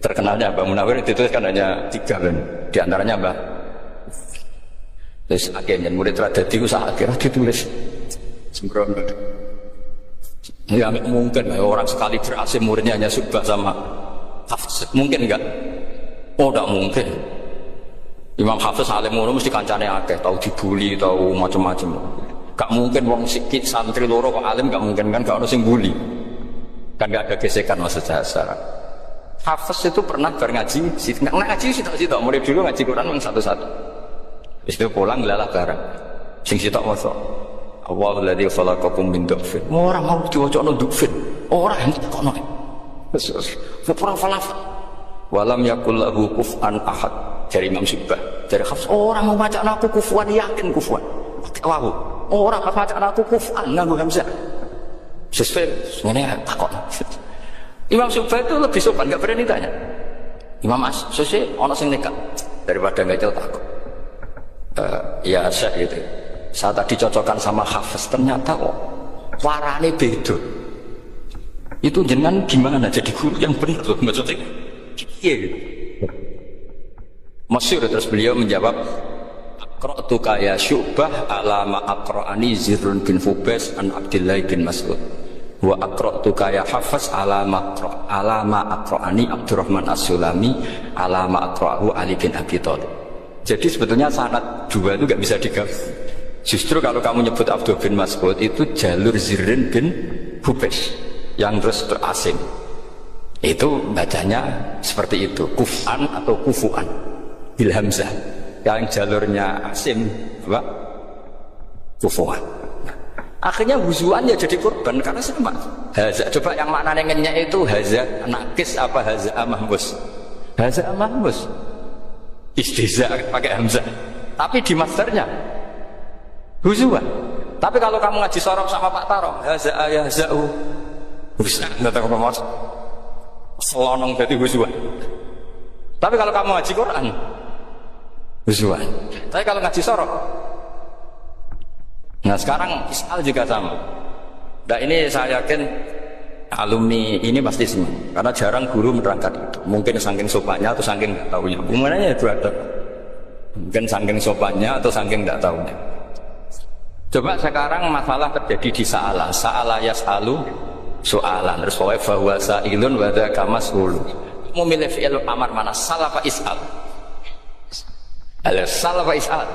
Terkenalnya Mbah Munawir ditulis kan hanya 3 kan. Di antaranya Mbah. Terus akhirnya murid Radadi usaha akhirnya ditulis. Sembrono. Ya mungkin orang sekali berhasil muridnya hanya Syubah sama Hafiz. Mungkin enggak? Oh tidak mungkin. Imam Hafiz alim ngono mesti kancane akeh, tahu dibuli, tahu macam-macam. Gak mungkin wong sikit santri loro kok alim, gak mungkin kan, gak ono sing bully. Kan gak ada gesekan maksud saya secara. Hafiz itu pernah ngaji, ngaji sitok-sitok, mulai dulu ngaji Quran yang satu-satu. Habis itu pulang ngelalah barang. Sing sitok maca. Allahu ladzi khalaqakum min dhafin. Ora mau diwacana dhafin. Ora kono. Terus perang falafel. Walam yakul lahu kuf'an ahad. Dari Imam Syubah, dari Hafiz, orang mau baca aku kufuan, yakin kufuan. Wow, orang baca aku kufuan, nganggo hamzah. Sesuai, sebenarnya takut. Imam Syubah itu lebih sopan, nggak berani tanya. Imam Syekh, ono sing nekat daripada nggak jauh takut. Ya Syekh gitu. Saya tadi cocokkan sama Hafiz, ternyata kok warane beda. Itu jenengan gimana jadi guru yang benar loh, maksudnya? Iya gitu. Masyhur terus beliau menjawab, Aqra'tuka ya Syu'bah ala ma aqra'ani Zirrun bin Fubais an Abdillah bin Mas'ud. Wa aqra'tuka ya Hafiz ala ma aqra'ani Abdurrahman As-Sulami ala ma aqra'ahu Ali bin Abi Thalib. Jadi sebetulnya sanad 2 itu gak bisa digabung. Justru kalau kamu nyebut Abdullah bin Mas'ud itu jalur Zirrun bin Fubais yang terus terasing. Itu bacanya seperti itu, kuf'an atau kufu'an bil hamzah. Yang jalurnya Asim apa? Kufu'an. Akhirnya huzuan ya jadi korban karena sama. Haza, coba yang maknanya ngenyek itu haza nakis apa haza mahmus? Haza mahmus. Istiza pakai hamzah. Tapi di masternya huzuan. Tapi kalau kamu ngaji sorok sama Pak Taro, haza ayahza'u. Bisa enggak tahu apa selonong jadi huzuan. Tapi kalau kamu ngaji Quran huzuan. Tapi kalau ngaji sorok. Nah sekarang Is'al juga sama. Nah ini saya yakin alumni ini pasti semua, karena jarang guru menerangkan itu. Mungkin saking sopannya atau saking nggak tahunya. Hubungannya itu ada. Mungkin saking sopannya atau saking nggak tahunya. Coba sekarang masalah terjadi di Sa'ala. Sa'ala yas'alu soalan. Terus pokoknya bahwa sa'ilun wa dzaka mas'ul. Mau milih fi'il amar mana? Salah apa is'al? Salah apa is'al?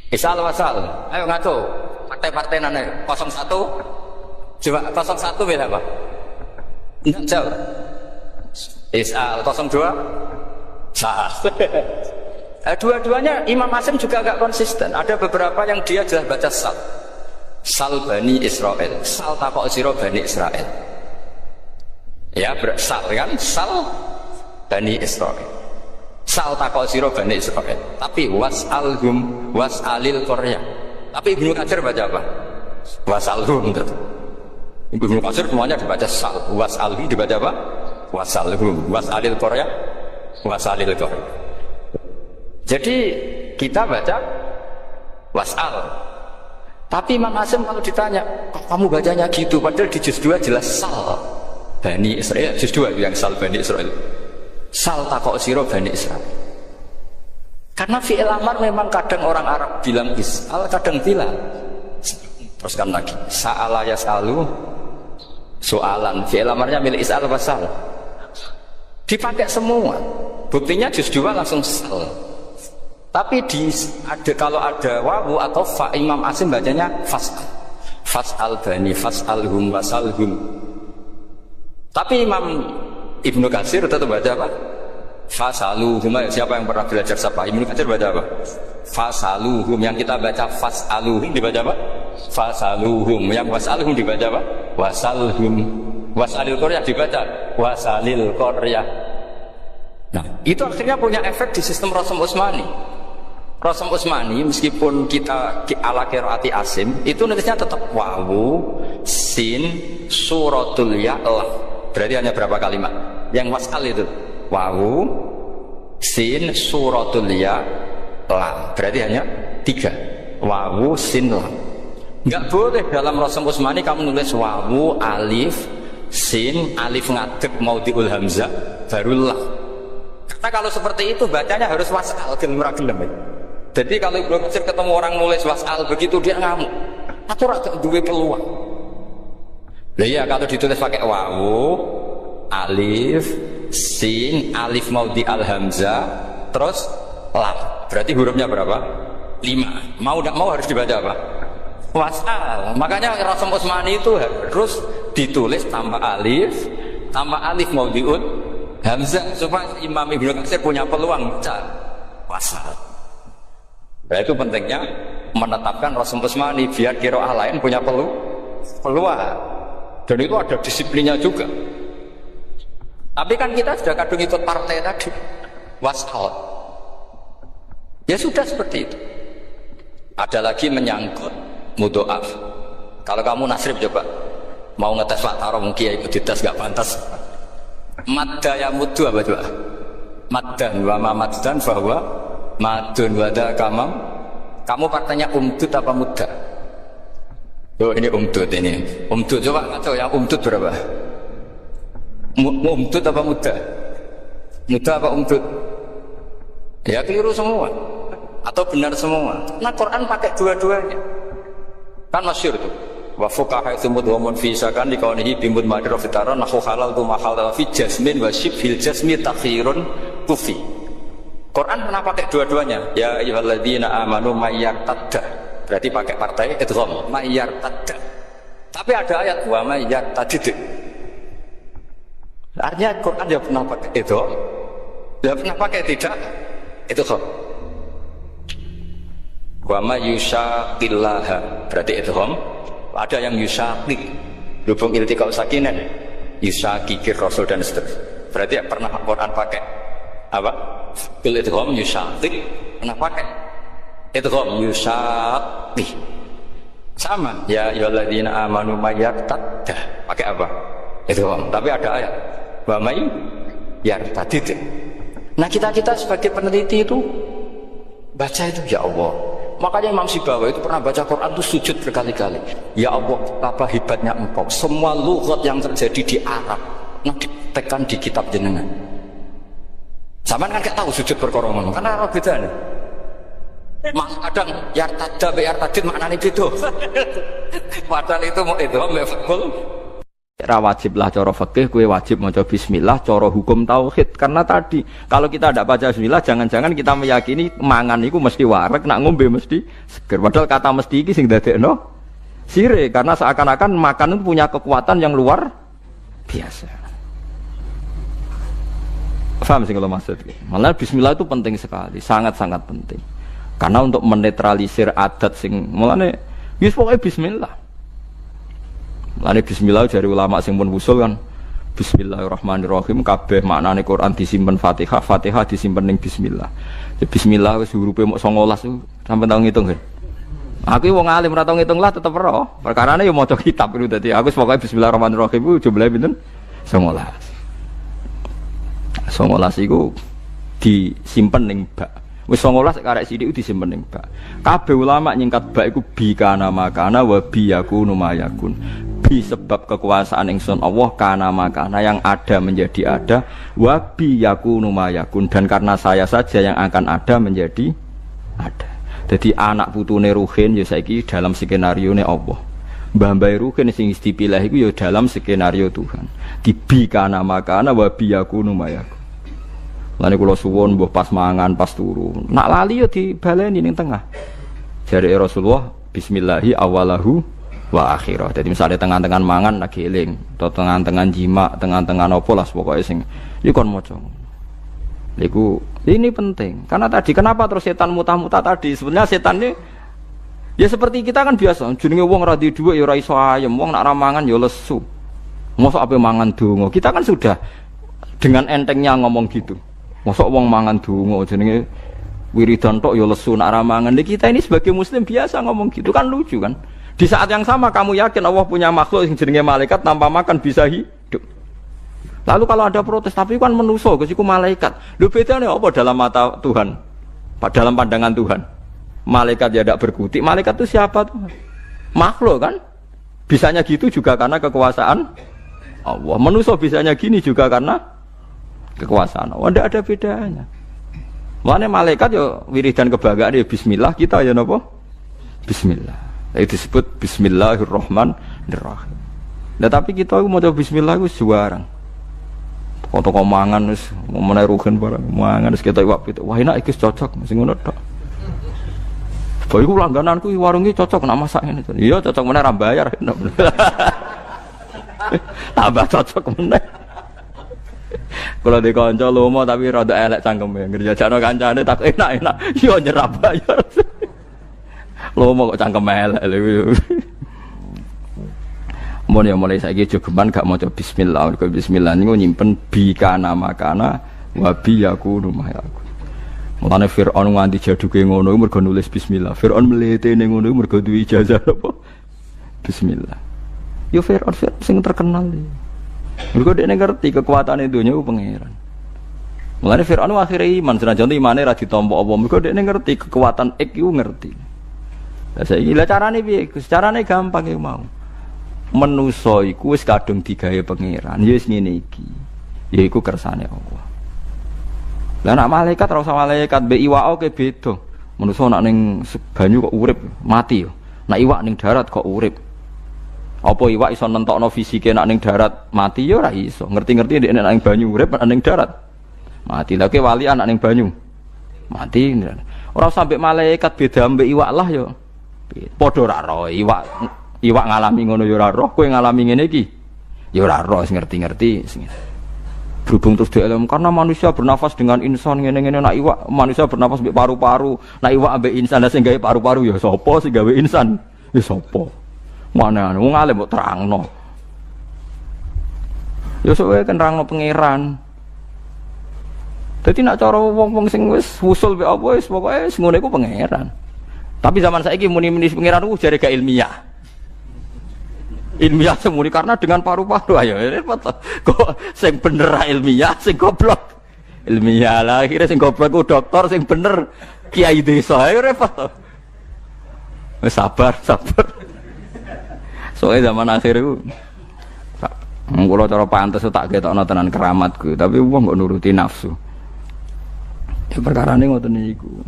Is'al wa sa'al. Ayo ngaco. Partai-partai nana 01. Coba 01 milih apa? Enggak jauh. Is'al 02. Sa'al. Dua-duanya Imam Hasyim juga agak konsisten. Ada beberapa yang dia jelas baca sal. Sal Bani Israel. Sal takok sira Bani Israel. Ya bersal kan, sal Bani Israel. Sal takok sira Bani Israel. Tapi was'alhum was'alil Korea. Tapi Ibnu Katsir baca apa? Was'alhum. Ibnu Katsir semuanya dibaca sal. Was'alhi dibaca apa? Was'alhum. Was'alil Korea. Was'alil Korea. Jadi kita baca was'al. Tapi Imam Asim kalau ditanya, kok kamu bacanya gitu? Padahal di juz 2 jelas sal Bani Israel. Juz 2 yang sal Bani Israel. Sal takok siro Bani Israel. Karena fi'il amar memang kadang orang Arab bilang is'al, kadang bilang. Teruskan lagi. Sa'ala yas'alu soalan. Fi'il amarnya milik is'al apa sal? Dipakai semua. Buktinya juz 2 langsung sal. Tapi kalau ada wawu atau fa, Imam Asim bacanya fas'al. Fas'al Bani, fas'alhum, wasalhum. Tapi Imam Ibnu Katsir tetap baca apa? Fasaluhum. Siapa yang pernah belajar siapa? Ibnu Katsir baca apa? Fasaluhum. Yang kita baca fas'aluhum dibaca apa? Fasaluhum. Yang wasalhum dibaca apa? Wasalhum. Wasalil Korea dibaca wasalil Korea. Nah, itu akhirnya punya efek di sistem Rasm Utsmani. Rasm Utsmani meskipun kita ala qiraati Asim itu nulisnya tetap wawu, sin, suratul ya, lah. Berarti hanya berapa kalimat? Yang wasal itu wawu, sin, suratul ya, lah. Berarti hanya 3. Wawu, sin, lam. Enggak boleh dalam Rasm Utsmani kamu nulis wawu, alif, sin, alif ngadeg mau diul hamzah baru lah. Karena kalau seperti itu bacanya harus wasal gelem-gelem. Jadi kalau Ibnu Katsir ketemu orang nulis wasal begitu dia ngamuk. Aku ora duwe peluang. Lah iya kalau ditulis pakai wawu, alif, sin, alif mau di al hamzah, terus lam. Berarti hurufnya berapa? 5. Mau tidak mau harus dibaca apa? Wasal. Makanya Rasm Utsmani itu harus ditulis tambah alif mau diun hamzah supaya Imam Ibnu Katsir punya peluang baca wasal. Nah itu pentingnya menetapkan Rasm Utsmani biar qiraah lain punya peluang. Dan itu ada disiplinnya juga. Tapi kan kita sudah kadung ikut partai tadi wasal. Ya sudah seperti itu. Ada lagi menyangkut mudhoaf. Kalau kamu nasrib coba mau ngetes Pak Taro mungkin ya ikut dites gak pantas. Madda ya muddu apa coba? Maddan wa ma maddan bahwa madun wada kamam. Kamu partainya umdud apa mudda? Oh ini umdud ini. Umdud coba kacau yang umdud berapa? Umdud apa mudda? Mudda apa umdud? Ya keliru semua. Atau benar semua. Nah Quran pakai dua-duanya. Kan masyhur tuh. Wa fuqaha tsumud wa mun fi sakan dikaunihi bimud madra fitaran nahu halal tu mahal fi jasmin wa shibhil jasmi takhirun kufi. Quran pernah pakai dua-duanya. Ya ayyuhalladzina amanu mayyartadda. Berarti pakai partai idgham mayyartadda. Tapi ada ayat wa mayyartadid. Artinya Quran dia pernah pakai itu. Dia pernah pakai tidak idgham. Wa mayyushaqillaha. Berarti idgham. Ada yang yusaqi hubung iltiqau sakinan yusaqikir rasul dan seterusnya. Berarti ya pernah Quran pakai apa? Bil idgham yusaqi pernah pakai idgham yusaqi sama ya ayyuhalladzina amanu mayyartadda pakai apa? Idgham. Tapi ada ayat wa may yartadid. Nah kita sebagai peneliti itu baca itu ya Allah. Makanya Imam Sibawi itu pernah baca Quran itu sujud berkali-kali. Ya Allah, apa hebatnya Engkau. Semua lughat yang terjadi di Arab nah ditekan di kitab jenengan. Zaman kan gak tahu sujud berkorong karena Arab beda nih. Kadang yartada be yartadid maknanya beda. Padahal itu mau itu mefakul. Ra wajib lah cara fikih kue wajib maca bismillah cara hukum tauhid karena tadi kalau kita tidak baca bismillah jangan-jangan kita meyakini mangan itu mesti wareg nak ngombe mesti seger padahal kata mesti iki sing dadekno sire karena seakan-akan makan itu punya kekuatan yang luar biasa. Paham sih kalau maksud malah bismillah itu penting sekali sangat-sangat penting karena untuk menetralisir adat sing mulane Wis pokoke bismillah. Lane bismillah dari ulama sing pun usul kan Bismillahirrahmanirrahim kabeh maknane Quran disimpen Fatihah, Fatihah disimpen ning bismillah. Bismillah wis hurufe mok 19 sampeyan tau ngitung kan. Aku wong alim ora tau ngitung lah tetep ero. Perkarane yo maca kitab itu dadi aku pokoke bismillahirrahmanirrahim ku jumlahe pinten? 19. 19 iku disimpen ning bak. Wis 19 karek sithik disimpen ning bak. Kabeh ulama nyingkat bak iku bi kana makana wa bi yakunu mayakun. Bi sebab kekuasaan ingsun Allah kana makana yang ada menjadi ada wa bi yakunu mayakun dan karena saya saja yang akan ada menjadi ada. Jadi anak putune Ruhin ya saiki dalam skenario ne Allah. Mbah-mbah Ruhin sing dipilih iku ya dalam skenario Tuhan. Di bi kana makana wa bi yakunu mayakun. Lane kula suwun mbuh pas mangan pas turu. Nak lali ya dibaleni ning tengah. Jare Rasulullah bismillahi awalahu wa akhirah. Jadi misalnya tengah-tengah mangan lagi eling, atau tengah-tengah jima, tengah-tengah nopo lah pokoknya sing iki kon maca. Iku ini penting. Karena tadi kenapa terus setan mutah-mutah tadi? Sebenarnya setan ini ya seperti kita kan biasa, jenenge wong ora di dhuwit ya ora iso ayem, wong nak ra mangan ya lesu. Mosok ape mangan donga. Kita kan sudah dengan entengnya ngomong gitu. Mosok wong mangan donga jenenge wiridan tok ya lesu nak ra mangan. Kita ini sebagai muslim biasa ngomong gitu kan lucu kan? Di saat yang sama kamu yakin Allah punya makhluk yang jenenge malaikat tanpa makan bisa hidup. Lalu kalau ada protes, tapi kan manusia, kesiku malaikat. Lu bedanya apa dalam mata Tuhan? Dalam pandangan Tuhan. Malaikat ya tidak berkutik. Malaikat itu siapa Tuhan? Makhluk kan? Bisanya gitu juga karena kekuasaan Allah. Manusia bisanya gini juga karena kekuasaan Allah. Tidak ada bedanya. Makanya malaikat ya wiridan kebanggaan ya Bismillah, kita ya napa? Bismillah. Itu disebut Bismillahirrahmanirrahim. Nah tapi kita mau coba Bismillah itu juarang. Toko mangan wis menawa Ruhin barang mangan wis ketok iwak pituk. Wah enak iki cocok sing ngono tok. Bae iku langgananku warung iki cocok nak masak ngene. Iya cocok meneh ra bayar. Tambah cocok meneh. Kalau di kanca lomo tapi rada elek cangkeme. Ngerjakno kancane tak enak-enak. Yo nyerap bayar. Lomo kok cangkem elek lho. Mun ya mulai saiki jogeman gak maca bismillah, kok bismillah niku nyimpen bi kana makana wa bi yakunu mayakun. Mulane Firaun nganti jaduke ngono mergo nulis bismillah. Firaun mletene ngono mergo duwe ijazah apa? Bismillah. Yo Firaun sing terkenal iki. Mergo dekne ngerti kekuatane donya ku pangeran. Mulane Firaun akhire iman senajan imane ra ditampa apa mergo dekne ngerti kekuatan iku ngerti. Lah saiki lha carane piye? Carane gampang iki mau. Manusa iku wis kadung digawe pangeran. Ya wis ngene iki. Ya iku kersane Allah. Lah nek malaikat ora usah malaikat mbek iwak oke beda. Manusa nek ning banyu kok urip, mati yo. Nek iwak ning darat kok urip. Apa iwak iso nentokno fisike nek ning darat mati yo ora iso. Ngerti-ngerti nek ning banyu urip nek ning darat mati. Lah ke wali anak ning banyu mati. Ora usah mbek malaikat beda mbek iwak lah yo. Padha ora roh iwak ngalami ngono ya ora roh, kowe ngalami ngene iki ya ora roh, ngerti-ngerti berhubung terus dielem karena manusia bernafas dengan insan ngene-ngene. Nak iwak manusia bernafas mbek paru-paru, nak iwak ambek insan sing gawe paru-paru ya sapa sing gawe insan ya sapa mana wong alim mbok terangno ya sok wae nerangno pangeran. Dadi nak cara wong-wong sing wis usul mbek apa wis pokoke wis ngono iku pangeran. Tapi zaman saiki muni-muni pangeran ku jare gak ilmiah. Ilmiah semuni karena dengan paru-paru ayo repot. Kok sing bener ilmiah, sing goblok ilmiah lah. Akhirnya sing goblok ku dokter, sing bener kiai desa ayo repot. Wis sabar. Soalnya zaman akhir iku kula cara pantes tak ketokno tenan keramatku, tapi wong kok nuruti nafsu. Ya perkarane ngoten niku.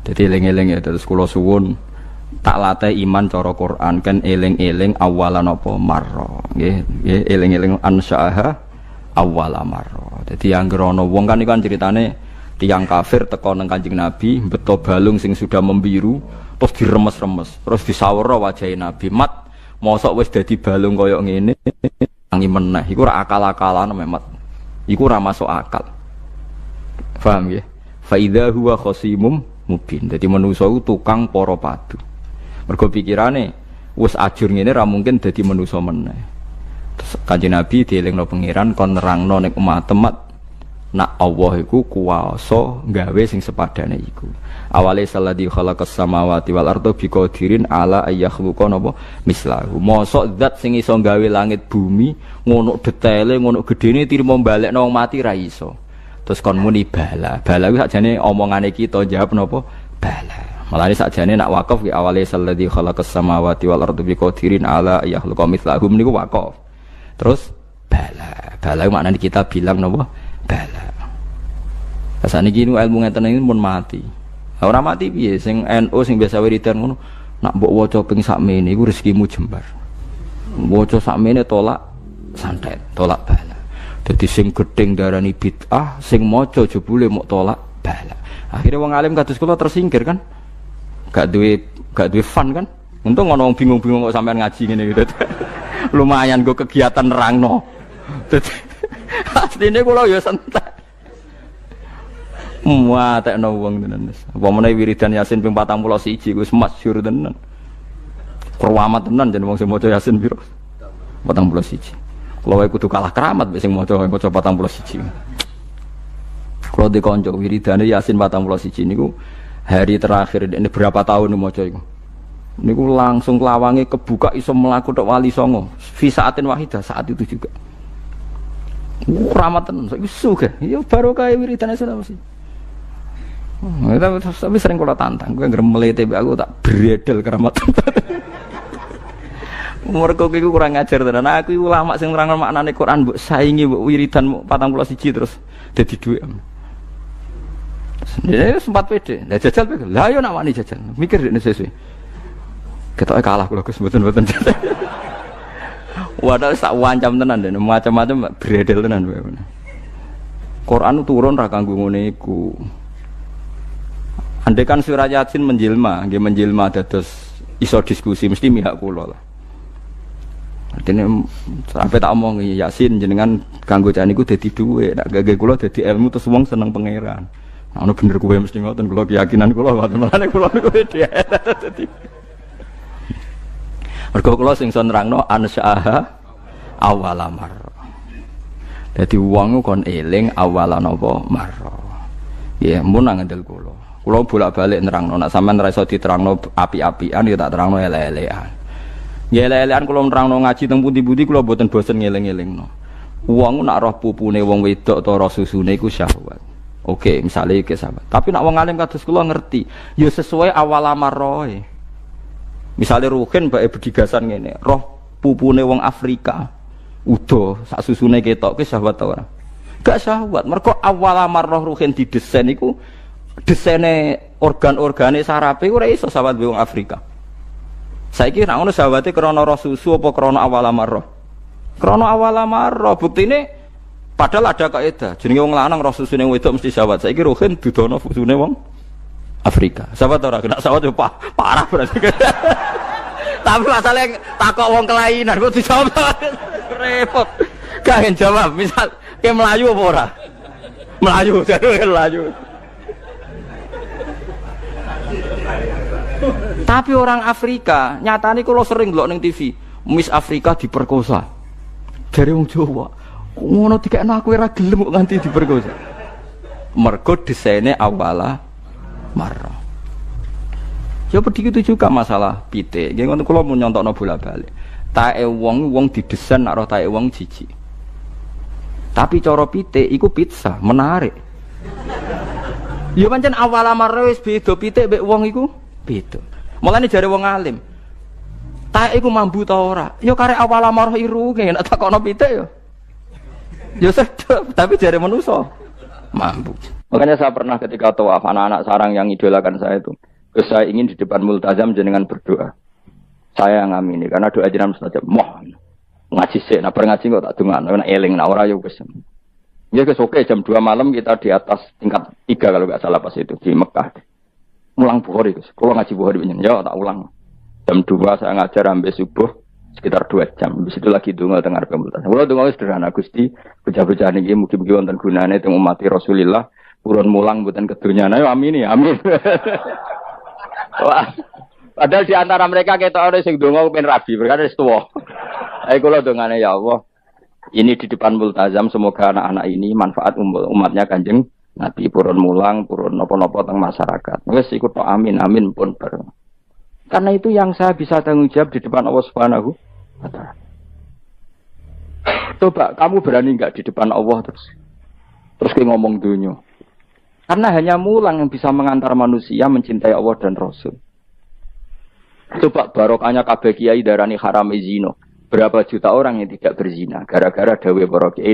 Jadi eling-eling ya terus kula suwun tak latih iman cara Quran kan eling-eling awalan apa marra nggih eling-eling ansyaha awala marra. Dadi anggere ana wong kan iku ceritane tiyang kafir teko nang Kanjeng Nabi beto balung sing sudah membiru terus diremes-remes terus disawara wajahe Nabi mat mosok wis dadi balung kaya ngene tangi meneh iku ora akal-akalan memat iku ora masuk akal. Paham nggih? Fa idza huwa khasimum mubin. Jadi manusia itu tukang para padu. Mergo pikirane wis ajur ngene ra mungkin dadi manusa meneh. Terus Kanjeng Nabi dielingno pangeran kon nerangno ning umat-umat nak Allah iku kuwasa gawe sing sepadane iku. Awale salladzi khalaqas samawati wal arda biqadirin ala ayakhluqa napa mislahu. Mosok zat sing iso gawe langit bumi ngono detaile ngono gedene tirimo balekno wong mati ra iso. Terus kon muni bala. Bala kuwi sakjane omongane kita jawab napa bala. Malane sakjane nak wakaf ki awale salladzi khalaqas samawati wal arda biqadirin ala ayakhluqa mislahu niku wakaf. Terus bala. Bala maknane kita bilang napa bala. Asane iki ilmu ngeten iki mun mati. Ora mati piye sing NU sing biasa wiridan ngono nak mbok waca ping sakmene iku rezekimu jembar. Waca sakmene tolak santet, tolak bala. Dadi sing gedeng darani bid'ah, sing maca jebule mok tolak bala. Akhire wong alim kados kula tersingkir kan. Gak duwe fun kan. Untung ana wong bingung-bingung kok sampean ngaji ngene gitu. Lumayan go kegiatan nerangno. Dadi asline kula ya santai. Wah, tekno wong tenan. Apa meneh wiridan Yasin ping 41 wis masyhur tenan. Keramat tenan jan wong sing maca Yasin piro? 41. Kalau wae kudu kalah keramat mek sing maca 41. Kalau di kanca wiridane Yasin 41 niku hari terakhir ini berapa tahun maca iku. Niku langsung lawange kebuka iso mlaku tok wali songo. Fi saatin wahidah saat itu juga. Keramat tenan saiki sugih. Ya barokah wiridane Yasin. Tapi sering kalau tantang, gue ngermelete aku tak beredel keramat. Mergo iku kurang ngajar tenan. Aku ulama sing nerangno maknane Quran mbok saingi mbok wiridan 41 terus dadi dhuwit. Ya sempat pede. Lah jajal pede. Lah yo nak wani jajal. Mikir nek sesuk. Ketoke kalah kula Gus mboten-mboten. Wadah sak wancam tenan den, macam-macam beredel tenan kowe. Quran turun ra kanggo ngene iku. Andai kan surah Yasin menjelma dados iso diskusi mesti mihak kula lah. Artine sampai tak omong Yasin jenengan kanggo jan niku dadi dhuwit, nek gage kula dadi ilmu terus wong seneng pangeran. Nah, ono bener kowe mesti ngoten kula keyakinan kula mate kula niku dadi. Mergo kula sing iso nerangno ansyaha awalamar. Dadi wong kon eling awalan apa marra. Ya mun ngandel kula. Kulo bolak-balik nerangno, nek sampean ora iso diterangno api-apian ya tak terangno elek-elekan. Ya elek-elekan kulo nerangno ngaji teng pundi-pundi kulo mboten bosen ngeling-elingno. Wong nak roh pupune wong wedok ta roh susune iku syahwat. Oke, misale iki sahabat. Tapi nak wong alim kados kulo ngerti, ya sesuai awal amaroe. Misale ruhin bae bedigasan ngene, roh pupune wong Afrika udo sak susune ketok ki syahwat ta ora? Gak syahwat. Mergo awal amarah ruhin didesain iku desaine organ-organe sarape ora iso sahabat wong Afrika. Saiki nek ngono sahabate krana roh susu apa krana awal amarah? Krana awal amarah. Buktine padahal ada kaidah. Jenenge wong lanang roh susune wedok mesti sahabat. Saiki rohin dudono susune wong Afrika. Sahabat ora kena sahabat yo parah berarti. Tapi masalahnya takok wong kelainan kok dijawab. Repot. Gak jawab. Misal ke Melayu apa ora? Melayu, jadi Melayu. Tapi orang Afrika, nyatane kalau sering ndelok ning TV, Miss Afrika diperkosa. Dari wong Jawa, ngono dikekno aku ora gelem kok nganti diperkosa. Mergo desaine awala marah. Ya begitu juga masalah pitik. Nggih ngono kula mun nyontokno bola-balik. Tae wong didesain nak roh tae wong jijik. Tapi cara pitik iku pizza, menarik. Ya pancen awal marah wis beda pitik mbek wong iku beda. Mulane jare wong alim. Tae iku mambu ta ora? Ya karek awal marah iru nek takokno pitik ya. Ya sedep, tapi jare manusa mambu. Makanya saya pernah ketika tawaf anak-anak sarang yang idolakan saya itu, saya ingin di depan multazam jenengan berdoa. Saya ngamini karena doa jenengan mustajab. Moh ngaji sik, nah ngaji kok tak dongakno, nek eling nek ora ya wis. Ya wis oke jam 2 malam kita di atas tingkat 3 kalau enggak salah pas itu di Mekah. Mulang Bukhari Gus. Kalau ngaji Bukhari pinjen ya tak ulang. Jam 2 saya ngajar sampai subuh sekitar 2 jam. Habis itu lagi donga teng arep multazam. Kula donga sederhana Gusti, bocah-bocah niki mugi-mugi wonten gunane teng umat Rasulillah. Purun mulang mboten kedunyane amin ya amin. Wah. Padahal di antara mereka kita ada sing donga pengen rabi, berkata wis tuwa. Ayo kula dongane ya Allah. Ini di depan multazam semoga anak-anak ini manfaat umatnya Kanjeng Nabi purun mulang, purun napa-napa teng masyarakat. Wis iku tok amin amin pun bareng. Karena itu yang saya bisa tanggung jawab di depan Allah Subhanahu wa taala. Coba kamu berani enggak di depan Allah terus kayak ngomong dunia. Karena hanya mulang yang bisa mengantar manusia mencintai Allah dan Rasul. Coba barokahnya kabeh kiai darani haram zina. Berapa juta orang yang tidak berzina gara-gara dawe para kiai